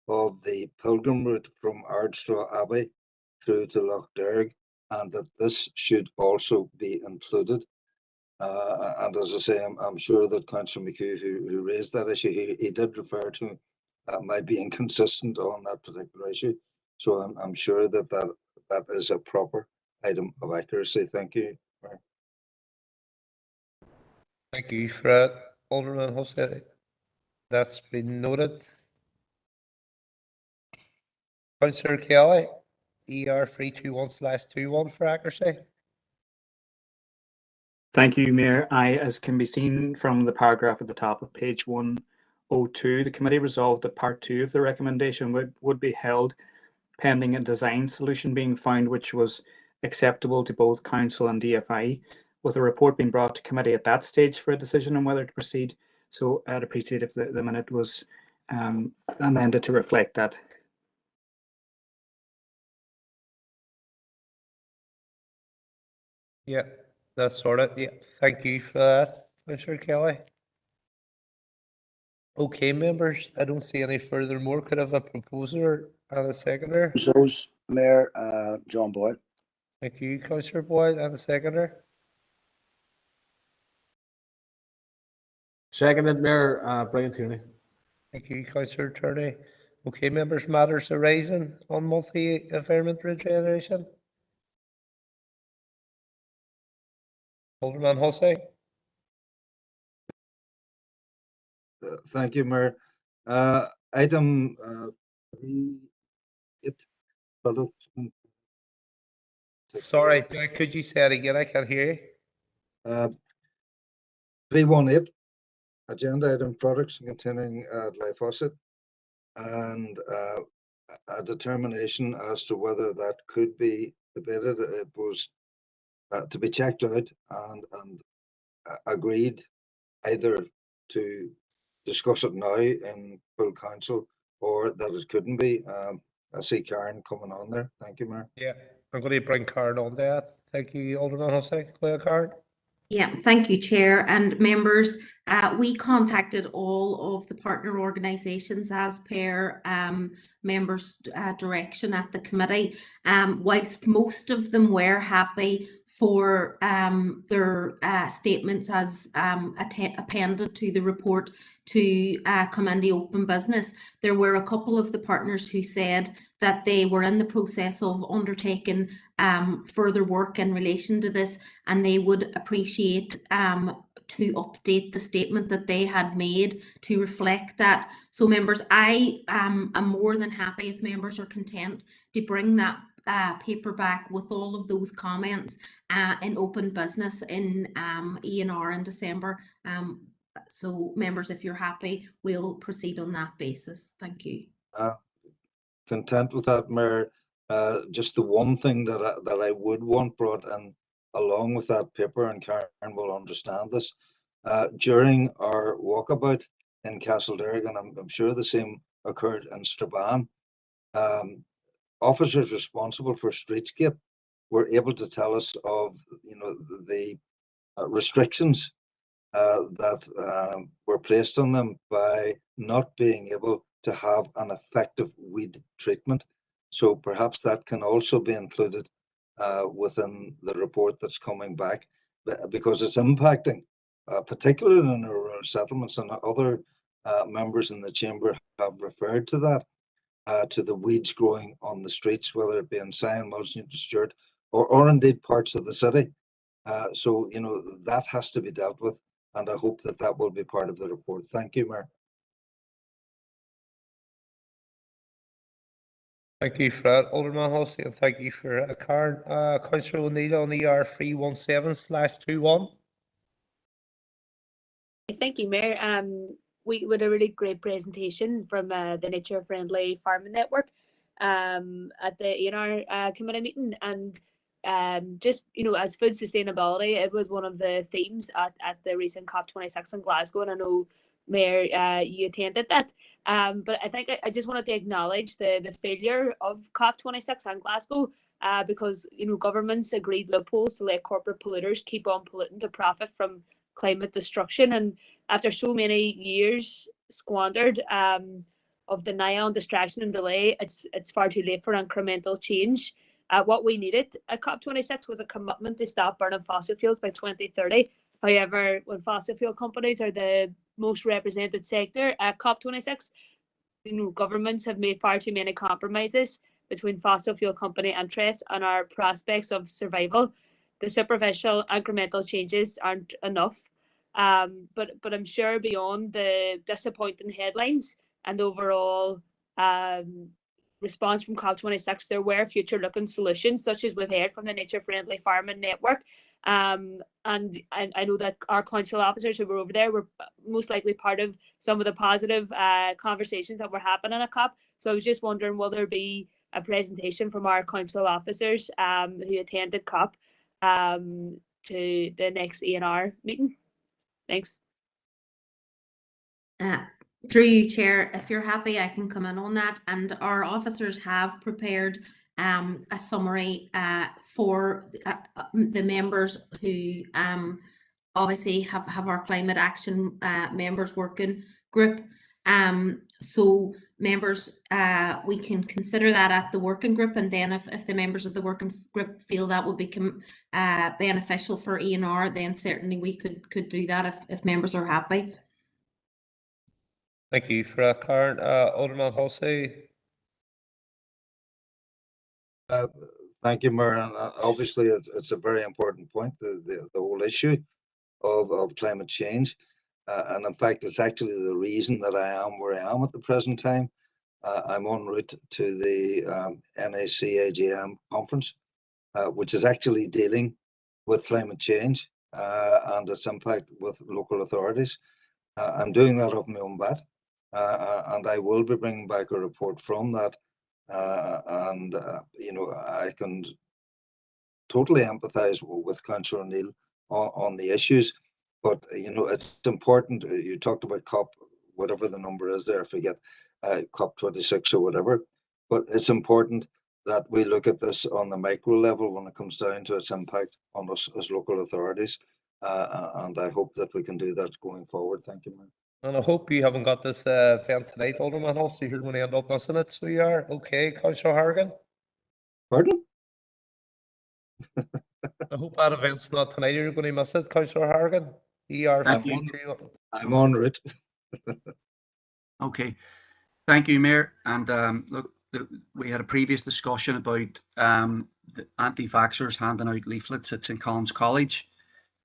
of the pilgrim route from Ardstraw Abbey through to Lough Derg, and that this should also be included. And as I say, I'm sure that Councillor McHugh, who raised that issue, he did refer to my being consistent on that particular issue. So I'm sure that that is a proper item of accuracy. Thank you. Thank you for that, Alderman Hussey. That's been noted. Councillor Kelly, ER 321/21 for accuracy. Thank you, Mayor. As can be seen from the paragraph at the top of page 102, the committee resolved that part 2 of the recommendation would be held pending a design solution being found which was acceptable to both Council and DFI, with a report being brought to committee at that stage for a decision on whether to proceed. So I'd appreciate if the minute was amended to reflect that. Yeah, that's sorted. Yeah, thank you for that, Mr. Kelly. Okay, members, I don't see any further more. Could I have a proposer and a seconder? Those, Mayor, John Boyd. Thank you, Councillor Boyd, and a seconder. Seconded, Mayor, Brian Tierney. Thank you, Councillor Tierney. Okay, members, matters arising on monthly environment regeneration. Alderman Hussey. Thank you, Mayor. Item 8. Sorry, could you say it again? I can't hear you. 318, agenda item products containing glyphosate, and a determination as to whether that could be debated. It was to be checked out and agreed either to discuss it now in full council or that it couldn't be. I see Karen coming on there. Thank you, Mayor. Yeah, I'm going to bring Karen on that. Thank you, Alderman Hussey. Go ahead, Karen. Yeah, thank you, Chair and members. We contacted all of the partner organisations as per members' direction at the committee. Whilst most of them were happy for their statements as appended to the report to come into open business, there were a couple of the partners who said that they were in the process of undertaking further work in relation to this, and they would appreciate to update the statement that they had made to reflect that. So members, I am more than happy if members are content to bring that paper back with all of those comments in open business in E&R in December. So members, if you're happy, we'll proceed on that basis. Thank you. Content with that, Mayor. Just the one thing that I would want brought in along with that paper, and Karen will understand this, during our walkabout in Castlederg, and I'm sure the same occurred in Strabane, officers responsible for streetscape were able to tell us of the restrictions that were placed on them by not being able to have an effective weed treatment. So perhaps that can also be included within the report that's coming back, because it's impacting, particularly in our settlements, and other members in the chamber have referred to that, to the weeds growing on the streets, whether it be in Sion, Mills, Newton Stewart, or indeed parts of the city. So, you know, that has to be dealt with, and I hope that that will be part of the report. Thank you, Mayor. Thank you for that, Alderman Hussey, and thank you for Karen. Councillor O'Neill on ER 317/21. Thank you, Mayor. We had a really great presentation from the Nature Friendly Farming Network at the ANR committee meeting, and just, you know, as food sustainability, it was one of the themes at the recent COP26 in Glasgow, and I know, Mayor, you attended that. But I think I just wanted to acknowledge the failure of COP26 in Glasgow, because, you know, governments agreed loopholes to let corporate polluters keep on polluting to profit from climate destruction. And after so many years squandered of denial and distraction and delay, it's far too late for incremental change. What we needed at COP26 was a commitment to stop burning fossil fuels by 2030. However, when fossil fuel companies are the most represented sector at COP26, you know, governments have made far too many compromises between fossil fuel company interests and our prospects of survival. The superficial incremental changes aren't enough. But I'm sure beyond the disappointing headlines and overall response from COP26, there were future-looking solutions, such as we've heard from the Nature Friendly Farming Network. And I know that our council officers who were over there were most likely part of some of the positive conversations that were happening at COP. So I was just wondering, will there be a presentation from our council officers who attended COP to the next ANR meeting? Thanks. Through you, Chair, if you're happy, I can come in on that. And our officers have prepared a summary for the members who obviously have our climate action members working group. So members, we can consider that at the working group, and then if the members of the working group feel that would become beneficial for ANR, then certainly we could do that if members are happy. Thank you for that, Karen. Alderman Hussey. Thank you, Mayor. And obviously, it's a very important point, the whole issue of climate change. And in fact, it's actually the reason that I am where I am at the present time. I'm en route to the NAC AGM conference, which is actually dealing with climate change and its impact with local authorities. I'm doing that off my own bat, and I will be bringing back a report from that. You know, I can totally empathise with Councillor O'Neill on the issues, but you know, it's important. You talked about COP, whatever the number is there, I forget, COP 26 or whatever. But it's important that we look at this on the micro level when it comes down to its impact on us as local authorities. And I hope that we can do that going forward. Thank you, Mayor. And I hope you haven't got this event tonight, Alderman Hussey. You're going to end up missing it. So you are. Okay, Councillor Harrigan. Pardon? I hope that event's not tonight. You're going to miss it, Councillor Harrigan. I'm on it. Okay. Thank you, Mayor. And look, we had a previous discussion about the anti-vaxxers handing out leaflets at St. Colum's College.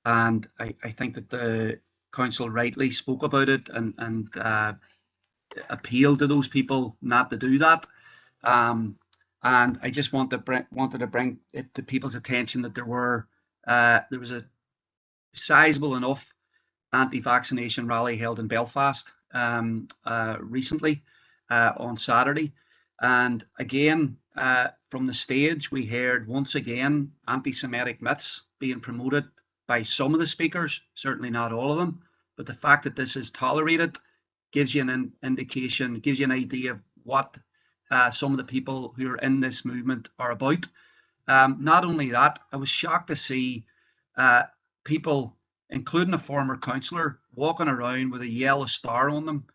And I think that the council rightly spoke about it and appealed to those people not to do that. And I just wanted to bring it to people's attention that there was a sizable enough anti-vaccination rally held in Belfast recently on Saturday. And again, from the stage, we heard once again anti-Semitic myths being promoted by some of the speakers, certainly not all of them. But the fact that this is tolerated gives you an indication, gives you an idea of what some of the people who are in this movement are about. Not only that, I was shocked to see people, including a former councillor, walking around with a yellow star on them,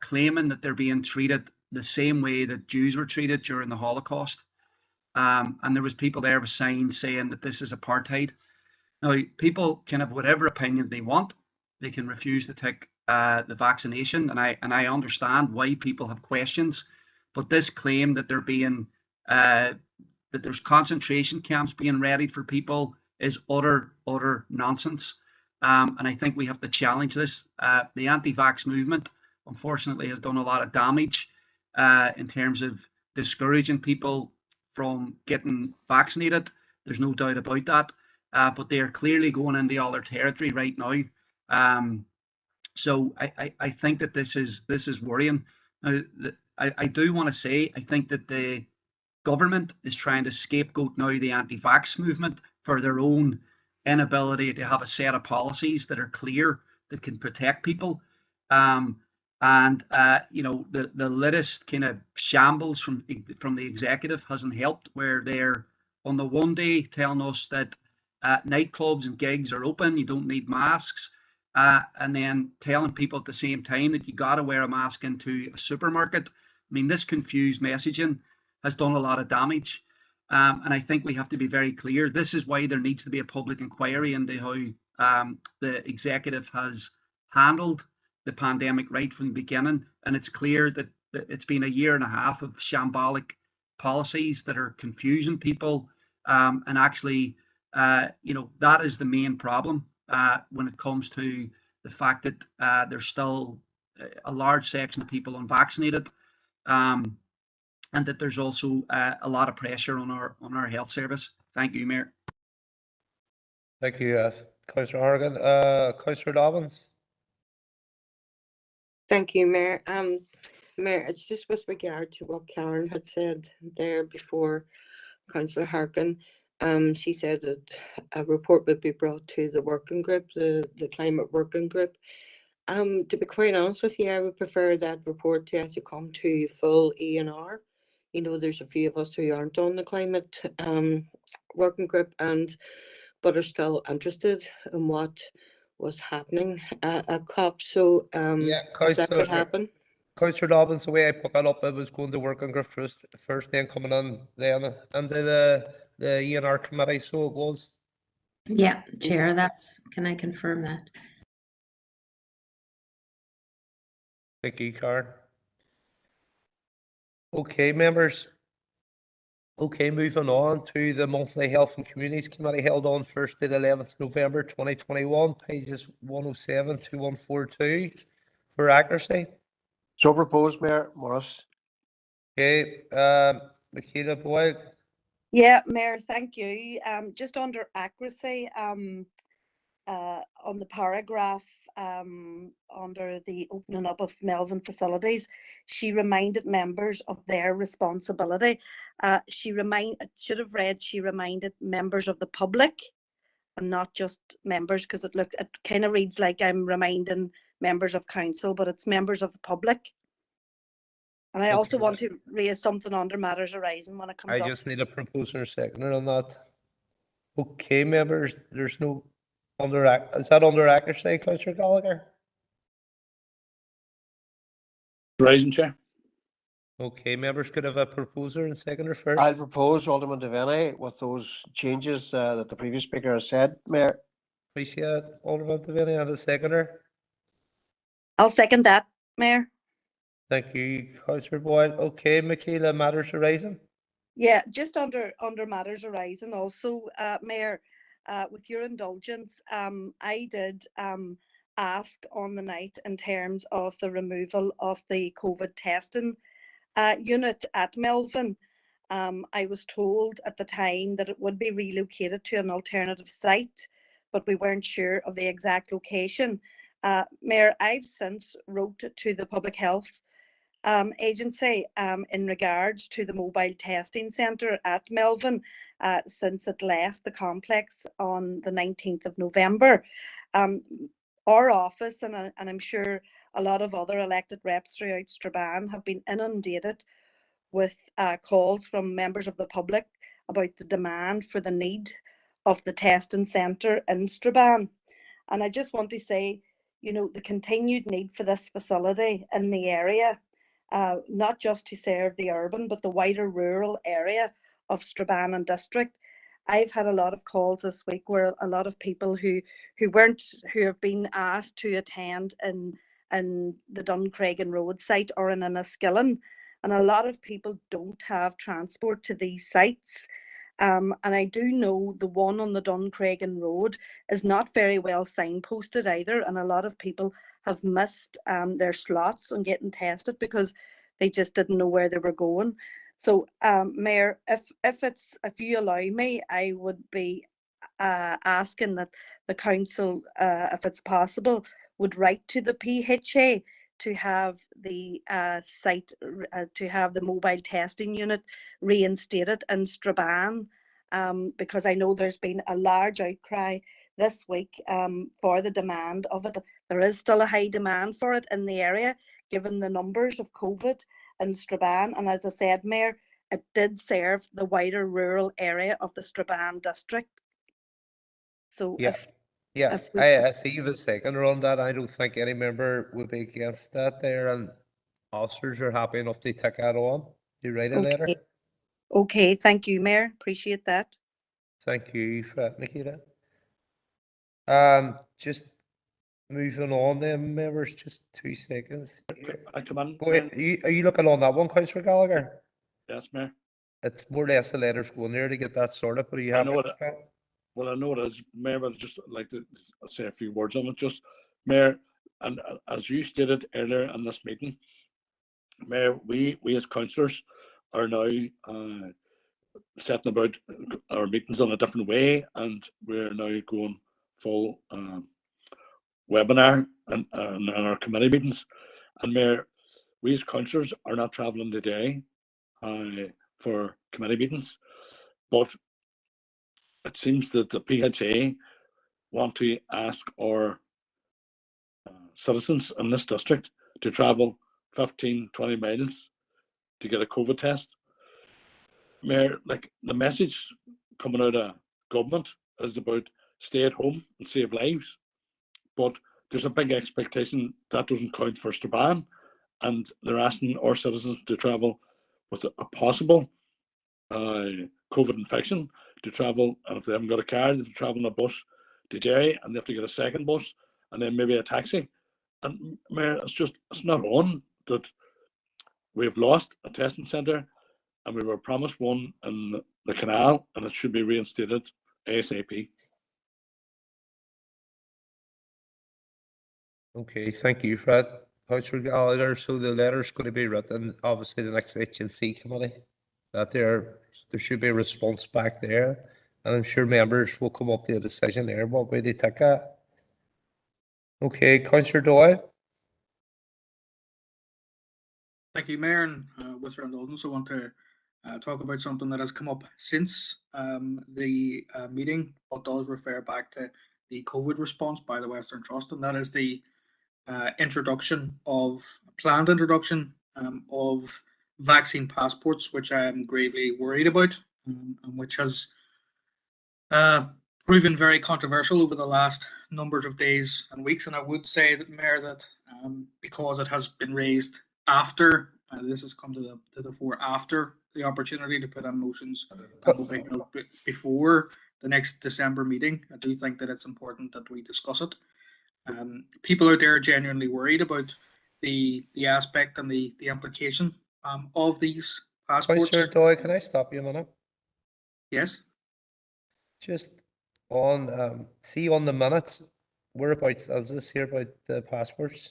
claiming that they're being treated the same way that Jews were treated during the Holocaust. And there was people there with signs saying that this is apartheid. Now, people can have whatever opinion they want. They can refuse to take the vaccination, and I understand why people have questions, but this claim that they're being that there's concentration camps being readied for people is utter nonsense. And I think we have to challenge this. The anti-vax movement, unfortunately, has done a lot of damage in terms of discouraging people from getting vaccinated. There's no doubt about that. But they are clearly going into other territory right now. So I think that this is worrying. Now, I do want to say I think that the government is trying to scapegoat now the anti-vax movement for their own inability to have a set of policies that are clear, that can protect people. You know, the latest kind of shambles from the executive hasn't helped, where they're on the one day telling us that nightclubs and gigs are open, you don't need masks, and then telling people at the same time that you got to wear a mask into a supermarket. I mean, this confused messaging has done a lot of damage. And I think we have to be very clear. This is why there needs to be a public inquiry into how the executive has handled the pandemic right from the beginning. And it's clear that it's been a year and a half of shambolic policies that are confusing people. And actually, you know, that is the main problem when it comes to the fact that there's still a large section of people unvaccinated. And that there's also a lot of pressure on our health service. Thank you, Mayor. Thank you, Councillor Horgan. Councillor Dobbins. Thank you, Mayor. Mayor, it's just with regard to what Karen had said there before, Councillor Harkin. She said that a report would be brought to the working group, the climate working group. To be quite honest with you, I would prefer that report to actually come to full ENR. You know, there's a few of us who aren't on the climate working group but are still interested in what was happening at COP. So Yeah, if that could happen. Councillor Dobbins, the way I put that up, it was going to working group first, then coming on then into the ENR committee. So it was. Yeah, Chair, can I confirm that? Thank you, Karen. Okay, members. Okay, moving on to the monthly Health and Communities Committee held on 1st to the 11th November 2021, pages 107 to 142 for accuracy. So proposed, Mayor Morris. Okay, Michaela Boyd. Yeah, Mayor, thank you. Just under accuracy, on the paragraph under the opening up of Melvin facilities, she reminded members of their responsibility. It should have read, she reminded members of the public and not just members, because it kind of reads like I'm reminding members of council, but it's members of the public. And I also want to raise something under matters arising when it comes up. I just need a proposer and seconder on that. Okay, members, there's no is that under accuracy, Councillor Gallagher? Rising, Chair. Okay, members could have a proposer and seconder first. I'll propose Alderman Devaney with those changes that the previous speaker has said, Mayor. Appreciate Alderman Devaney and a seconder. I'll second that, Mayor. Thank you, Councillor Boyd. Okay, Michaela, matters arising. Yeah, just under matters arising also, Mayor, with your indulgence, I did ask on the night in terms of the removal of the COVID testing unit at Melvin. I was told at the time that it would be relocated to an alternative site, but we weren't sure of the exact location. Mayor, I've since wrote to the Public Health Agency in regards to the mobile testing centre at Melvin since it left the complex on the 19th of November. Our office, and I'm sure a lot of other elected reps throughout Strabane, have been inundated with calls from members of the public about the demand for the need of the testing centre in Strabane. And I just want to say, you know, the continued need for this facility in the area, not just to serve the urban, but the wider rural area of Strabane and district. I've had a lot of calls this week where a lot of people who have been asked to attend in in the Duncragan Road site or in Enniskillen. And a lot of people don't have transport to these sites. And I do know the one on the Duncragan Road is not very well signposted either. And a lot of people have missed their slots on getting tested because they just didn't know where they were going. So, Mayor, if you allow me, I would be asking that the council, if it's possible, would write to the PHA to have the site, to have the mobile testing unit reinstated in Strabane, because I know there's been a large outcry this week for the demand of it. There is still a high demand for it in the area, given the numbers of COVID in Strabane. And as I said, Mayor, it did serve the wider rural area of the Strabane district. So Yeah, if we, I see you've a second on that. I don't think any member would be against that there, and officers are happy enough to take that on. You write a letter. okay, thank you, Mayor. Appreciate that. Thank you, Nikita. Just moving on then, members, just 2 seconds. I come in. Go ahead. Are you looking on that one, Councillor Gallagher? Yes, Mayor. It's more or less the letters going there to get that sorted, but are you I happy know with it. that? Well, I know it is, Mayor, but I'd just like to say a few words on it. Just, Mayor, and as you stated earlier in this meeting, Mayor, we as councillors are now setting about our meetings in a different way, and we're now going full webinar and our committee meetings. And Mayor, we as councillors are not travelling today for committee meetings, but it seems that the PHA want to ask our citizens in this district to travel 15-20 miles to get a COVID test. Mayor, like the message coming out of government is about stay at home and save lives, but there's a big expectation that doesn't count for Strabane, and they're asking our citizens to travel with a possible COVID infection to travel, and if they haven't got a car, they have to travel on a bus to Jerry, and they have to get a second bus, and then maybe a taxi. And Mayor, it's not on that we've lost a testing centre, and we were promised one in the canal, and it should be reinstated ASAP. Okay, thank you, Fred. Councillor Gallagher, so the letter's going to be written, obviously the next HNC committee, that there should be a response back there, and I'm sure members will come up to a decision there, what way they take that. Okay, Councillor Doyle. Thank you, Mayor, and with your indulgence, I want to talk about something that has come up since the meeting, but does refer back to the COVID response by the Western Trust, and that is the planned introduction of vaccine passports, which I am gravely worried about, and which has proven very controversial over the last numbers of days and weeks. And I would say that, Mayor, that because it has been raised after this has come to the fore after the opportunity to put in motions before the next December meeting, I do think that it's important that we discuss it. People out there are genuinely worried about the aspect and the implication of these passports. Councillor Doyle, can I stop you a minute? Yes. Just on, see on the minutes, whereabouts is this here about the passports?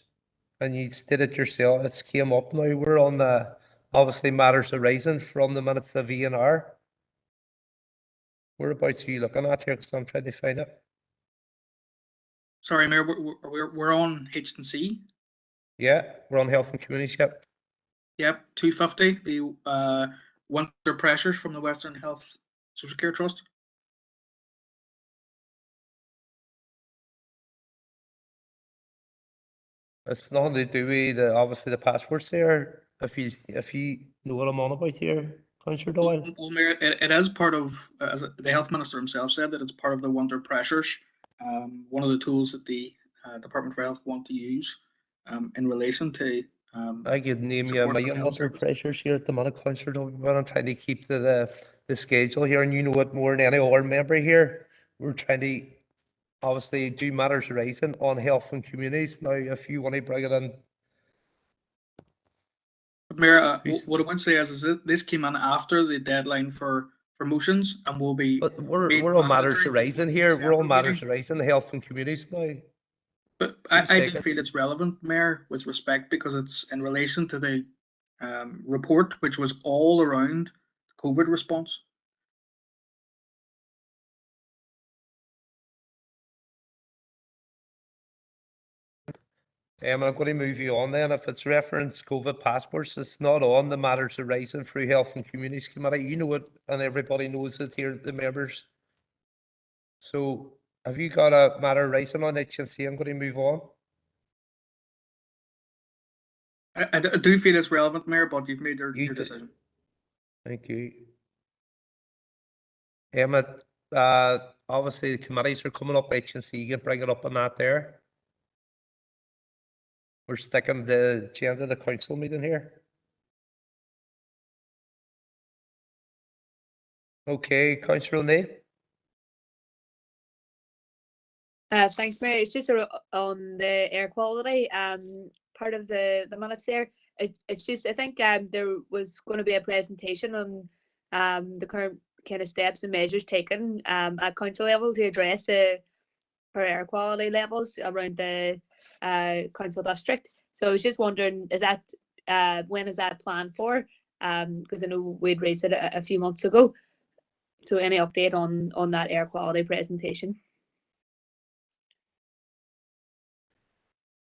And you stated yourself, it's came up now, we're on the, obviously matters arising from the minutes of VNR. Whereabouts are you looking at here, because I'm trying to find it. Sorry, Mayor, we're on H&C. Yeah, we're on Health and Communities, yep. Yep, 250, the winter pressures from the Western Health Social Care Trust. It's nothing to do with obviously the passports there, if you know what I'm on about here, Councillor Doyle. Well, Mayor, it is part of, as the Health Minister himself said, that it's part of the winter pressures. One of the tools that the Department for Health want to use in relation to I could name you a million winter pressures here at the minute, Councillor Doyle, but I'm trying to keep the schedule here, and you know it more than any other member here. We're trying to obviously do matters arising on health and communities. Now, if you want to bring it in, Mayor, Please. what I would say is that this came in after the deadline for motions and will be but we're made on matters mandatory before arising the here. We're on December matters meeting. arising, the health and communities now. But 2 I do seconds. feel it's relevant, Mayor, with respect, because it's in relation to the report, which was all around COVID response. I'm going to move you on then. If it's reference COVID passports, it's not on the matters arising through Health and Communities Committee. You know it, and everybody knows it here, the members. So, have you got a matter arising on HNC? I'm going to move on. I do feel it's relevant, Mayor, but you've made your decision. Thank you. Emma, obviously the committees are coming up. HNC, you can bring it up on that there. We're sticking the agenda of the council meeting here. Okay, Councillor O'Neill. Thanks, Mary. It's just on the air quality part of the minutes there. It's just I think there was going to be a presentation on the current kind of steps and measures taken at council level to address the air quality levels around the council district. So I was just wondering, is that when is that planned for? Because I know we'd raised it a few months ago. So any update on that air quality presentation?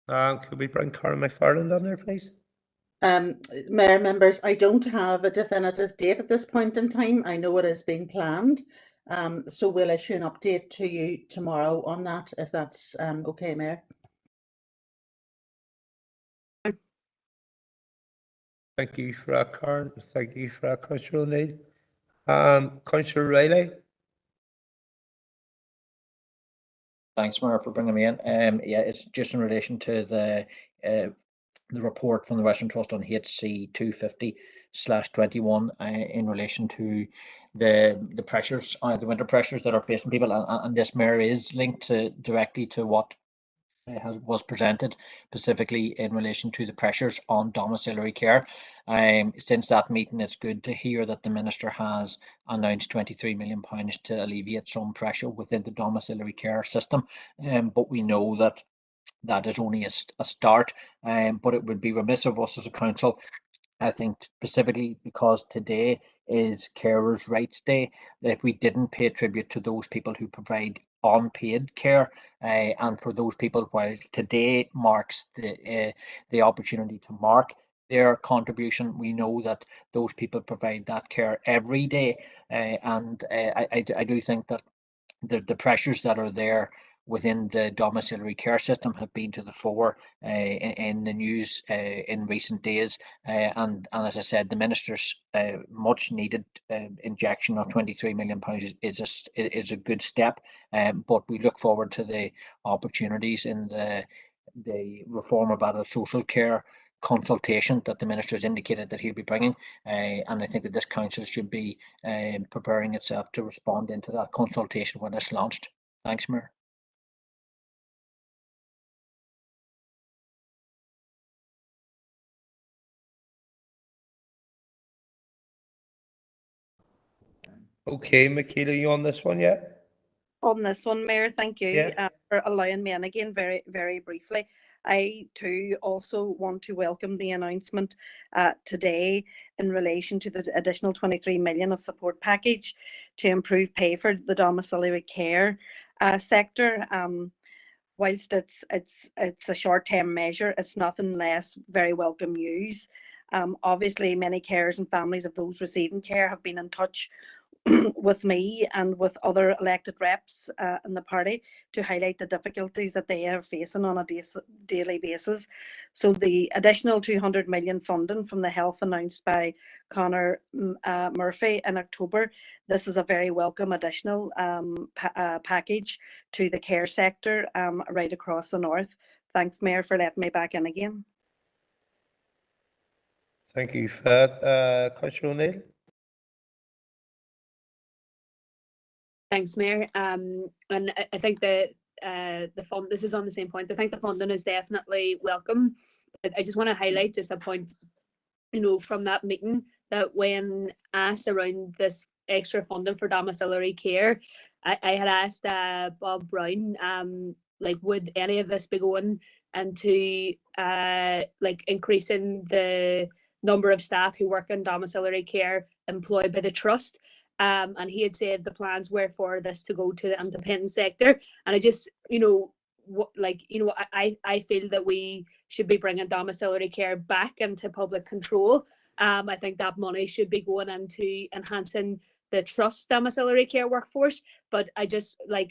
Could we bring Karen McFarland on there, please? Mayor, members, I don't have a definitive date at this point in time. I know it is being planned. So we'll issue an update to you tomorrow on that, if that's okay, Mayor. Thank you for that, Karen. Thank you for that, Councillor O'Neill. Councillor Riley. Thanks, Mayor, for bringing me in. Yeah, it's just in relation to the report from the Western Trust on HC 250/21 in relation to the pressures, the winter pressures that are facing people, and this, Mayor, is linked directly to what was presented, specifically in relation to the pressures on domiciliary care. Since that meeting, it's good to hear that the Minister has announced £23 million to alleviate some pressure within the domiciliary care system. But we know that that is only a start, but it would be remiss of us as a council, I think, specifically because today is Carers' Rights Day, that we didn't pay tribute to those people who provide unpaid care, and for those people, while today marks the opportunity to mark their contribution, we know that those people provide that care every day, and I do think that the pressures that are there within the domiciliary care system have been to the fore in the news in recent days, and as I said, the Minister's much needed injection of £23 million is a good step, but we look forward to the opportunities in the reform about a social care consultation that the Minister has indicated that he'll be bringing, and I think that this council should be preparing itself to respond into that consultation when it's launched. Thanks, Mayor. Okay, Michaela, you on this one yet? On this one, Mayor, thank you Yeah. for allowing me in again very, very briefly. I too also want to welcome the announcement today in relation to the additional 23 million of support package to improve pay for the domiciliary care sector. Whilst it's a short-term measure, it's nothing less very welcome news. Obviously, many carers and families of those receiving care have been in touch with me and with other elected reps in the party to highlight the difficulties that they are facing on a daily basis. So the additional 200 million funding from the health announced by Conor Murphy in October, this is a very welcome additional package to the care sector right across the north. Thanks, Mayor, for letting me back in again. Thank you for that, Councillor O'Neill. Thanks, Mayor. And I think that this is on the same point. I think the funding is definitely welcome. But I just want to highlight just a point, from that meeting, that when asked around this extra funding for domiciliary care, I had asked Bob Brown, would any of this be going into increasing the number of staff who work in domiciliary care employed by the trust? And he had said the plans were for this to go to the independent sector. And I just, I feel that we should be bringing domiciliary care back into public control. I think that money should be going into enhancing the trust domiciliary care workforce. But I just I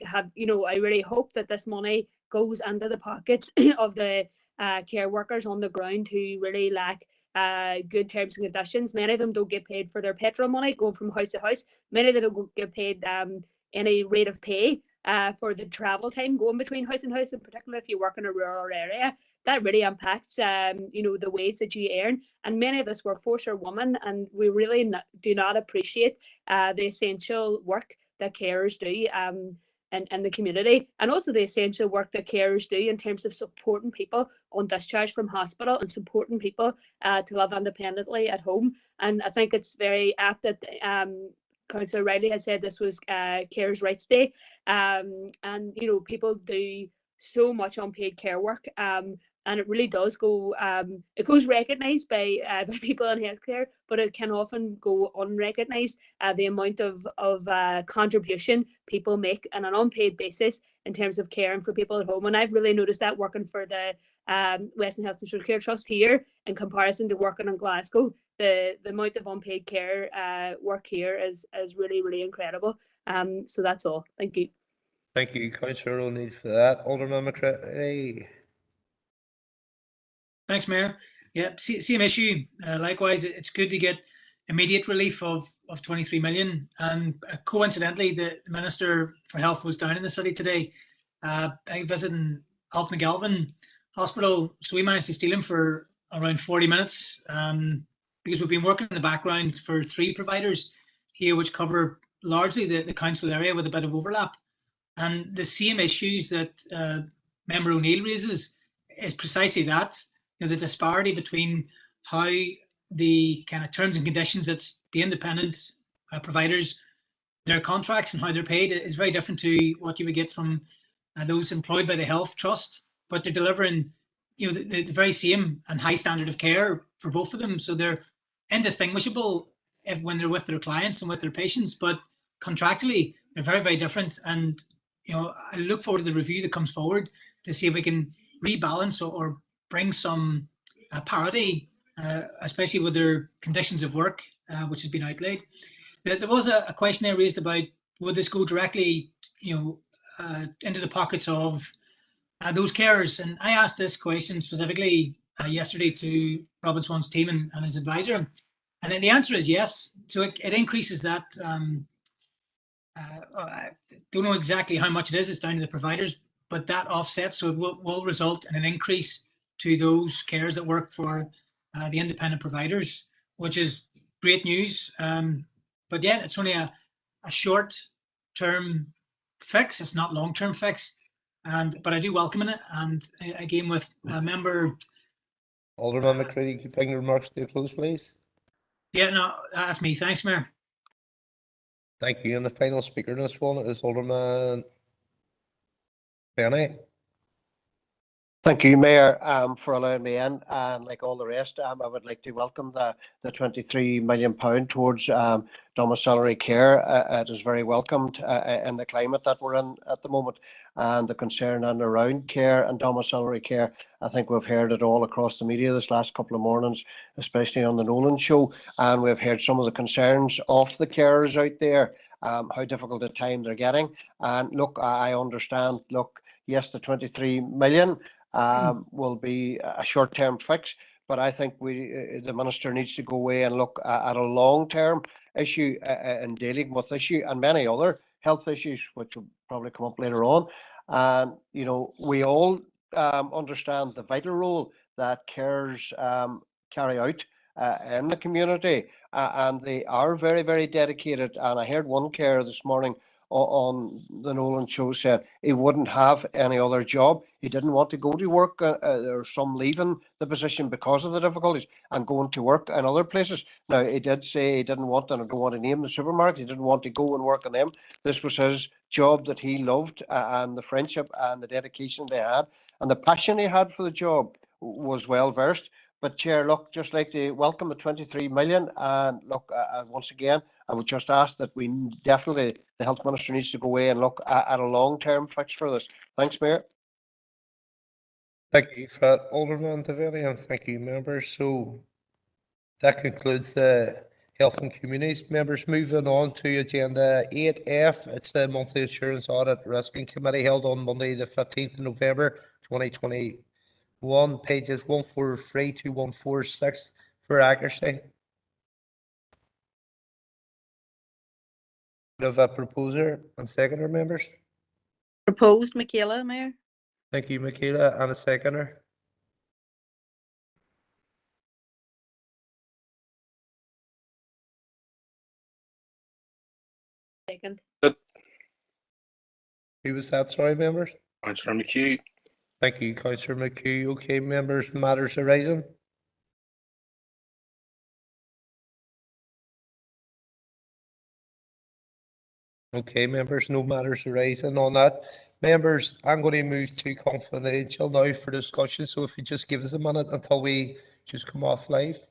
really hope that this money goes into the pockets of the care workers on the ground who really lack good terms and conditions. Many of them don't get paid for their petrol money going from house to house. Many of them don't get paid any rate of pay for the travel time going between house and house, and particularly if you work in a rural area. That really impacts the wage that you earn. And many of this workforce are women, and we really do not appreciate the essential work that carers do in the community, and also the essential work that carers do in terms of supporting people on discharge from hospital and supporting people to live independently at home. And I think it's very apt that Councillor Riley had said this was Carers' Rights Day, and people do so much unpaid care work, and it really does go. It goes recognised by people in healthcare, but it can often go unrecognised. The amount of contribution people make on an unpaid basis in terms of caring for people at home, and I've really noticed that working for the Western Health and Social Care Trust here in comparison to working in Glasgow. The amount of unpaid care work here is really, really incredible. So that's all. Thank you. Thank you, Councillor O'Neill, for that. Alderman McCready. Thanks, Mayor. Yeah, same issue. Likewise, it's good to get immediate relief of 23 million. And coincidentally, the Minister for Health was down in the city today, visiting Altnagalvin Hospital. So we managed to steal him for around 40 minutes because we've been working in the background for 3 providers here, which cover largely the council area with a bit of overlap. And the same issues that Member O'Neill raises is precisely that. The disparity between how the kind of terms and conditions that the independent providers, their contracts and how they're paid is very different to what you would get from those employed by the health trust, but they're delivering the very same and high standard of care for both of them. So they're indistinguishable when they're with their clients and with their patients, but contractually they're very, very different. And I look forward to the review that comes forward to see if we can rebalance or bring some parity, especially with their conditions of work, which has been outlaid. There was a question there raised about would this go directly, into the pockets of those carers? And I asked this question specifically yesterday to Robin Swan's team and his advisor, and then the answer is yes. So it increases that. I don't know exactly how much it is. It's down to the providers, but that offsets, so it will result in an increase to those carers that work for the independent providers, which is great news. But yeah, it's only a short-term fix. It's not long-term fix, but I do welcome it. And again, with a member, Alderman McCready, keep your remarks to a close, please. Yeah, no, that's me. Thanks, Mayor. Thank you. And the final speaker in this one is Alderman Benny. Thank you, Mayor, for allowing me in. And like all the rest, I would like to welcome the £23 million towards domiciliary care. It is very welcomed in the climate that we're in at the moment, and the concern and around care and domiciliary care. I think we've heard it all across the media this last couple of mornings, especially on the Nolan show, and we've heard some of the concerns of the carers out there, how difficult a time they're getting. And look, I understand, yes, the 23 million will be a short-term fix, but I think the Minister needs to go away and look at a long-term issue in dealing with issue and many other health issues, which will probably come up later on. And we all understand the vital role that carers carry out in the community, and they are very, very dedicated. And I heard one carer this morning on the Nolan show said he wouldn't have any other job. He didn't want to go to work. There's some leaving the position because of the difficulties and going to work in other places. Now, he did say he didn't want, and I don't want to name the supermarket, he didn't want to go and work in them. This was his job that he loved, and the friendship and the dedication they had and the passion he had for the job was well versed. But Chair, look, just like to welcome the 23 million, and look, once again, I would just ask that we definitely, the Health Minister needs to go away and look at a long-term fix for this. Thanks, Mayor. Thank you for that, Alderman Davili, and thank you, members. So that concludes the Health and Communities members. Moving on to agenda 8F, it's the monthly insurance audit risking committee held on Monday, the 15th of November 2021, pages 143 to 146 for accuracy. Of a proposer and seconder, members. Proposed, Michaela, Mayor. Thank you, Michaela, and a seconder. Second. Who was that, sorry, members? Councillor McHugh. Thank you, Councillor McHugh. Okay, members, matters arising. Okay, members, no matters arising on that. Members, I'm going to move to confidential now for discussion. So if you just give us a minute until we just come off live.